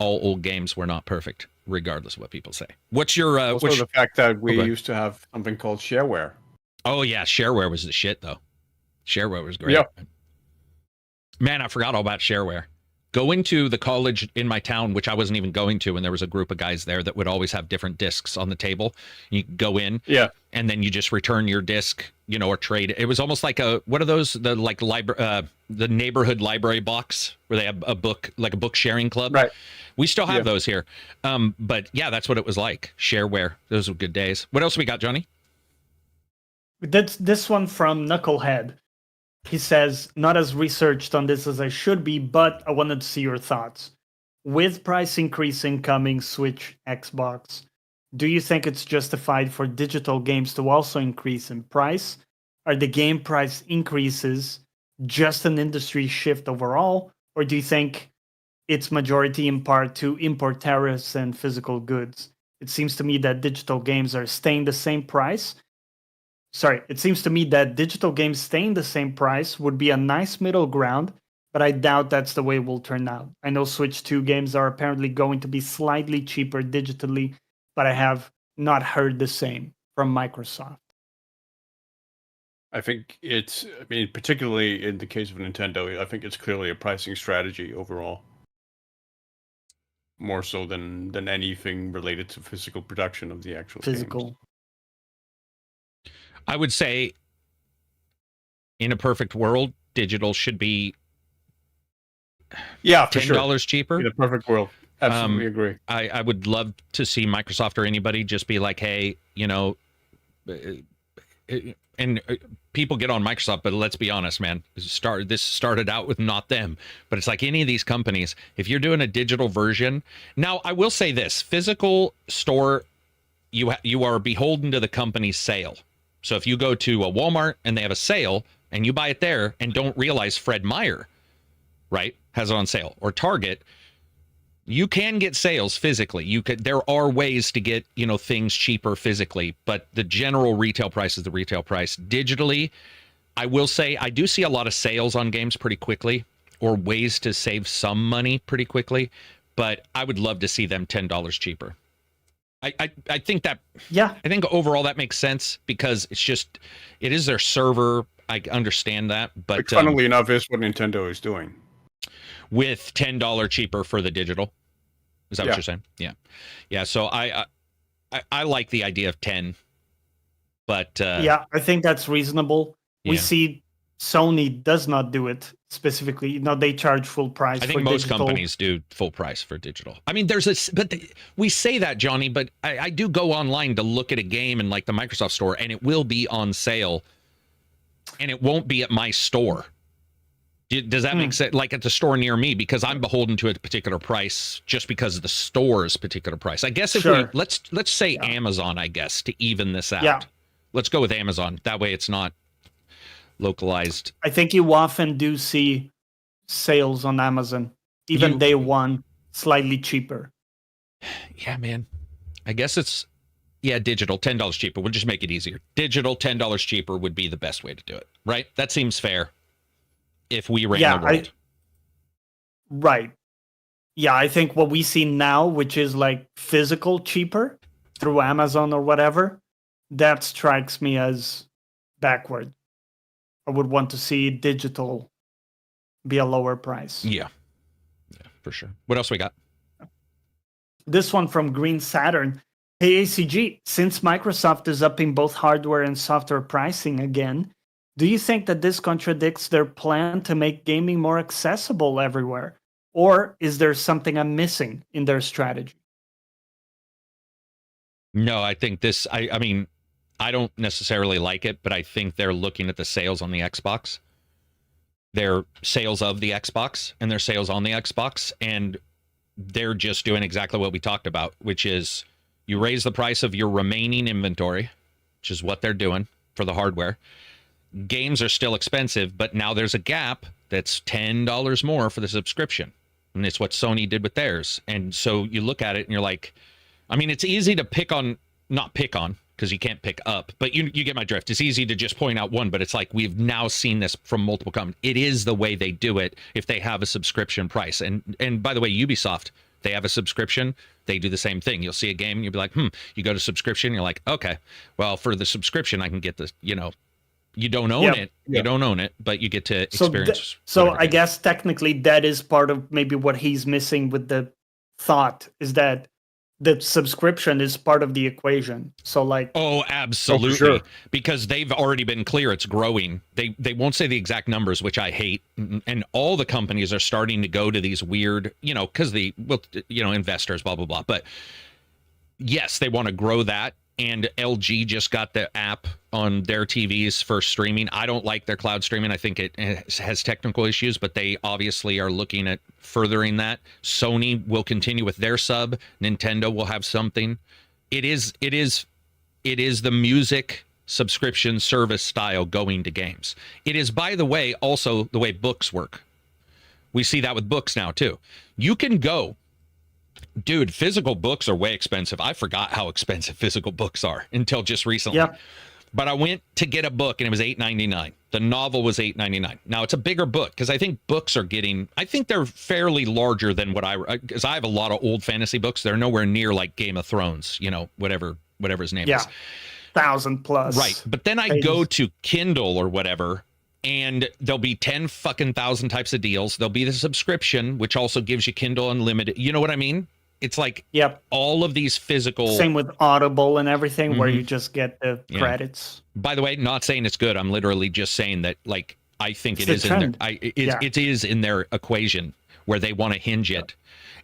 all old games were not perfect, regardless of what people say. What's your the fact that we used to have something called shareware. Oh yeah, shareware was the shit though. Shareware was great. Yep. Man, I forgot all about shareware. Going to the college in my town, which I wasn't even going to, and there was a group of guys there that would always have different discs on the table. You go in, and then you just return your disc, or trade. It was almost like what are those? The the neighborhood library box where they have a book, like a book sharing club. Right. We still have those here. But yeah, that's what it was like. Shareware. Those were good days. What else we got, Johnny? That's this one from Knucklehead. He says, not as researched on this as I should be, but I wanted to see your thoughts. With price increasing coming Switch, Xbox, do you think it's justified for digital games to also increase in price? Are the game price increases just an industry shift overall? Or do you think it's majority in part to import tariffs and physical goods? It seems to me that digital games are staying the same price. It seems to me that digital games staying the same price would be a nice middle ground, but I doubt that's the way it will turn out. I know Switch 2 games are apparently going to be slightly cheaper digitally, but I have not heard the same from Microsoft. I think particularly in the case of Nintendo, I think it's clearly a pricing strategy overall. More so than anything related to physical production of the actual games. I would say, in a perfect world, digital should be $10 cheaper. In a perfect world, absolutely agree. I would love to see Microsoft or anybody just be like, hey, and people get on Microsoft, but let's be honest, man. This started out with not them, but it's like any of these companies. If you're doing a digital version, now I will say this: physical store, you are beholden to the company's sale. So if you go to a Walmart and they have a sale and you buy it there and don't realize Fred Meyer, right, has it on sale, or Target, you can get sales physically. There are ways to get, things cheaper physically, but the general retail price is the retail price. Digitally, I will say I do see a lot of sales on games pretty quickly, or ways to save some money pretty quickly, but I would love to see them $10 cheaper. I think that, yeah, I think overall that makes sense, because it is their server. I understand that, but funnily enough, is what Nintendo is doing with $10 cheaper for the digital. Is that what you're saying? Yeah. So I like the idea of 10, but I think that's reasonable. We see Sony does not do it specifically. They charge full price. I think most companies do full price for digital. I mean, we say that, Johnny, but I do go online to look at a game in like the Microsoft store, and it will be on sale, and it won't be at my store. Does that make sense? Like at the store near me, because I'm beholden to a particular price just because of the store's particular price. I guess if let's say Amazon, I guess, to even this out. Yeah. Let's go with Amazon. That way it's not localized. I think you often do see sales on Amazon, even day one, slightly cheaper. Yeah, man. I guess it's digital, $10 cheaper. We'll just make it easier. Digital, $10 cheaper would be the best way to do it, right? That seems fair. If we ran the world. Right. Yeah, I think what we see now, which is like physical cheaper through Amazon or whatever, that strikes me as backward. I would want to see digital be a lower price. Yeah, for sure. What else we got? This one from Green Saturn. Hey, ACG, since Microsoft is upping both hardware and software pricing again, do you think that this contradicts their plan to make gaming more accessible everywhere? Or is there something I'm missing in their strategy? No, I think this, I mean, I don't necessarily like it, but I think they're looking at the sales on the Xbox. Their sales of the Xbox and their sales on the Xbox, and they're just doing exactly what we talked about, which is you raise the price of your remaining inventory, which is what they're doing for the hardware. Games are still expensive, but now there's a gap that's $10 more for the subscription. And it's what Sony did with theirs. And so you look at it and you're like, I mean, it's easy to not pick on, because you can't pick up, but you get my drift. It's easy to just point out one, but it's like we've now seen this from multiple companies. It is the way they do it if they have a subscription price. And by the way, Ubisoft, they have a subscription. They do the same thing. You'll see a game and you'll be like, you go to subscription. You're like, okay, well, for the subscription, I can get this, you don't own it. You don't own it, but you get to experience. So I guess technically that is part of maybe what he's missing with the thought, is that the subscription is part of the equation. So like, oh, absolutely. Sure. Because they've already been clear it's growing. They won't say the exact numbers, which I hate. And all the companies are starting to go to these weird, because investors, blah, blah, blah. But yes, they want to grow that. And LG just got the app on their TVs for streaming. I don't like their cloud streaming. I think it has technical issues, but they obviously are looking at furthering that. Sony will continue with their sub. Nintendo will have something. It is the music subscription service style going to games. It is, by the way, also the way books work. We see that with books now too. You can go. Dude, physical books are way expensive. I forgot how expensive physical books are until just recently. Yeah. But I went to get a book and it was $8.99. The novel was $8.99. Now it's a bigger book, because I think books are I think they're fairly larger than because I have a lot of old fantasy books. They're nowhere near like Game of Thrones, whatever his name is. 1,000 plus. Right. But then I go to Kindle or whatever, and there'll be 10 fucking thousand types of deals. There'll be the subscription, which also gives you Kindle Unlimited. You know what I mean? It's like all of these physical. Same with Audible and everything, where you just get the credits. By the way, not saying it's good. I'm literally just saying that, like, I think it is in their. It is in their equation where they want to hinge it,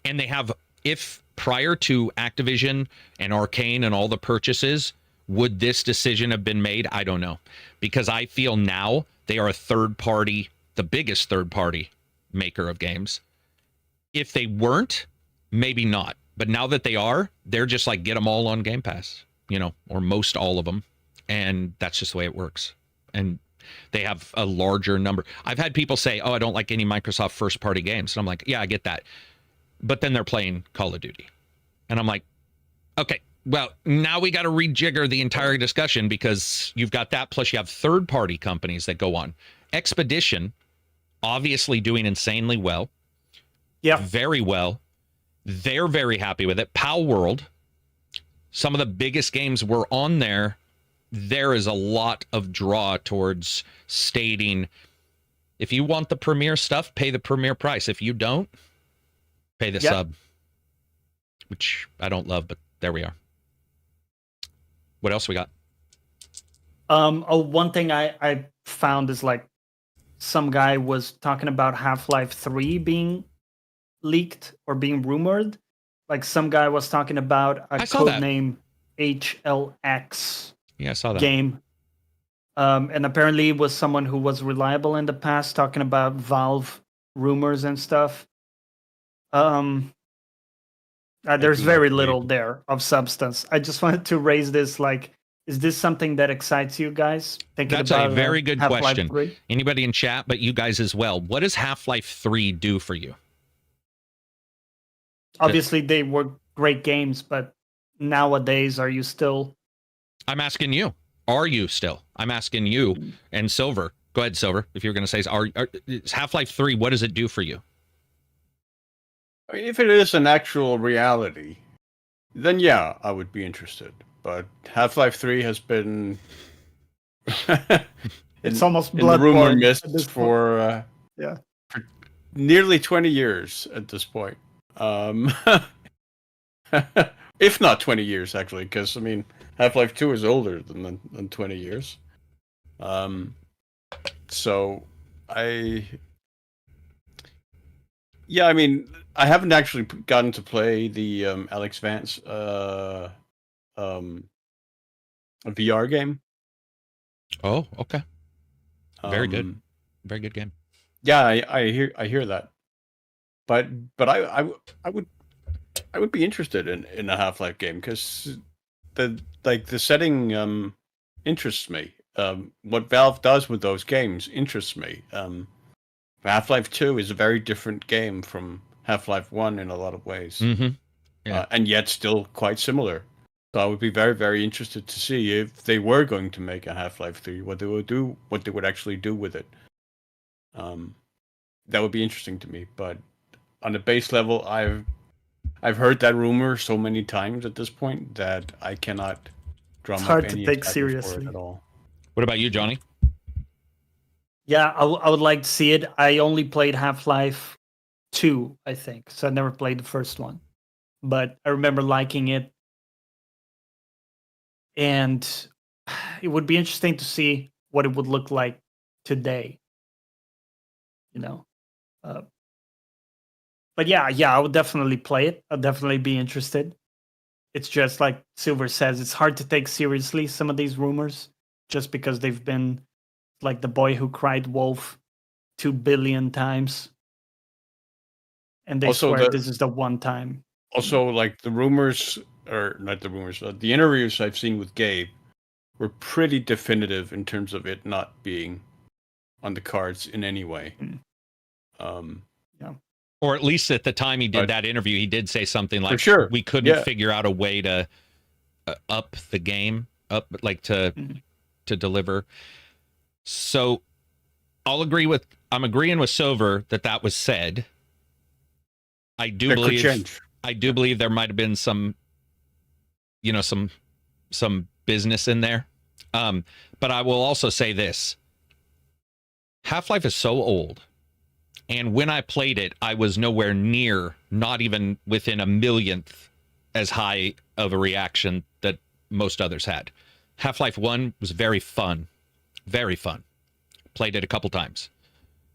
and they have. If prior to Activision and Arcane and all the purchases, would this decision have been made? I don't know, because I feel now they are a third party, the biggest third party maker of games. If they weren't, maybe not. But now that they are, they're just like, get them all on Game Pass, or most all of them. and that's just the way it works. And they have a larger number. I've had people say, oh, I don't like any Microsoft first-party games. And I'm like, yeah, I get that. But then they're playing Call of Duty. And I'm like, okay, well, now we got to rejigger the entire discussion because you've got that, plus you have third-party companies that go on. Expedition, obviously doing insanely well. Yeah. Very well. They're very happy with it. Pal World, some of the biggest games were on there. There is a lot of draw towards stating, if you want the premier stuff, pay the premier price. If you don't, pay the sub, which I don't love, but there we are. What else we got? One thing I found is like some guy was talking about Half-Life 3 being leaked or being rumored. Like some guy was talking about a codename HLX Yeah, I saw that game. And apparently it was someone who was reliable in the past talking about Valve rumors and stuff. There's very little there of substance. I just wanted to raise this, like, is this something that excites you guys? That's a very good question. 3? Anybody in chat, but you guys as well. What does Half-Life 3 do for you? Obviously, they were great games, but nowadays, are you still... I'm asking you. Are you still? I'm asking you and Silver. Go ahead, Silver, if you're going to say, is Half-Life 3, what does it do for you? I mean, if it is an actual reality, then yeah, I would be interested. But Half-Life 3 has been... it's almost in the rumor mist for nearly 20 years at this point. If not 20 years, actually, because, I mean, Half-Life 2 is older than 20 years. So, yeah, I mean, I haven't actually gotten to play the Alex Vance VR game. Oh, okay. Very good. Very good game. Yeah, I hear that. But I would be interested in a Half-Life game because the setting interests me. What Valve does with those games interests me. Half-Life 2 is a very different game from Half-Life 1 in a lot of ways. Mm-hmm. Yeah. And yet still quite similar. So I would be very, very interested to see if they were going to make a Half-Life 3, what they would actually do with it. That would be interesting to me. But on the base level, I've heard that rumor so many times at this point that I cannot drum up any take excitement seriously for it at all. What about you, Johnny? Yeah, I would like to see it. I only played Half-Life 2, I think, so I never played the first one. But I remember liking it. And it would be interesting to see what it would look like today. You know? But yeah, I would definitely play it. I'll definitely be interested. It's just like Silver says, it's hard to take seriously some of these rumors just because they've been like the boy who cried wolf 2 billion times. And they swear this is the one time. Also, like the rumors, or not the rumors, the interviews I've seen with Gabe were pretty definitive in terms of it not being on the cards in any way. Yeah. Or at least at the time he did that interview, he did say something like, we couldn't figure out a way to up the game, to deliver. So I'm agreeing with Silver that was said. I do believe there might have been some business in there. But I will also say this. Half-Life is so old. And when I played it, I was nowhere near, not even within a millionth as high of a reaction that most others had. Half-Life 1 was very fun. Very fun. Played it a couple times.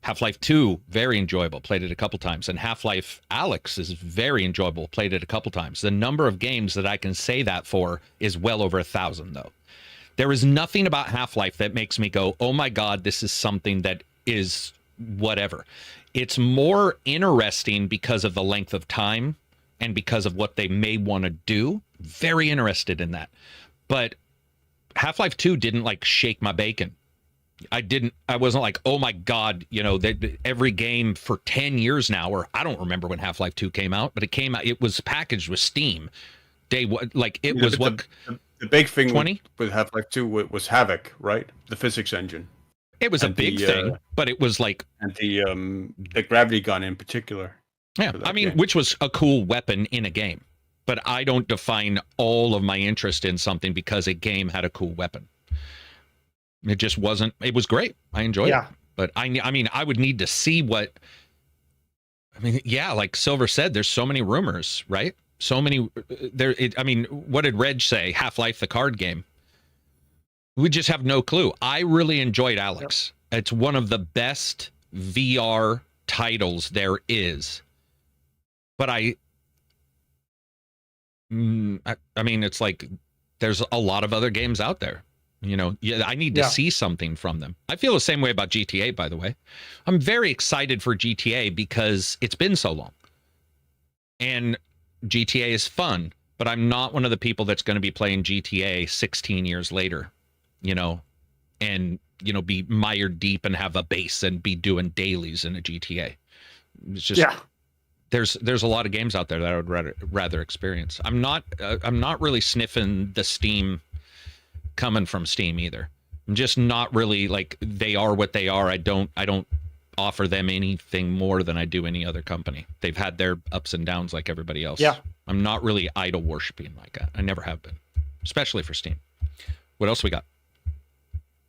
Half-Life 2, very enjoyable. Played it a couple times. And Half-Life Alyx is very enjoyable. Played it a couple times. The number of games that I can say that for is well over 1,000, though. There is nothing about Half-Life that makes me go, oh my God, this is something that is whatever. It's more interesting because of the length of time and because of what they may want to do. Very interested in that. But Half-Life 2 didn't like shake my bacon. I wasn't like, oh my God, you know, that every game for 10 years now, or I don't remember when Half-Life 2 came out, but it was packaged with Steam. The big thing 20? with Half-Life 2 was Havoc, right? The physics engine. It was a big thing, but it was like... And the gravity gun in particular. Yeah, I mean, which was a cool weapon in a game. But I don't define all of my interest in something because a game had a cool weapon. It just wasn't... It was great. I enjoyed it. But I mean, I would need to see what... I mean, yeah, like Silver said, there's so many rumors, right? So many... I mean, what did Reg say? Half-Life, the card game. We just have no clue. I really enjoyed Alex. Yep. It's one of the best VR titles there is. But I mean, it's like there's a lot of other games out there. You know, I need to see something from them. I feel the same way about GTA, by the way. I'm very excited for GTA because it's been so long. And GTA is fun, but I'm not one of the people that's going to be playing GTA 16 years later, you know, and, you know, be mired deep and have a base and be doing dailies in a GTA. It's just, there's a lot of games out there that I would rather experience. I'm not really sniffing the Steam coming from Steam either. I'm just not really like, they are what they are. I don't offer them anything more than I do any other company. They've had their ups and downs like everybody else. Yeah. I'm not really idol worshiping like that. I never have been, especially for Steam. What else we got?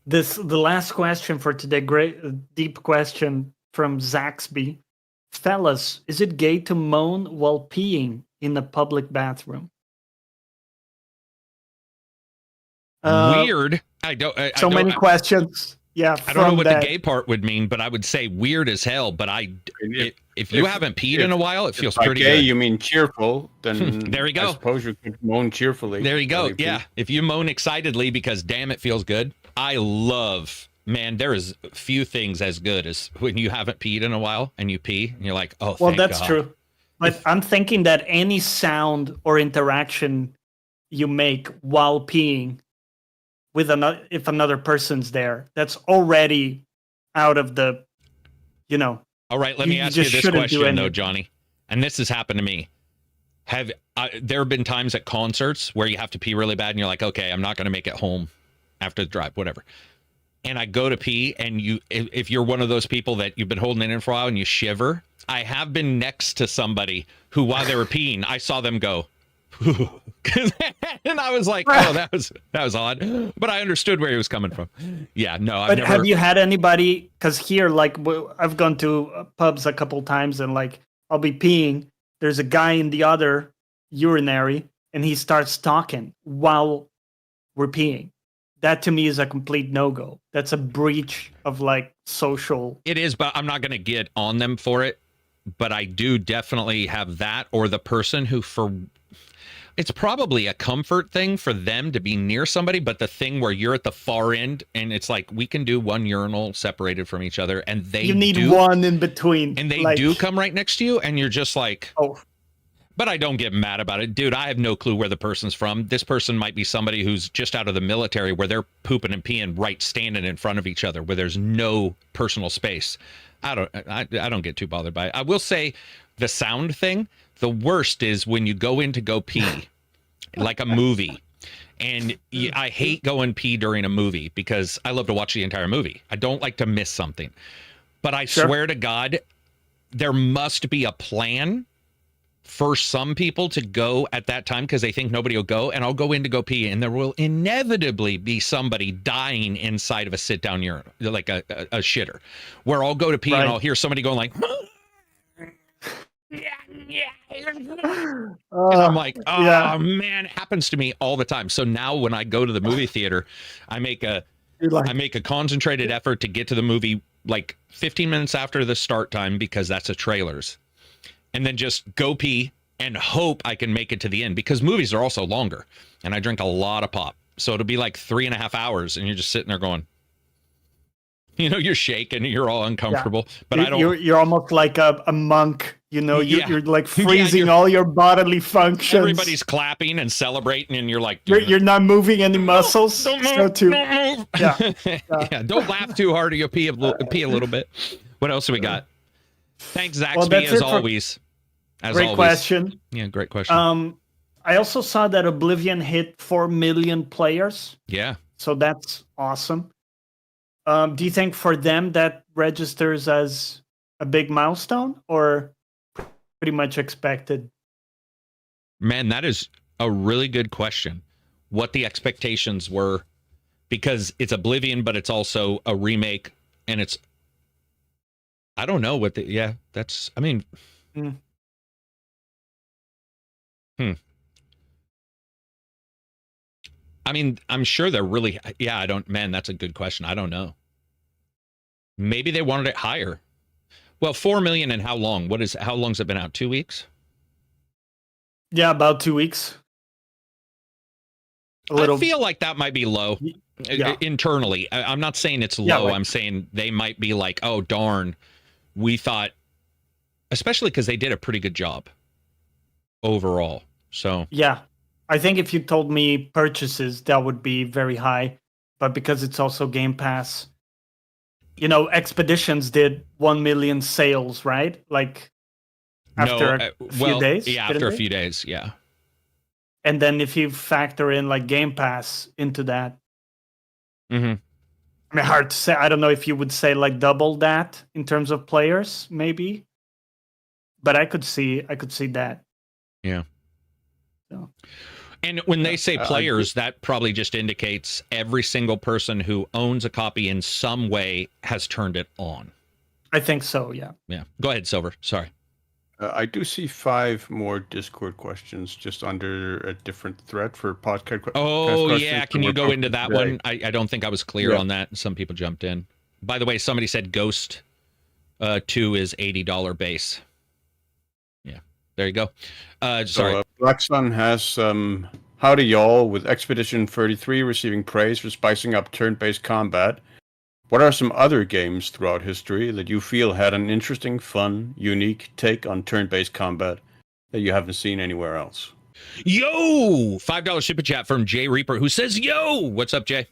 The last question for today, great deep question from Zaxby. Fellas, is it gay to moan while peeing in a public bathroom? Weird. Many questions. Yeah, I don't know what the gay part would mean, but I would say weird as hell. But if you haven't peed in a while, it feels pretty gay, good. You mean cheerful? Then there you go. I suppose you could moan cheerfully. There you go. Yeah, if you moan excitedly because damn, it feels good. I love, man. There is few things as good as when you haven't peed in a while and you pee and you're like, oh, well, that's God. True. But I'm thinking that any sound or interaction you make while peeing with if another person's there, that's already out of the, you know. All right, let me ask you this question though, Johnny. And this has happened to me. There have been times at concerts where you have to pee really bad and you're like, okay, I'm not going to make it home after the drive, whatever. And I go to pee and if you're one of those people that you've been holding it in for a while and you shiver, I have been next to somebody who, while they were peeing, I saw them go, and I was like, oh, that was odd, but I understood where he was coming from. Yeah, no, I've never... Have you had anybody, because here, like, I've gone to pubs a couple times and like I'll be peeing, there's a guy in the other urinary and he starts talking while we're peeing. That to me is a complete no-go. That's a breach of like social... It is, but I'm not going to get on them for it. But I do definitely have that, or the person who it's probably a comfort thing for them to be near somebody, but the thing where you're at the far end and it's like, we can do one urinal separated from each other and you need one in between. And they do come right next to you and you're just like, oh, but I don't get mad about it. Dude, I have no clue where the person's from. This person might be somebody who's just out of the military where they're pooping and peeing right standing in front of each other where there's no personal space. I don't get too bothered by it. I will say the sound thing, the worst is when you go in to go pee, like a movie. And I hate going pee during a movie because I love to watch the entire movie. I don't like to miss something. But I swear to God, there must be a plan for some people to go at that time because they think nobody will go. And I'll go in to go pee and there will inevitably be somebody dying inside of a sit-down urinal, like a shitter, where I'll go to pee and I'll hear somebody going like... and I'm like, oh man, it happens to me all the time. So now when I go to the movie theater, I make a concentrated effort to get to the movie like 15 minutes after the start time because that's a trailers, and then just go pee and hope I can make it to the end because movies are also longer and I drink a lot of pop. So it'll be like 3.5 hours and you're just sitting there going, You're shaking, you're all uncomfortable, but I don't. You're almost like a monk. You're like freezing you're, all your bodily functions. Everybody's clapping and celebrating, and you're like, you're not moving any muscles. Don't move. Don't move. Yeah. Don't laugh too hard, or you'll pee a little bit. What else do we got? Thanks, Zaxby, as always. Great question. Yeah, great question. I also saw that Oblivion hit 4 million players. Yeah. So that's awesome. Do you think for them that registers as a big milestone or pretty much expected? Man, that is a really good question. What the expectations were, because it's Oblivion, but it's also a remake, and I don't know what that's, I mean, I mean, I'm sure they're really, that's a good question. I don't know. Maybe they wanted it higher. Well, 4 million in how long? How long's it been out? 2 weeks? Yeah, about 2 weeks. I feel like that might be low internally. I'm not saying it's low. I'm saying they might be like, oh, darn. We thought, especially because they did a pretty good job overall. So yeah, I think if you told me purchases, that would be very high. But because it's also Game Pass, Expeditions did 1 million sales, right? Like after a few days? Yeah, after a few days, yeah. And then if you factor in like Game Pass into that, I mean, hard to say. I don't know if you would say like double that in terms of players, maybe. But I could see that. Yeah. So. And when they say players, that probably just indicates every single person who owns a copy in some way has turned it on. I think so, yeah. Yeah. Go ahead, Silver. Sorry. I do see 5 more Discord questions just under a different thread for podcast questions. Oh, yeah. Can you go into that one? I don't think I was clear on that. Some people jumped in. By the way, somebody said Ghost 2 is $80 base. Yeah. There you go. Sorry. Black Sun has howdy y'all, with Expedition 33 receiving praise for spicing up turn-based combat. What are some other games throughout history that you feel had an interesting, fun, unique take on turn-based combat that you haven't seen anywhere else? Yo! $5 super chat from Jay Reaper, who says, yo! What's up, Jay?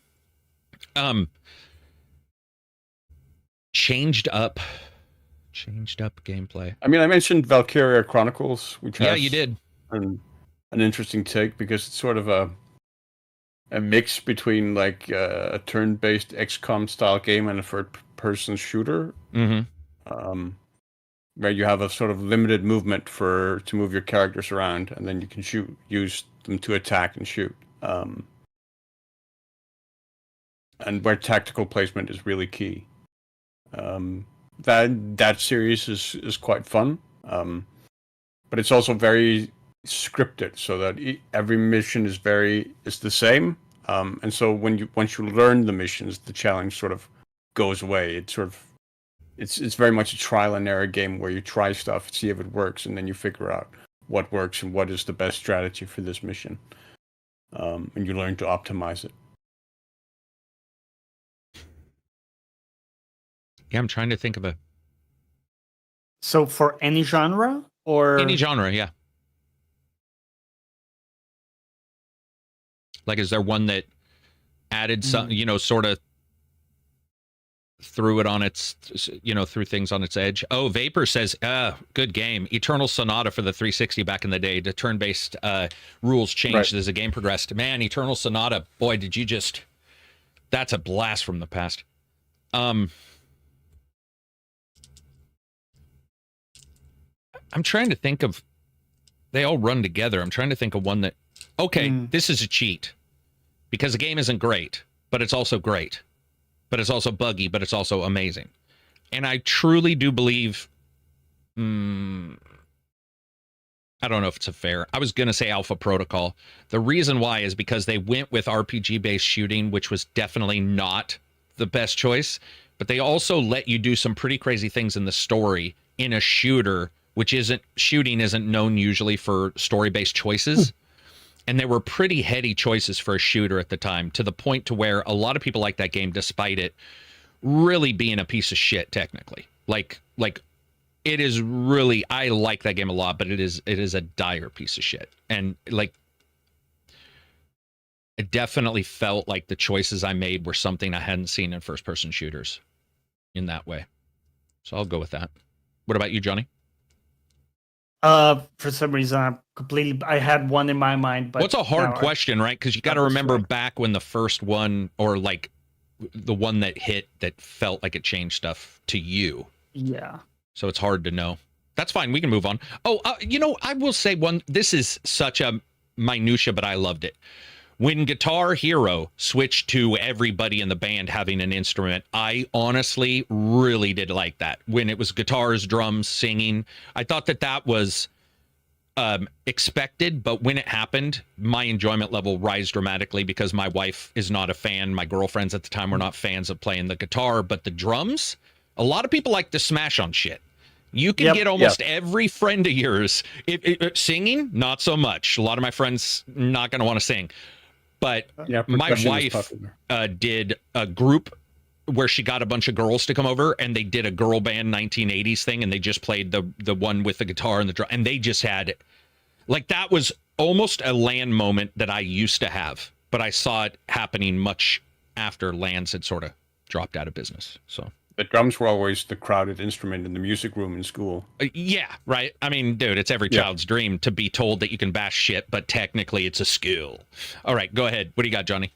Changed up gameplay. I mean, I mentioned Valkyria Chronicles, which has you did an interesting take because it's sort of a mix between like a turn-based XCOM style game and a third-person shooter, where you have a sort of limited movement to move your characters around, and then you can use them to attack and shoot. And where tactical placement is really key. That series is quite fun, but it's also very scripted, so that every mission is the same, and so once you learn the missions, the challenge sort of goes away. It's very much a trial and error game where you try stuff, see if it works, and then you figure out what works and what is the best strategy for this mission, and you learn to optimize it. Yeah, I'm trying to think of So for any genre or any genre, yeah. Like, is there one that added some, sort of threw it on its, threw things on its edge? Oh, Vapor says, good game. Eternal Sonata for the 360 back in the day. The turn-based rules changed as the game progressed. Man, Eternal Sonata, boy, that's a blast from the past. I'm trying to think of, they all run together. I'm trying to think of one that, this is a cheat because the game isn't great, but it's also great, but it's also buggy, but it's also amazing. And I truly do believe, I don't know if it's I was going to say Alpha Protocol. The reason why is because they went with RPG-based shooting, which was definitely not the best choice, but they also let you do some pretty crazy things in the story in a shooter, which isn't known usually for story-based choices. And they were pretty heady choices for a shooter at the time, to the point to where a lot of people like that game despite it. really being a piece of shit technically. Like it is really, I like that game a lot, but it is a dire piece of shit. And like, it definitely felt like the choices I made were something I hadn't seen in first person shooters in that way. So I'll go with that. What about you, Johnny? For some reason, I had one in my mind, but what's a hard question, right? Because you got to remember back when the first one, or like the one that hit that felt like it changed stuff to you. Yeah. So it's hard to know. That's fine. We can move on. Oh, I will say one. This is such a minutia, but I loved it. When Guitar Hero switched to everybody in the band having an instrument, I honestly really did like that. When it was guitars, drums, singing, I thought that was expected, but when it happened, my enjoyment level rose dramatically because my wife is not a fan. My girlfriends at the time were not fans of playing the guitar, but the drums, a lot of people like to smash on shit. You can get almost every friend of yours. Singing, not so much. A lot of my friends not going to want to sing. But my wife did a group where she got a bunch of girls to come over, and they did a girl band 1980s thing, and they just played the one with the guitar and the drum, and they just had, like, that was almost a LAN moment that I used to have, but I saw it happening much after LANs had sort of dropped out of business. So the drums were always the crowded instrument in the music room in school. Yeah, right. I mean, dude, it's every child's dream to be told that you can bash shit, but technically it's a skill. All right, go ahead. What do you got, Johnny?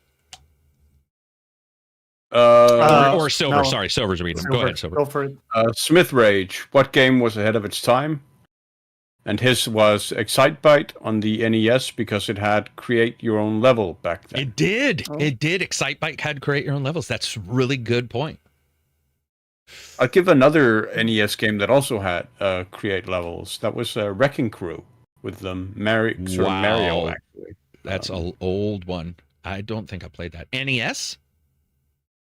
Or Silver. No. Sorry, Silver's reading. Go ahead, Silver. Go for it. Smith Rage. What game was ahead of its time? And his was Excitebyte on the NES because it had create your own level back then. It did. Oh. It did. Excitebyte had create your own levels. That's a really good point. I'll give another NES game that also had create levels. That was Wrecking Crew with Mario, actually. That's an old one. I don't think I played that. NES?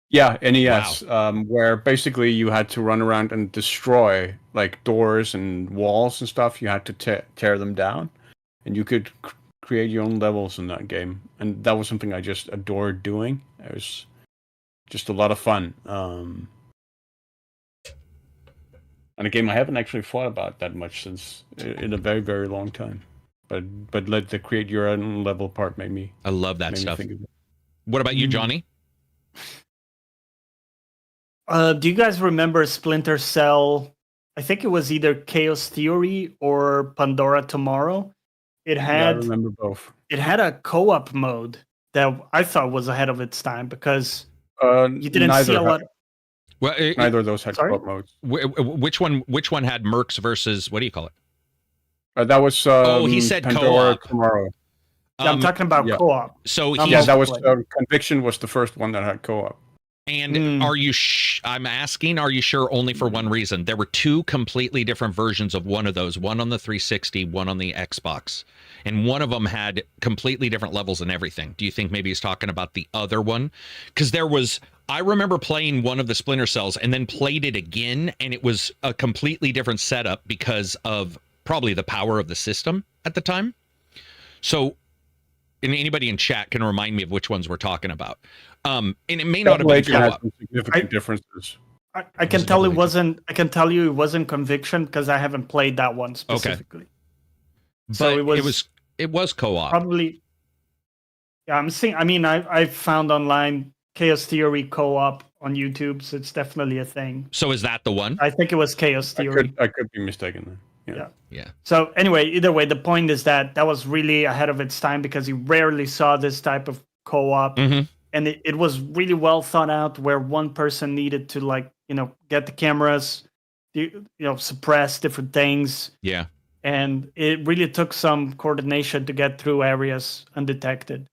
Yeah, NES, where basically you had to run around and destroy like doors and walls and stuff. You had to tear them down, and you could create your own levels in that game. And that was something I just adored doing. It was just a lot of fun. And a game I haven't actually thought about that much since in a very, very long time. But let the create your own level part made me. I love that stuff. What about you, Johnny? Do you guys remember Splinter Cell? I think it was either Chaos Theory or Pandora Tomorrow. I remember both. It had a co-op mode that I thought was ahead of its time because you didn't see a lot. Well, neither of those had co-op modes. Which one had Mercs versus, what do you call it? That was he said Pandora co-op. Tomorrow. Yeah, I'm talking about co-op. So that was Conviction was the first one that had co-op. And are you I'm asking, are you sure only for one reason? There were two completely different versions of one of those, one on the 360, one on the Xbox. And one of them had completely different levels and everything. Do you think maybe he's talking about the other one? Because I remember playing one of the Splinter Cells and then played it again, and it was a completely different setup because of probably the power of the system at the time. So, and anybody in chat can remind me of which ones we're talking about. And it may not have been co-op. Significant differences. I can tell you it wasn't Conviction because I haven't played that one specifically. Okay. So it was co-op. Probably. Yeah, I'm seeing. I mean, I found online Chaos Theory co-op on YouTube, so it's definitely a thing. So is that the one? I think it was Chaos Theory. I could be mistaken then. Yeah. So anyway, either way, the point is that was really ahead of its time because you rarely saw this type of co-op. Mm-hmm. And it was really well thought out where one person needed to get the cameras, suppress different things. Yeah. And it really took some coordination to get through areas undetected.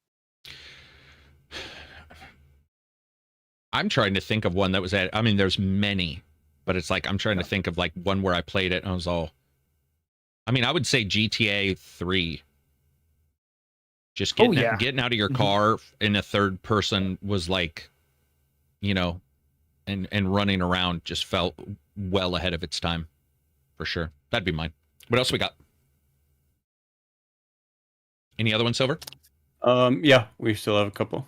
I'm trying to think of one that was I mean, there's many, but it's like I'm trying to think of like one where I played it and I was I would say GTA 3. Just getting out of your car in a third person was like, and running around just felt well ahead of its time, for sure. That'd be mine. What else we got? Any other one, Silver? Yeah, we still have a couple.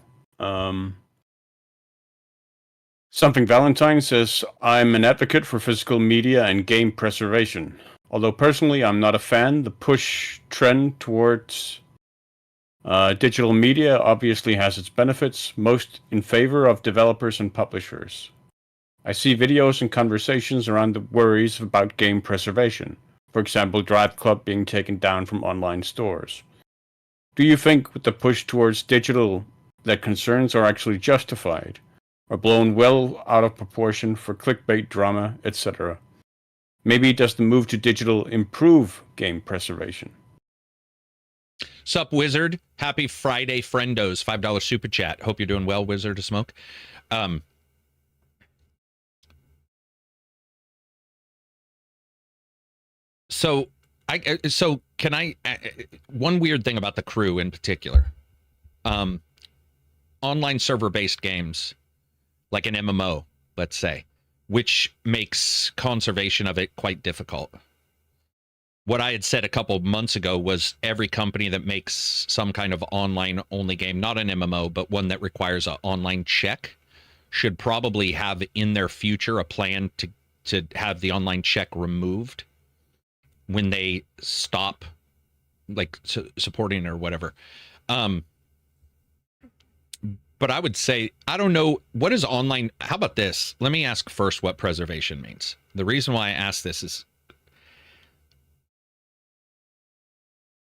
Something Valentine says, I'm an advocate for physical media and game preservation. Although personally I'm not a fan, the push trend towards digital media obviously has its benefits, most in favor of developers and publishers. I see videos and conversations around the worries about game preservation. For example, Drive Club being taken down from online stores. Do you think with the push towards digital that concerns are actually justified, or blown well out of proportion for clickbait, drama, etc.? Maybe does the move to digital improve game preservation? Sup, Wizard? Happy Friday, friendos. $5 super chat. Hope you're doing well, Wizard of Smoke. So can I? One weird thing about the crew in particular, online server-based games, like an MMO, let's say, which makes conservation of it quite difficult. What I had said a couple of months ago was every company that makes some kind of online-only game, not an MMO, but one that requires an online check, should probably have in their future a plan to have the online check removed when they stop supporting or whatever. But I would say, I don't know, what is online? How about this? Let me ask first what preservation means. The reason why I ask this is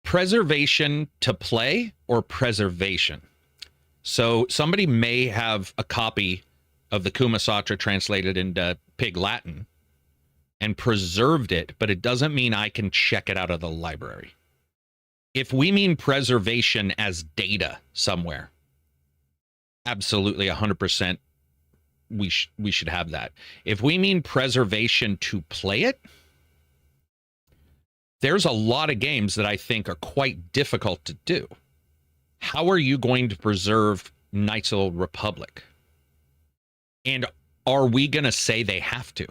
preservation to play or preservation. So somebody may have a copy of the Kuma Sutra translated into Pig Latin and preserved it, but it doesn't mean I can check it out of the library. If we mean preservation as data somewhere, absolutely 100% we should have that. If we mean preservation to play it, there's a lot of games that I think are quite difficult to do. How are you going to preserve Knights of the Old Republic? And are we going to say they have to?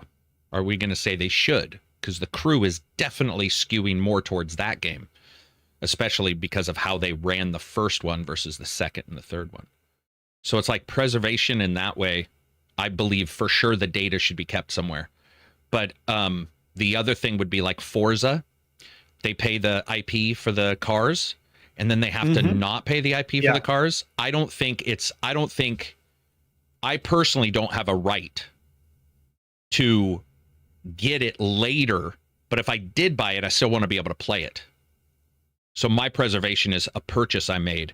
Are we going to say they should? Because the crew is definitely skewing more towards that game, especially because of how they ran the first one versus the second and the third one. So it's like preservation in that way. I believe for sure the data should be kept somewhere. But the other thing would be like Forza. They pay the IP for the cars, and then they have to not pay the IP for the cars. I personally don't have a right to get it later, but if I did buy it, I still want to be able to play it. So my preservation is a purchase I made.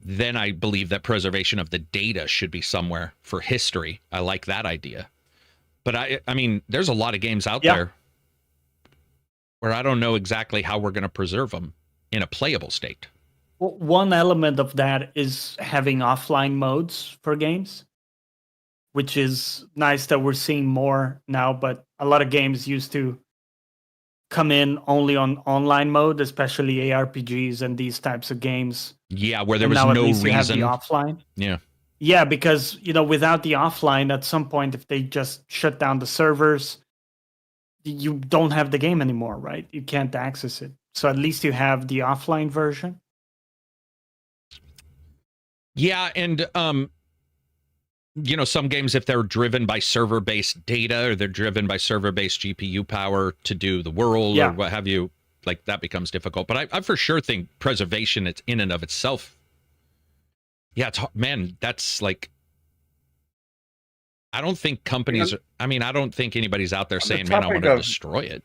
Then I believe that preservation of the data should be somewhere for history. I like that idea. But I mean, there's a lot of games out there where I don't know exactly how we're going to preserve them in a playable state. Well, one element of that is having offline modes for games, which is nice that we're seeing more now, but a lot of games used to come in only on online mode, especially ARPGs and these types of games. Yeah, where there was no reason. You have the offline. Yeah. Yeah, because, without the offline, at some point, if they just shut down the servers, you don't have the game anymore, right? You can't access it. So at least you have the offline version. Yeah, and some games, if they're driven by server-based data or they're driven by server-based GPU power to do the world or what have you, like that becomes difficult. But I for sure think preservation, it's in and of itself. Yeah, that's like, I don't think companies, I don't think anybody's out there saying, man, I want to destroy it.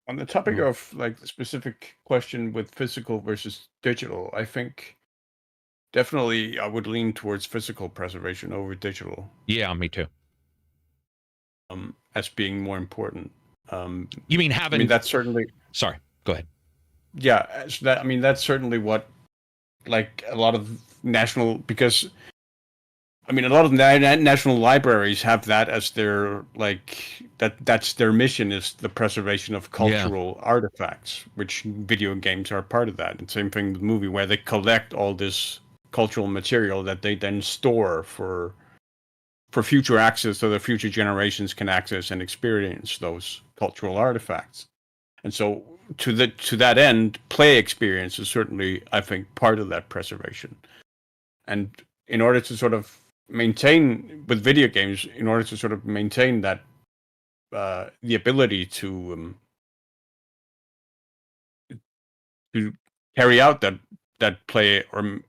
On the topic of like the specific question with physical versus digital, I think definitely I would lean towards physical preservation over digital. Yeah, me too. As being more important. You mean having... I mean, that's certainly... Sorry, go ahead. Yeah, so that's certainly what, like, a lot of national... Because, a lot of national libraries have that as their, like... That's their mission, is the preservation of cultural artifacts, which video games are part of that. And same thing with the movie, where they collect all this cultural material that they then store for future access, so that future generations can access and experience those cultural artifacts. And so to that end, play experience is certainly, I think, part of that preservation. And in order to sort of maintain with video games, in order to sort of maintain that the ability to carry out that play or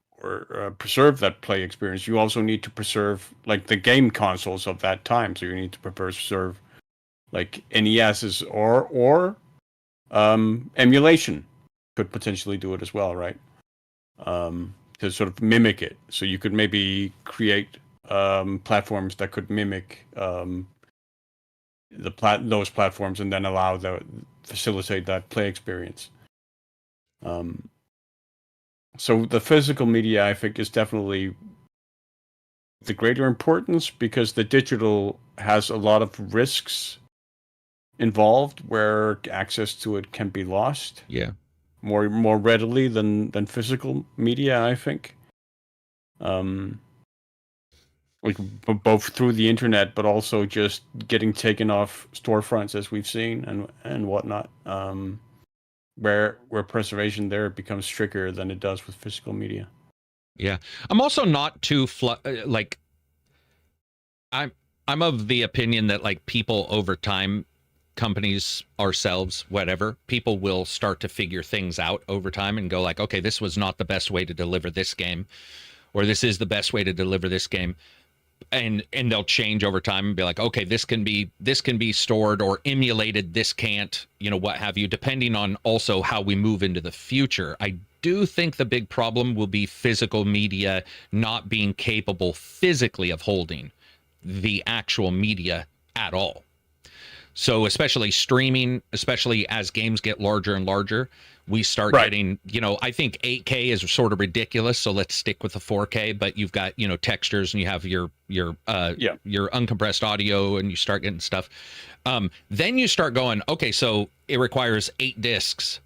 preserve that play experience, you also need to preserve like the game consoles of that time. So you need to preserve like NESs or emulation could potentially do it as well, right? To sort of mimic it. So you could maybe create platforms that could mimic those platforms and then facilitate that play experience. So the physical media, I think, is definitely the greater importance, because the digital has a lot of risks involved where access to it can be lost. Yeah. More readily than physical media, I think. Like both through the internet, but also just getting taken off storefronts, as we've seen, and whatnot. Where preservation there becomes trickier than it does with physical media. Yeah, I'm also not too like. I'm of the opinion that like people over time, companies, ourselves, whatever, people will start to figure things out over time and go like, okay, this was not the best way to deliver this game, or this is the best way to deliver this game. And they'll change over time and be like, okay, this can be stored or emulated, this can't, what have you, depending on also how we move into the future. I do think the big problem will be physical media not being capable physically of holding the actual media at all. So especially streaming, especially as games get larger and larger, we start getting, I think 8K is sort of ridiculous. So let's stick with the 4K, but you've got, textures, and you have your uncompressed audio, and you start getting stuff. Then you start going, okay, so it requires 8 discs.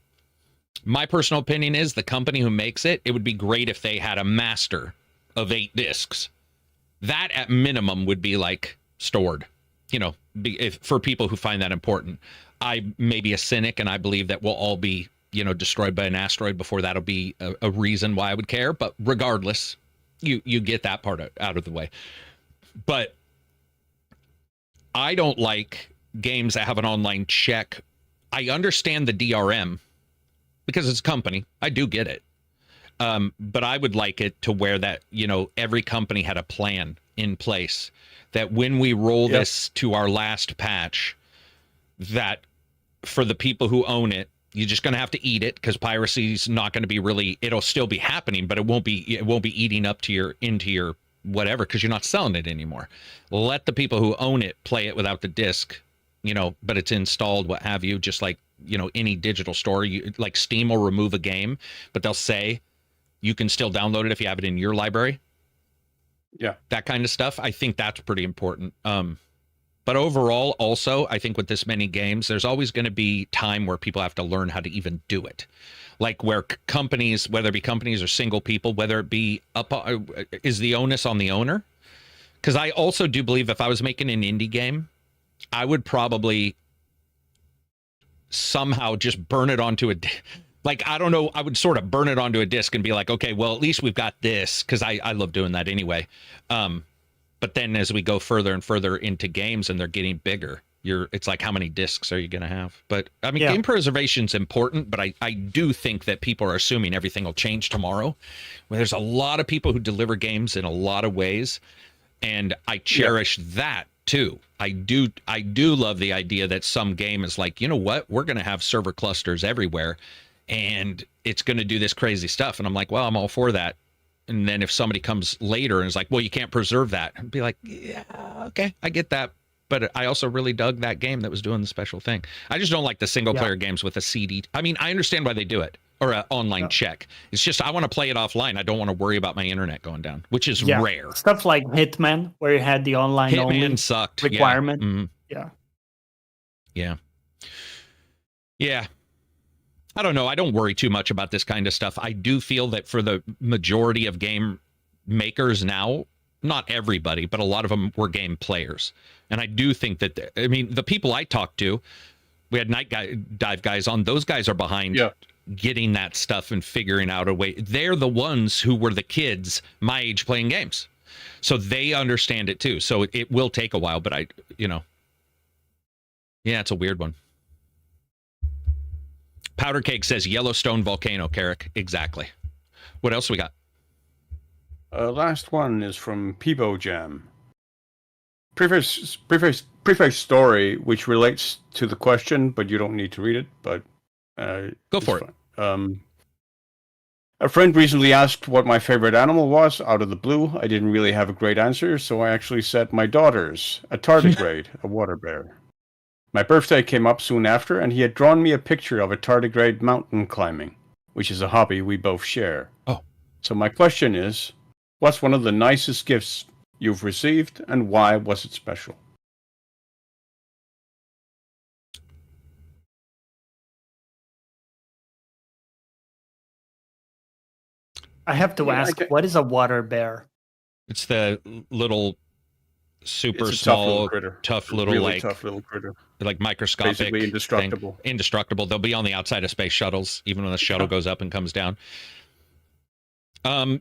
My personal opinion is the company who makes it would be great if they had a master of 8 discs. That at minimum would be like stored, for people who find that important. I may be a cynic, and I believe that we'll all be, destroyed by an asteroid before that'll be a reason why I would care. But regardless, you get that part out of the way. But I don't like games that have an online check. I understand the DRM because it's a company. I do get it. But I would like it to where that, every company had a plan in place that when we roll this to our last patch, that for the people who own it, you're just going to have to eat it, because piracy is not going to be really, it'll still be happening, but it won't be eating up into your whatever, because you're not selling it anymore. Let the people who own it play it without the disc, but it's installed, what have you, just like, any digital store. Like Steam will remove a game, but they'll say you can still download it if you have it in your library. Yeah. That kind of stuff. I think that's pretty important. But overall, also, I think with this many games, there's always going to be time where people have to learn how to even do it. Like where companies, whether it be companies or single people, whether it be is the onus on the owner? Because I also do believe if I was making an indie game, I would probably somehow just burn it onto I don't know, I would sort of burn it onto a disc and be like, okay, well, at least we've got this, because I love doing that anyway. But then as we go further and further into games and they're getting bigger, it's like, how many discs are you going to have? But I mean, game preservation's important, but I do think that people are assuming everything will change tomorrow. Well, there's a lot of people who deliver games in a lot of ways, and I cherish that too. I do love the idea that some game is like, you know what, we're going to have server clusters everywhere, and it's going to do this crazy stuff. And I'm like, well, I'm all for that. And then if somebody comes later and is like, well, you can't preserve that, I'd be like, yeah, okay, I get that. But I also really dug that game that was doing the special thing. I just don't like the single player games with a CD. I mean, I understand why they do it, or an online check. It's just, I want to play it offline. I don't want to worry about my internet going down, which is rare. Stuff like Hitman, where you had the online only sucked. requirement. Yeah. Mm-hmm. Yeah. I don't know. I don't worry too much about this kind of stuff. I do feel that for the majority of game makers now, not everybody, but a lot of them were game players. And I do think that, the people I talked to, we had Night Dive guys on, those guys are behind getting that stuff and figuring out a way. They're the ones who were the kids my age playing games. So they understand it too. So it will take a while, but yeah, it's a weird one. Powder Cake says Yellowstone volcano, Carrick. Exactly. What else we got? Last one is from Peebo Jam. Preface story, which relates to the question, but you don't need to read it. But go for it. A friend recently asked what my favorite animal was out of the blue. I didn't really have a great answer, so I actually said my daughter's, a tardigrade, a water bear. My birthday came up soon after, and he had drawn me a picture of a tardigrade mountain climbing, which is a hobby we both share. Oh. So my question is, what's one of the nicest gifts you've received, and why was it special? I have to ask, what is a water bear? It's the little super It's a small, tough little like tough little critter. Like microscopic, basically indestructible. Indestructible. They'll be on the outside of space shuttles, even when the shuttle goes up and comes down. And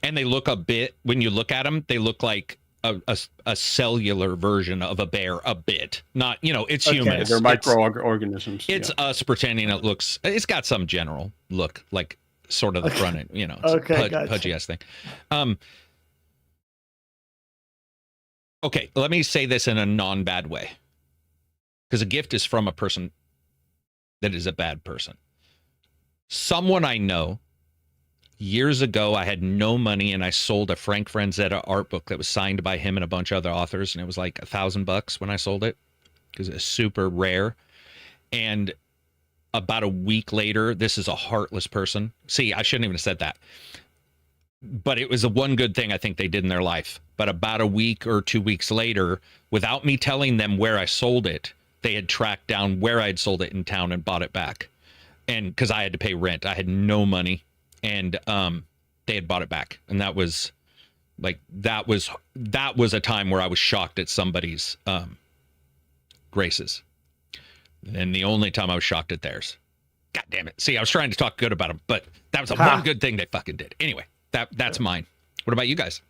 they look a bit, when you look at them, they look like a cellular version of a bear, a bit. Not, it's humans. They're microorganisms. It's us pretending it's got some general look, like sort of the front end, it's pudgy ass thing. Okay, let me say this in a non-bad way. Because a gift is from a person that is a bad person. Someone I know, years ago, I had no money and I sold a Frank Franzetta art book that was signed by him and a bunch of other authors. And it was like $1,000 when I sold it because it's super rare. And about a week later, this is a heartless person. See, I shouldn't even have said that. But it was the one good thing I think they did in their life. But about a week or 2 weeks later, without me telling them where I sold it, they had tracked down where I had sold it in town and bought it back. And because I had to pay rent, I had no money, and they had bought it back. And that was a time where I was shocked at somebody's graces. And the only time I was shocked at theirs. God damn it. See, I was trying to talk good about them, but that was the one good thing they fucking did. Anyway, that's mine. What about you guys?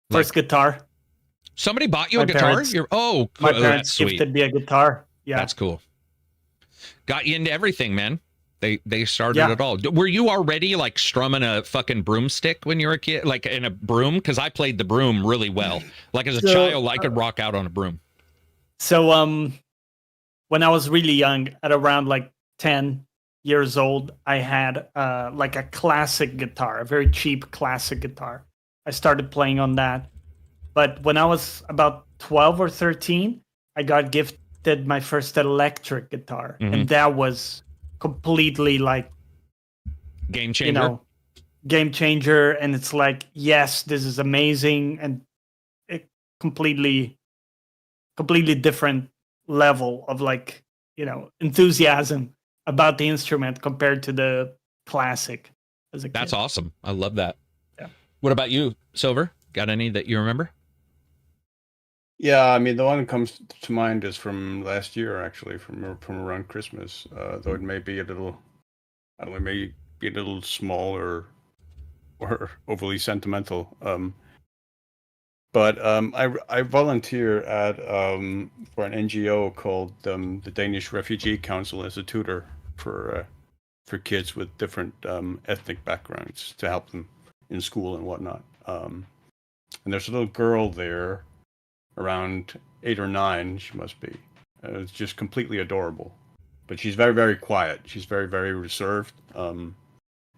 First guitar. Somebody bought you a guitar? My parents gifted me a guitar. Yeah. That's cool. Got you into everything, man. They started it all. Were you already like strumming a fucking broomstick when you were a kid? Like in a broom? Because I played the broom really well. Like as a child, I could rock out on a broom. So when I was really young, at around like 10 years old, I had like a classic guitar, a very cheap classic guitar. I started playing on that. But when I was about 12 or 13, I got gifted my first electric guitar. Mm-hmm. And that was completely like... Game changer? Game changer. And it's like, yes, this is amazing. And it completely different level of like, enthusiasm about the instrument compared to the classic as a kid. That's awesome. I love that. Yeah. What about you, Silver? Got any that you remember? Yeah, I mean, the one that comes to mind is from last year, actually, from around Christmas. Though it may be a little, I don't know, maybe be a little small or overly sentimental. But I volunteer at for an NGO called the Danish Refugee Council as a tutor for kids with different ethnic backgrounds to help them in school and whatnot. And there's a little girl there, around 8 or 9, she must be. It's just completely adorable. But she's very, very quiet. She's very, very reserved. And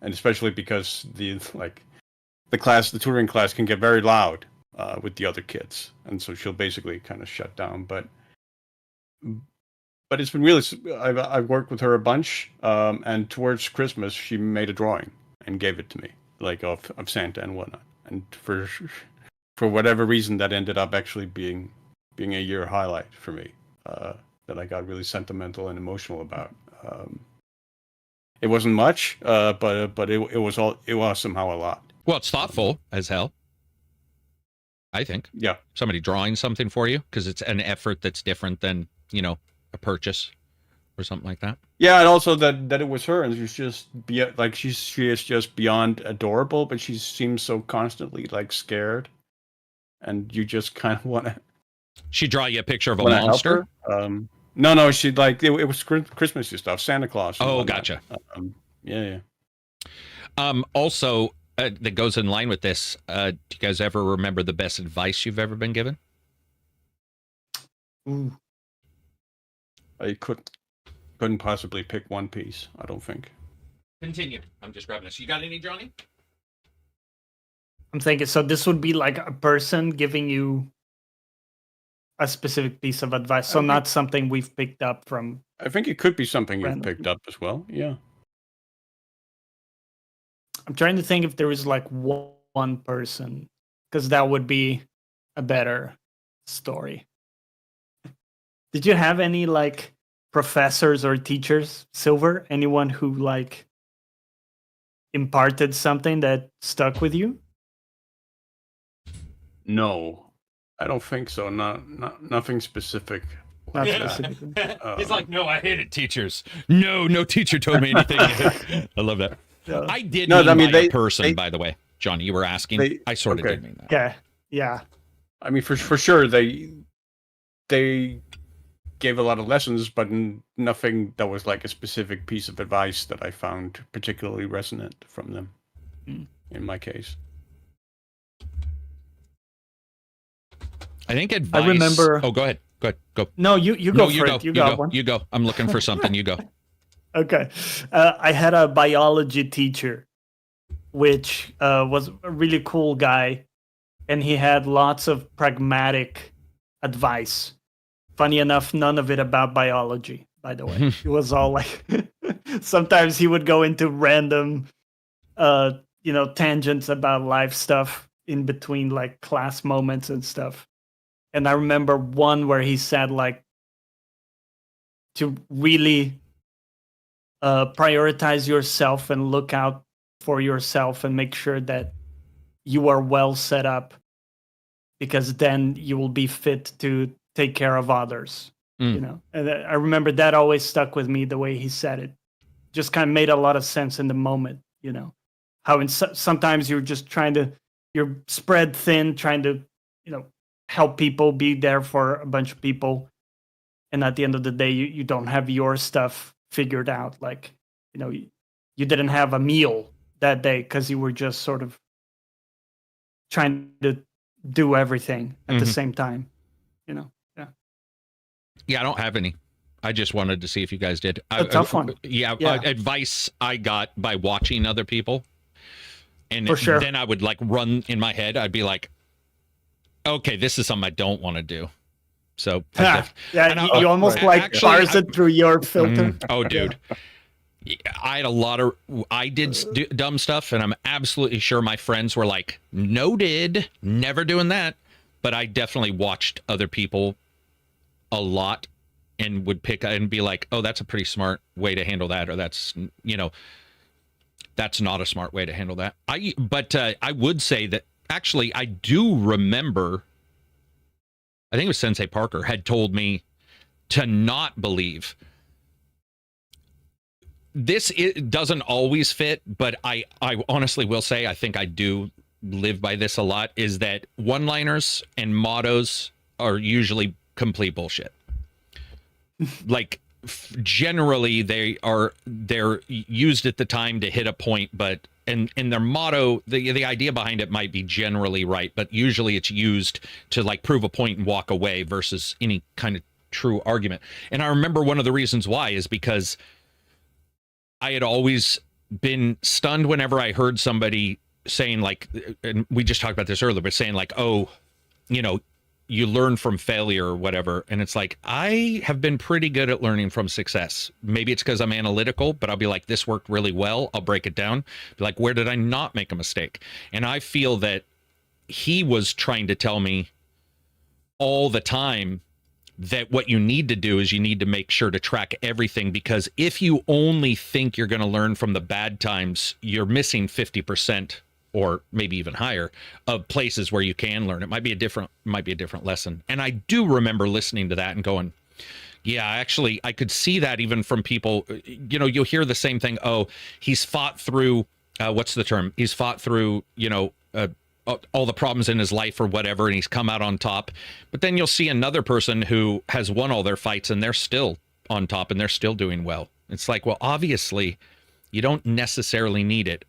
especially because the tutoring class can get very loud with the other kids. And so she'll basically kind of shut down. But it's been really, I've worked with her a bunch. And towards Christmas, she made a drawing and gave it to me, like of Santa and whatnot. And for whatever reason, that ended up actually being a year highlight for me that I got really sentimental and emotional about. It wasn't much, but it was somehow a lot. Well, it's thoughtful as hell, I think. Yeah. Somebody drawing something for you, because it's an effort that's different than, a purchase. or something like that. Yeah, and also that it was her, and she's just she is just beyond adorable, but she seems so constantly like scared, and you just kind of want to. She draw you a picture of a Help monster. her. No, she like it was Christmassy stuff, Santa Claus. and Oh, whatnot. gotcha. Yeah. Also, that goes in line with this. Do you guys ever remember the best advice you've ever been given? Ooh. I couldn't possibly pick one piece, I don't think. Continue. I'm just grabbing this. You got any, Johnny? I'm thinking, so this would be like a person giving you a specific piece of advice, so not something we've picked up from. I think it could be something you've Random. picked up as well. Yeah. I'm trying to think if there was like one person, because that would be a better story. Did you have any like professors or teachers, Silver? Anyone who like imparted something that stuck with you? No, I don't think so. Nothing specific. Not Yeah. specifically. He's like, no, I hated teachers. No teacher told me anything. I love that. Yeah. I did No, mean I mean, by a they- person, they- by the way. Johnny, you were asking. I sort of okay. did mean that. Okay. Yeah. I mean, for sure, they gave a lot of lessons, but nothing that was like a specific piece of advice that I found particularly resonant from them. In my case, I think advice. I remember. Oh, go ahead. Go. No, you go No, for you it. go. You got one. You go. I'm looking for something. You go. Okay. I had a biology teacher, which was a really cool guy, and he had lots of pragmatic advice. Funny enough, none of it about biology, by the way. It was all like, sometimes he would go into random, tangents about life stuff in between like class moments and stuff. And I remember one where he said like, to really prioritize yourself and look out for yourself and make sure that you are well set up, because then you will be fit to take care of others. And I remember that always stuck with me, the way he said it. Just kind of made a lot of sense in the moment, how sometimes you're just you're spread thin, trying to help people, be there for a bunch of people, and at the end of the day you don't have your stuff figured out. Like, you didn't have a meal that day because you were just sort of trying to do everything at the same time. Yeah, I don't have any. I just wanted to see if you guys did. A tough one. Yeah. Advice I got by watching other people, and For sure. Then I would like run in my head. I'd be like, okay, this is something I don't want to do. So you almost parse it through your filter. Oh, dude. I had I did dumb stuff, and I'm absolutely sure my friends were like, noted, never doing that. But I definitely watched other people a lot and would pick and be like, oh, that's a pretty smart way to handle that. Or that's not a smart way to handle that. But I would say that actually I do remember, I think it was Sensei Parker had told me to not believe. It doesn't always fit, but I honestly will say I think I do live by this a lot, is that one-liners and mottos are usually complete bullshit. Like generally they're used at the time to hit a point, but and their motto, the idea behind it might be generally right, but usually it's used to like prove a point and walk away versus any kind of true argument. And I remember one of the reasons why is because I had always been stunned whenever I heard somebody saying like, and we just talked about this earlier, but saying like, oh, you learn from failure or whatever. And it's like, I have been pretty good at learning from success. Maybe it's because I'm analytical, but I'll be like, this worked really well. I'll break it down. Be like, where did I not make a mistake? And I feel that he was trying to tell me all the time that what you need to do is you need to make sure to track everything, because if you only think you're going to learn from the bad times, you're missing 50% or maybe even higher of places where you can learn. It might be a different lesson. And I do remember listening to that and going, Yeah, actually, I could see that even from people. You know, you'll hear the same thing. Oh, he's fought through, what's the term? He's fought through, all the problems in his life or whatever, and he's come out on top. But then you'll see another person who has won all their fights, and they're still on top, and they're still doing well. It's like, well, obviously, you don't necessarily need it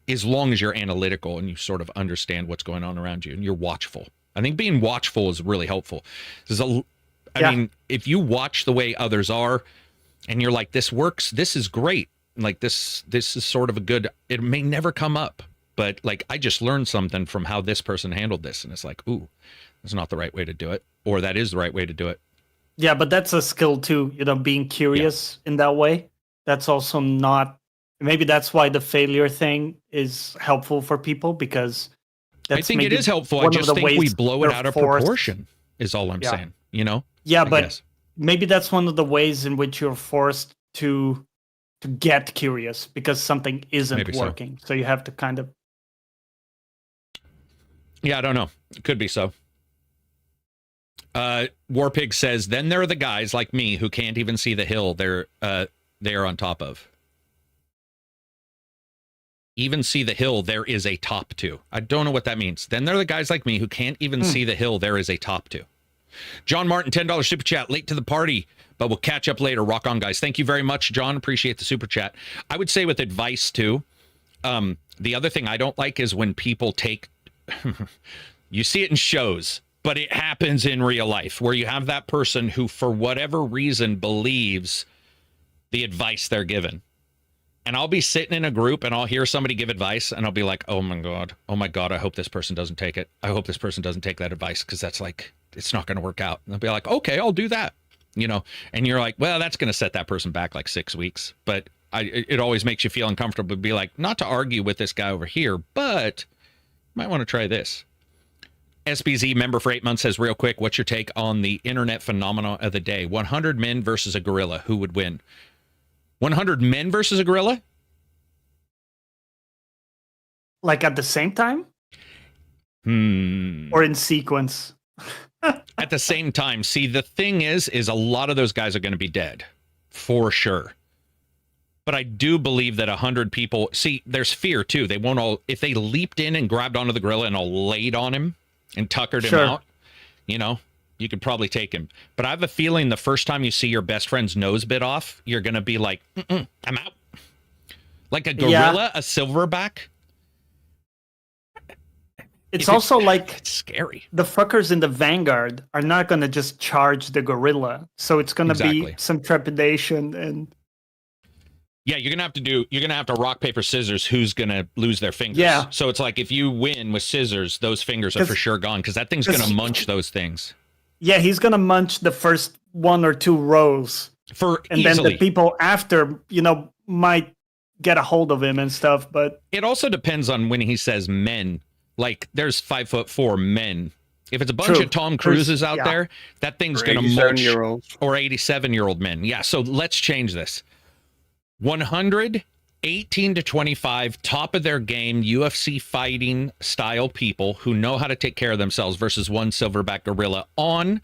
as long as you're analytical and you sort of understand what's going on around you and you're watchful. I think being watchful is really helpful. I mean, if you watch the way others are and you're like, this works, this is great. Like this is sort of a good, it may never come up, but like, I just learned something from how this person handled this. And it's like, ooh, that's not the right way to do it. Or that is the right way to do it. Yeah, but that's a skill too, being curious in that way. That's also not, maybe that's why the failure thing is helpful for people, because I think it is helpful. I just think we blow it out of proportion is all I'm saying, Yeah, but maybe that's one of the ways in which you're forced to get curious because something isn't maybe working. So you have to kind of. Yeah, I don't know. It could be so. Warpig says, then there are the guys like me who can't even see the hill they're on top of. Even see the hill there is a top to. I don't know what that means. Then there are the guys like me who can't even see the hill there is a top to. John Martin, $10 super chat, late to the party, but we'll catch up later. Rock on, guys. Thank you very much, John. Appreciate the super chat. I would say with advice too, the other thing I don't like is when people take, you see it in shows, but it happens in real life where you have that person who, for whatever reason, believes the advice they're given. And I'll be sitting in a group and I'll hear somebody give advice and I'll be like, oh my God, I hope this person doesn't take it. I hope this person doesn't take that advice because that's like, it's not going to work out. And they'll be like, okay, I'll do that. And you're like, well, that's going to set that person back like 6 weeks. But it always makes you feel uncomfortable to be like, not to argue with this guy over here, but you might want to try this. SBZ member for 8 months says, real quick, what's your take on the internet phenomena of the day? 100 men versus a gorilla. Who would win? 100 men versus a gorilla? Like at the same time? Or in sequence? At the same time. See, the thing is a lot of those guys are going to be dead. For sure. But I do believe that 100 people... See, there's fear, too. They won't all... If they leaped in and grabbed onto the gorilla and all laid on him and tuckered him out, you could probably take him. But I have a feeling the first time you see your best friend's nose bit off, you're going to be like, I'm out. Like a gorilla, a silverback. It's also like it's scary. The fuckers in the vanguard are not going to just charge the gorilla. So it's going to be some trepidation and... Yeah, you're going to have to rock, paper, scissors who's going to lose their fingers. Yeah. So it's like if you win with scissors, those fingers are for sure gone because that thing's going to munch those things. Yeah, he's going to munch the first 1 or 2 rows. And then the people after, might get a hold of him and stuff. But it also depends on when he says men. Like, there's 5'4" men. If it's a bunch of Tom Cruises out there, that thing's going to munch. Or 87-year-old men. Yeah, so let's change this. 100, 18 to 25, top of their game, UFC fighting style people who know how to take care of themselves versus one silverback gorilla on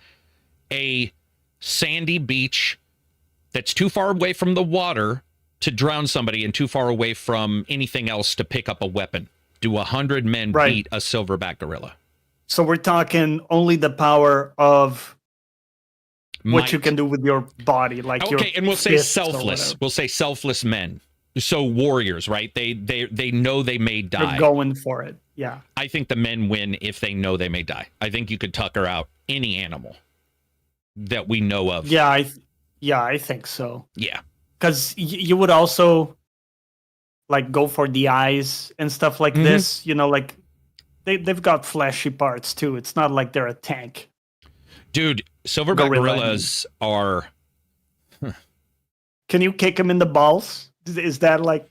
a sandy beach that's too far away from the water to drown somebody and too far away from anything else to pick up a weapon. Do 100 men beat a silverback gorilla? So we're talking only the power of what you can do with your body, like and we'll say selfless. We'll say selfless men. So warriors, right? They know they may die. They're going for it. Yeah. I think the men win if they know they may die. I think you could tucker out any animal that we know of. Yeah, I think so. Yeah. Because you would also like go for the eyes and stuff like this. Like they've got fleshy parts too. It's not like they're a tank. Dude, silverback gorillas are... Can you kick them in the balls? Is that like...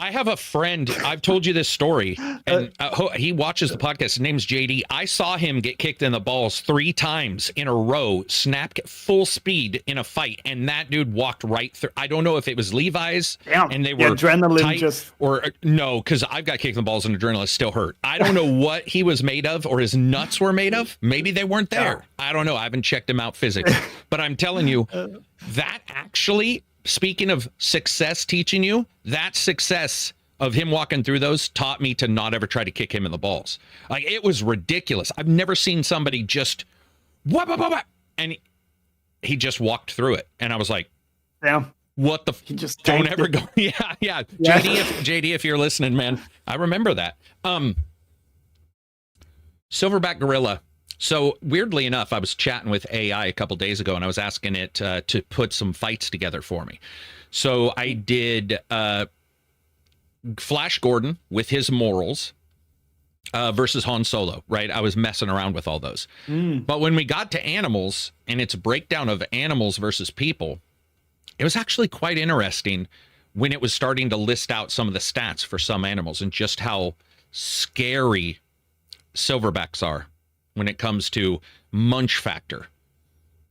I have a friend. I've told you this story, and he watches the podcast. His name's JD. I saw him get kicked in the balls 3 times in a row, snapped full speed in a fight, and that dude walked right through. I don't know if it was Levi's, and they were adrenaline tight, just or no, because I've got kicked in the balls and adrenaline still hurt. I don't know what he was made of or his nuts were made of. Maybe they weren't there. I don't know. I haven't checked him out physically, but I'm telling you, that actually. Speaking of success teaching you, that success of him walking through those taught me to not ever try to kick him in the balls. Like, it was ridiculous. I've never seen somebody just, and he just walked through it. And I was like, yeah, what the, he just don't ever it. go. Yeah. JD, if you're listening, man, I remember that. Silverback gorilla. So weirdly enough, I was chatting with AI a couple days ago, and I was asking it to put some fights together for me. So I did Flash Gordon with his morals versus Han Solo, right? I was messing around with all those. But when we got to animals and its breakdown of animals versus people, it was actually quite interesting when it was starting to list out some of the stats for some animals and just how scary silverbacks are when it comes to munch factor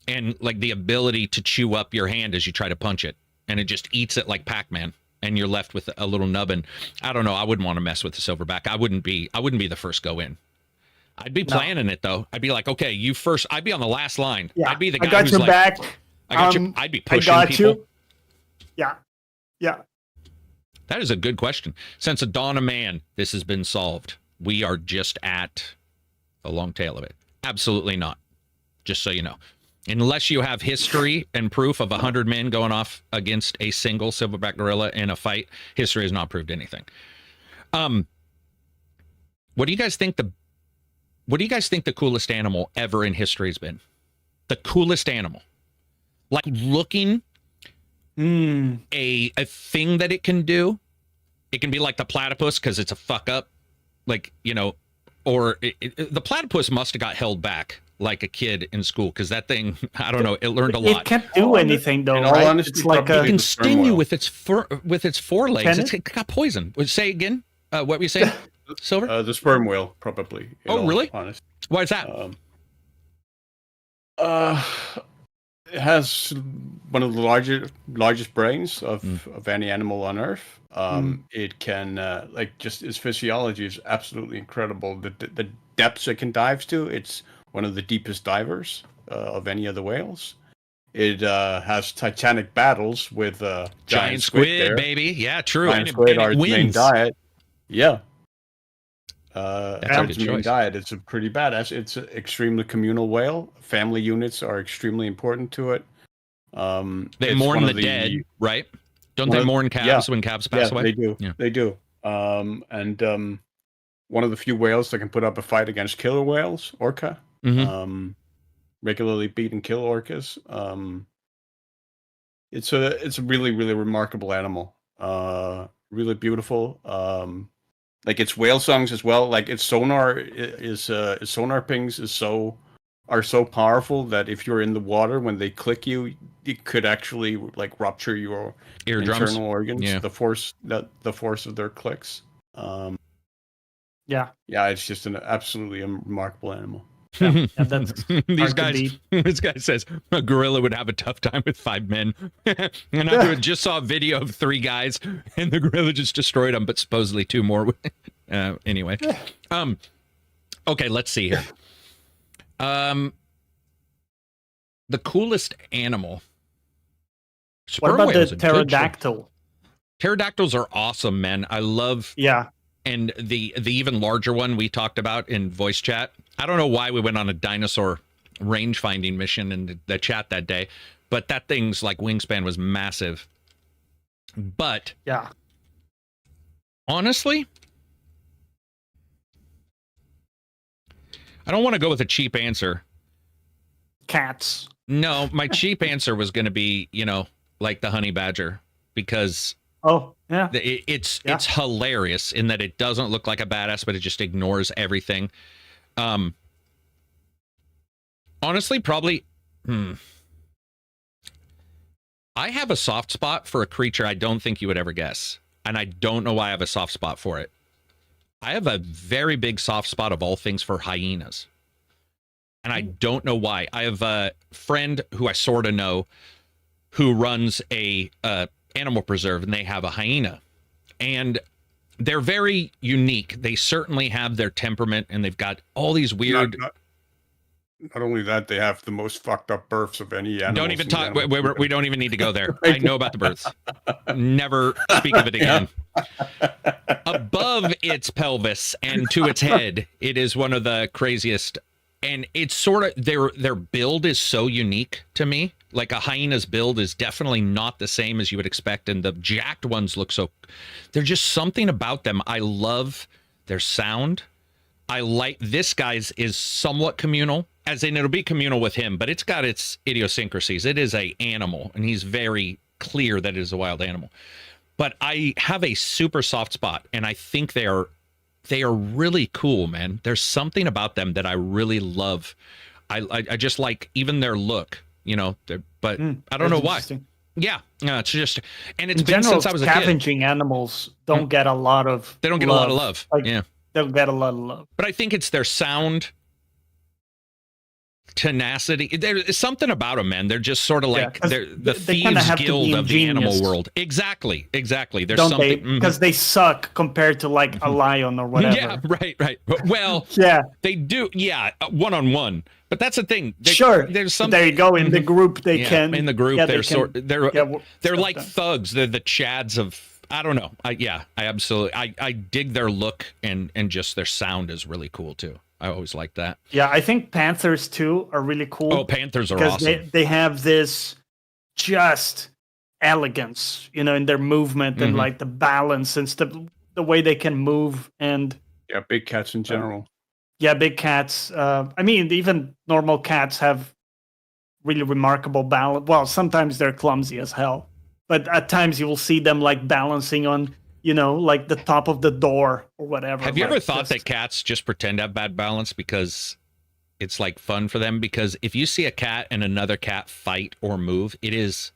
and like the ability to chew up your hand as you try to punch it, and it just eats it like Pac-Man, and you're left with a little nubbin. I don't know. I wouldn't want to mess with the silverback. I wouldn't be the first go in. I'd be planning it though. I'd be like, okay, you first. I'd be on the last line. Yeah, I'd be the guy I got who's your like, back. I got you. I'd be pushing I got people. You. Yeah. That is a good question. Since the dawn of man, this has been solved. We are just at the long tail of it. Absolutely not. Just so you know. Unless you have history and proof of 100 men going off against a single silverback gorilla in a fight, history has not proved anything. What do you guys think the coolest animal ever in history has been? The coolest animal. Like looking a thing that it can do. It can be like the platypus because it's a fuck up. Like, you know, or the platypus must have got held back like a kid in school because that thing, I don't know, it learned a lot. It can't do anything though, in all right? honesty, It's like probably It can sting you with its forelegs. Can It got poison. Say again. What were you saying, Silver? The sperm whale, probably. Oh, really? Honest. Why is that? It has one of the largest brains of any animal on Earth. It can like just its physiology is absolutely incredible. The depths it can dive to, it's one of the deepest divers of any of the whales. It has titanic battles with giant squid, baby. Yeah, true. Giant squid are its main diet. Yeah. That's its main diet. It's a pretty badass. It's an extremely communal whale. Family units are extremely important to it. They mourn the dead, right? Don't they mourn calves when calves pass away? They do. Yeah. They do. And one of the few whales that can put up a fight against killer whales, orca. Regularly beat and kill orcas. It's a really, really remarkable animal. Really beautiful. Like its whale songs as well. Like its sonar its sonar pings are so powerful that if you're in the water, when they click you, it could actually like rupture your eardrums, internal organs. Yeah. The force of their clicks. Yeah, it's just an absolutely remarkable animal. Yeah, that's these guys. This guy says a gorilla would have a tough time with 5 men, and I just saw a video of 3 guys, and the gorilla just destroyed them, but supposedly 2 more. Anyway, okay, let's see here. The coolest animal. What about the pterodactyl? Pterodactyls are awesome, man. I love. Yeah. And the even larger one we talked about in voice chat. I don't know why we went on a dinosaur range finding mission in the chat that day, but that thing's like wingspan was massive. But yeah, honestly, I don't want to go with a cheap answer. Cats. No, my cheap answer was going to be, like the honey badger, because yeah, it's hilarious in that it doesn't look like a badass, but it just ignores everything. Honestly, probably. I have a soft spot for a creature I don't think you would ever guess. and I don't know why I have a soft spot for it. I have a very big soft spot of all things for hyenas. And I don't know why. I have a friend who I sort of know who runs a animal preserve, and they have a hyena. And they're very unique. They certainly have their temperament, and they've got all these weird... Not only that, they have the most fucked up births of any animal. Don't even talk. We don't even need to go there. I know about the births. Never speak of it again. Above its pelvis and to its head, it is one of the craziest. And it's sort of their build is so unique to me. Like a hyena's build is definitely not the same as you would expect. And the jacked ones look so. There's just something about them. I love their sound. I like this guy's is somewhat communal, as in it'll be communal with him, but it's got its idiosyncrasies. It is a animal, and he's very clear that it is a wild animal. But I have a super soft spot, and I think they are really cool, man. There's something about them that I really love. I just like even their look, you know. But I don't know why. Yeah, it's just, and it's in been general, since I was a kid. Scavenging animals don't get a lot of. They don't get a lot of love. Like, yeah. They'll get a lot of love. But I think it's their sound, tenacity. There's something about them, man. They're just sort of like they're the thieves guild of the animal world. Exactly. There's don't something because they suck compared to like a lion or whatever. Yeah, right. Well, yeah, they do. Yeah, one-on-one. But that's the thing. Sure. There's some. There you go. In the group, they can. In the group, they're like them. thugs. They're the Chads of. I don't know. I absolutely. I dig their look and just their sound is really cool too. I always like that. Yeah, I think Panthers too are really cool. Oh, Panthers are awesome. Because they have this just elegance, you know, in their movement and like the balance and stuff, the way they can move and. Yeah, big cats in general. Yeah, big cats. I mean, even normal cats have really remarkable balance. Well, sometimes they're clumsy as hell. But at times you will see them like balancing on, you know, like the top of the door or whatever. Have you ever thought that cats just pretend to have bad balance because it's like fun for them? Because if you see a cat and another cat fight or move, it is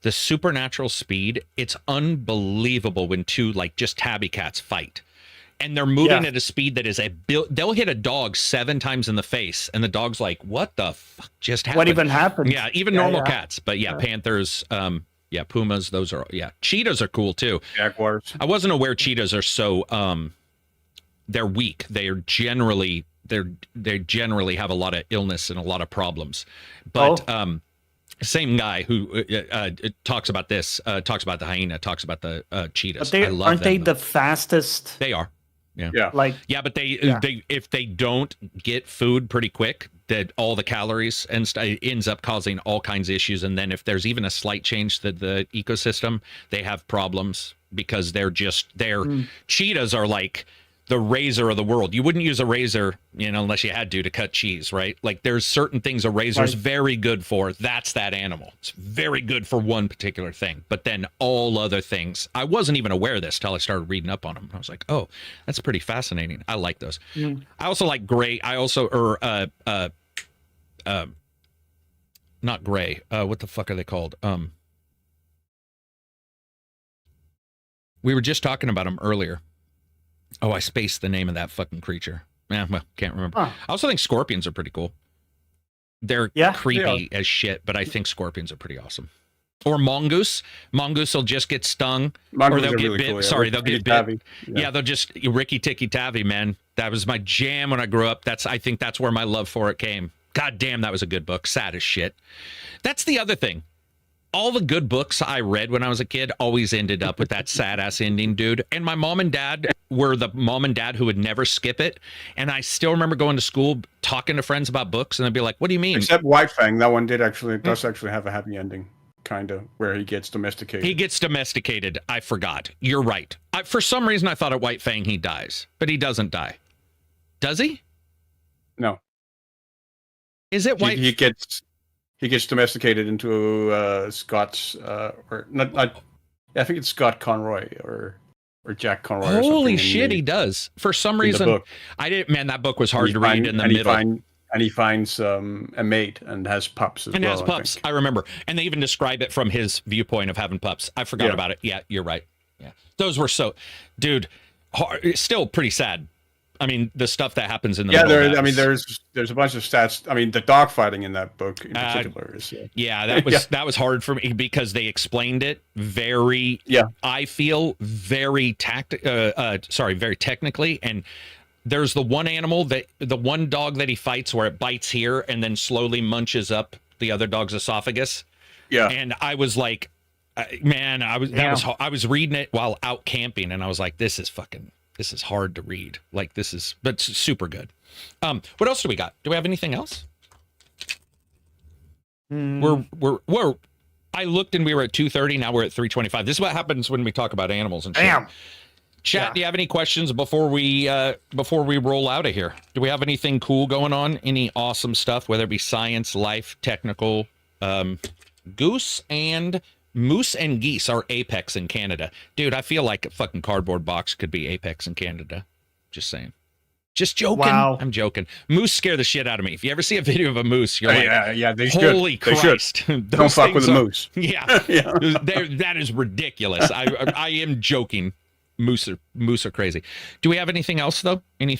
the supernatural speed. It's unbelievable when two like just tabby cats fight. And they're moving at a speed that is they'll hit a dog 7 times in the face. And the dog's like, what the fuck just happened? What even happened? Yeah, even normal cats. But panthers, yeah, pumas, those are, cheetahs are cool too. Jaguars. I wasn't aware cheetahs are so, they're weak. They generally have a lot of illness and a lot of problems. But same guy who talks about this, talks about the hyena, talks about the cheetahs. But aren't they the fastest? They are. Yeah. But they if they don't get food pretty quick, that all the calories and ends up causing all kinds of issues. And then if there's even a slight change to the ecosystem, they have problems because cheetahs are like the razor of the world. You wouldn't use a razor, you know, unless you had to cut cheese, right? Like there's certain things a razor is very good for. That's that animal. It's very good for one particular thing. But then all other things, I wasn't even aware of this till I started reading up on them. I was like, oh, that's pretty fascinating. I like those. I also like gray. I also, not gray. What the fuck are they called? We were just talking about them earlier. Oh, I spaced the name of that fucking creature. Yeah, well, can't remember. I also think scorpions are pretty cool. They're creepy as shit, but I think scorpions are pretty awesome. Or mongoose. Mongoose will just get stung. Or they'll get bit. Cool, Sorry, they'll get bit. Yeah, they'll just Ricky Tikki Tavi, man. That was my jam when I grew up. I think that's where my love for it came. God damn, that was a good book. Sad as shit. That's the other thing. All the good books I read when I was a kid always ended up with that sad-ass ending, dude. And my mom and dad were the mom and dad who would never skip it. And I still remember going to school, talking to friends about books, and they'd be like, what do you mean? Except White Fang, that one does actually have a happy ending, kind of, where he gets domesticated. He gets domesticated. I forgot. You're right. For some reason, I thought at White Fang he dies, but he doesn't die. Does he? No. Is it White? He gets domesticated into Scott's, or not. I think it's Scott Conroy or Jack Conroy. Holy shit, he does. For some reason, I didn't. Man, that book was hard to read in the middle. And he finds a mate and has pups as well. And has pups. I remember. And they even describe it from his viewpoint of having pups. I forgot about it. Yeah, you're right. Yeah. Those were so, dude, it's still pretty sad. I mean, the stuff that happens in the middle of that there's a bunch of stats. I mean, the dogfighting in that book in particular is. Yeah, that was hard for me because they explained it very. Yeah. I feel very very technically, and there's the one dog that he fights where it bites here and then slowly munches up the other dog's esophagus. Yeah. And I was like, man, I was reading it while out camping, and I was like, this is hard to read. Like, but it's super good. What else do we got? Do we have anything else? I looked and we were at 2:30. Now we're at 3:25. This is what happens when we talk about animals and shit. Damn. Chat, Yeah. do you have any questions before we roll out of here? Do we have anything cool going on? Any awesome stuff, whether it be science, life, technical? Moose and geese are apex in Canada. Dude, I feel like a fucking cardboard box could be apex in Canada. Just saying. Just joking. Wow. I'm joking. Moose scare the shit out of me. If you ever see a video of a moose, you're like, yeah, they holy should. Christ. Don't fuck with a moose. Yeah. That is ridiculous. I am joking. Moose are crazy. Do we have anything else, though? Any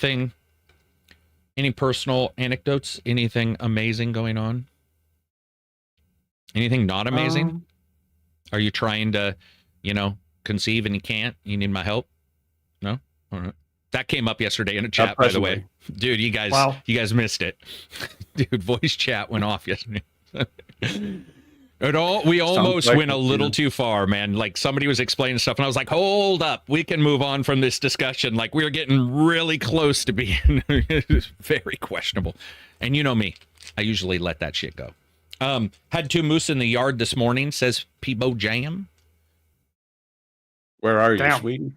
personal anecdotes? Anything amazing going on? Anything not amazing? Are you trying to, conceive and you can't? You need my help? No? All right. That came up yesterday in a chat, by the way. Dude, you guys missed it. Dude, voice chat went off yesterday. We almost went a little too far, man. Like, somebody was explaining stuff, and I was like, hold up. We can move on from this discussion. Like, we were getting really close to being very questionable. And you know me. I usually let that shit go. Had 2 moose in the yard this morning, says Peebo Jam. Where are you, Damn. Sweden?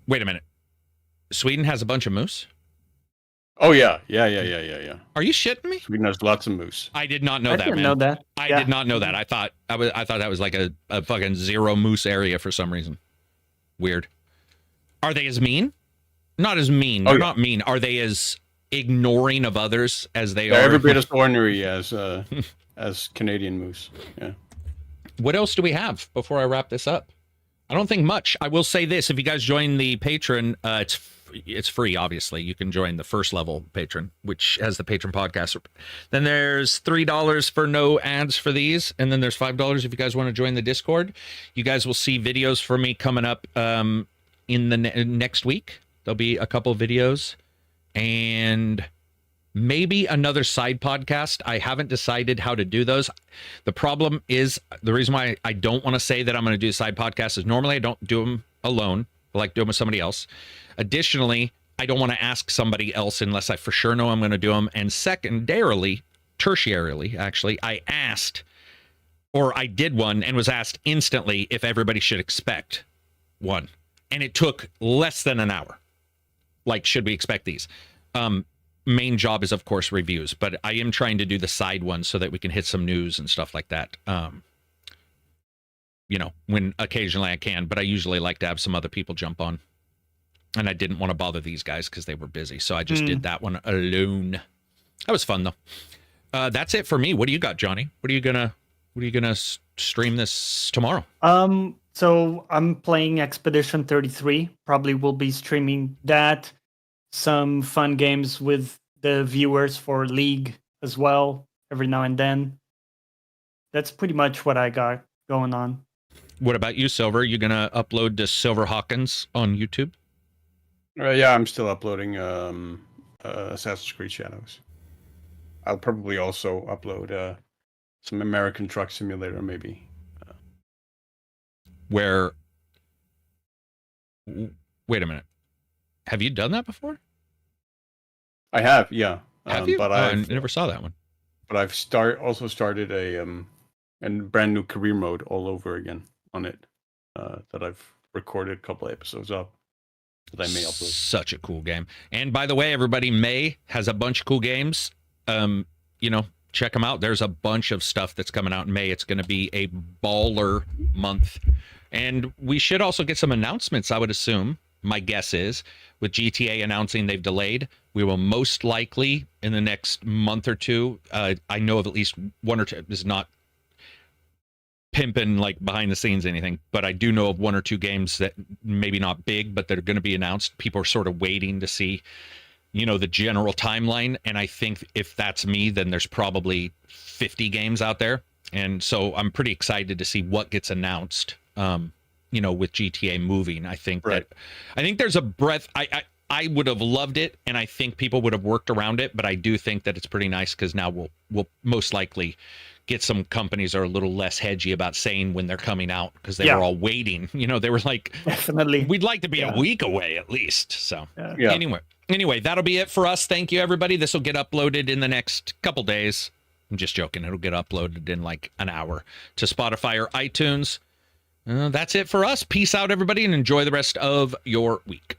Wait a minute. Sweden has a bunch of moose? Oh, yeah. Are you shitting me? Sweden has lots of moose. I did not know I that, didn't man. know that. I did not know that. I thought that was like a fucking zero moose area for some reason. Weird. Are they as mean? Not as mean. They're not mean. Are they as ignoring of others as they are? Every bit as ornery as Canadian moose. Yeah. What else do we have before I wrap this up? I don't think much. I will say this: if you guys join the patron, it's free. Obviously, you can join the first level patron, which has the patron podcast. Then there's $3 for no ads for these, and then there's $5 if you guys want to join the Discord. You guys will see videos for me coming up in the next week. There'll be a couple videos, and maybe another side podcast. I haven't decided how to do those. The problem is, the reason why I don't want to say that I'm going to do a side podcast is normally I don't do them alone. I like doing them with somebody else. Additionally, I don't want to ask somebody else unless I for sure know I'm going to do them. And tertiarily, actually, I did one and was asked instantly if everybody should expect one. And it took less than an hour. Like, should we expect these? Main job is, of course, reviews, but I am trying to do the side ones so that we can hit some news and stuff like that. When occasionally I can, but I usually like to have some other people jump on. And I didn't want to bother these guys because they were busy, so I just did that one alone. That was fun, though. That's it for me. What do you got, Johnny? What are you gonna stream this tomorrow? So I'm playing Expedition 33. Probably will be streaming that. Some fun games with the viewers for League as well, every now and then. That's pretty much what I got going on. What about you, Silver? You gonna upload to Silver Hawkins on YouTube? Yeah, I'm still uploading Assassin's Creed Shadows. I'll probably also upload some American Truck Simulator, maybe. Wait a minute. Have you done that before? I have, yeah. Have you? But I never saw that one. But I've also started a brand new career mode all over again on it that I've recorded a couple of episodes of that I may upload. Such a cool game. And by the way, everybody, May has a bunch of cool games. Check them out. There's a bunch of stuff that's coming out in May. It's going to be a baller month. And we should also get some announcements, I would assume. My guess is, with GTA announcing they've delayed, we will most likely, in the next month or two, I know of at least one or two, this is not pimping like behind the scenes anything, but I do know of 1 or 2 games that maybe not big, but that are going to be announced. People are sort of waiting to see, you know, the general timeline. And I think if that's me, then there's probably 50 games out there. And so I'm pretty excited to see what gets announced. You know, with GTA moving, I think there's a breadth. I would have loved it, and I think people would have worked around it, but I do think that it's pretty nice because now we'll most likely get some companies that are a little less hedgy about saying when they're coming out, because they were all waiting. You know, they were like, definitely, we'd like to be a week away at least. So anyway, that'll be it for us. Thank you, everybody. This will get uploaded in the next couple days. I'm just joking. It'll get uploaded in like an hour to Spotify or iTunes. That's it for us. Peace out, everybody, and enjoy the rest of your week.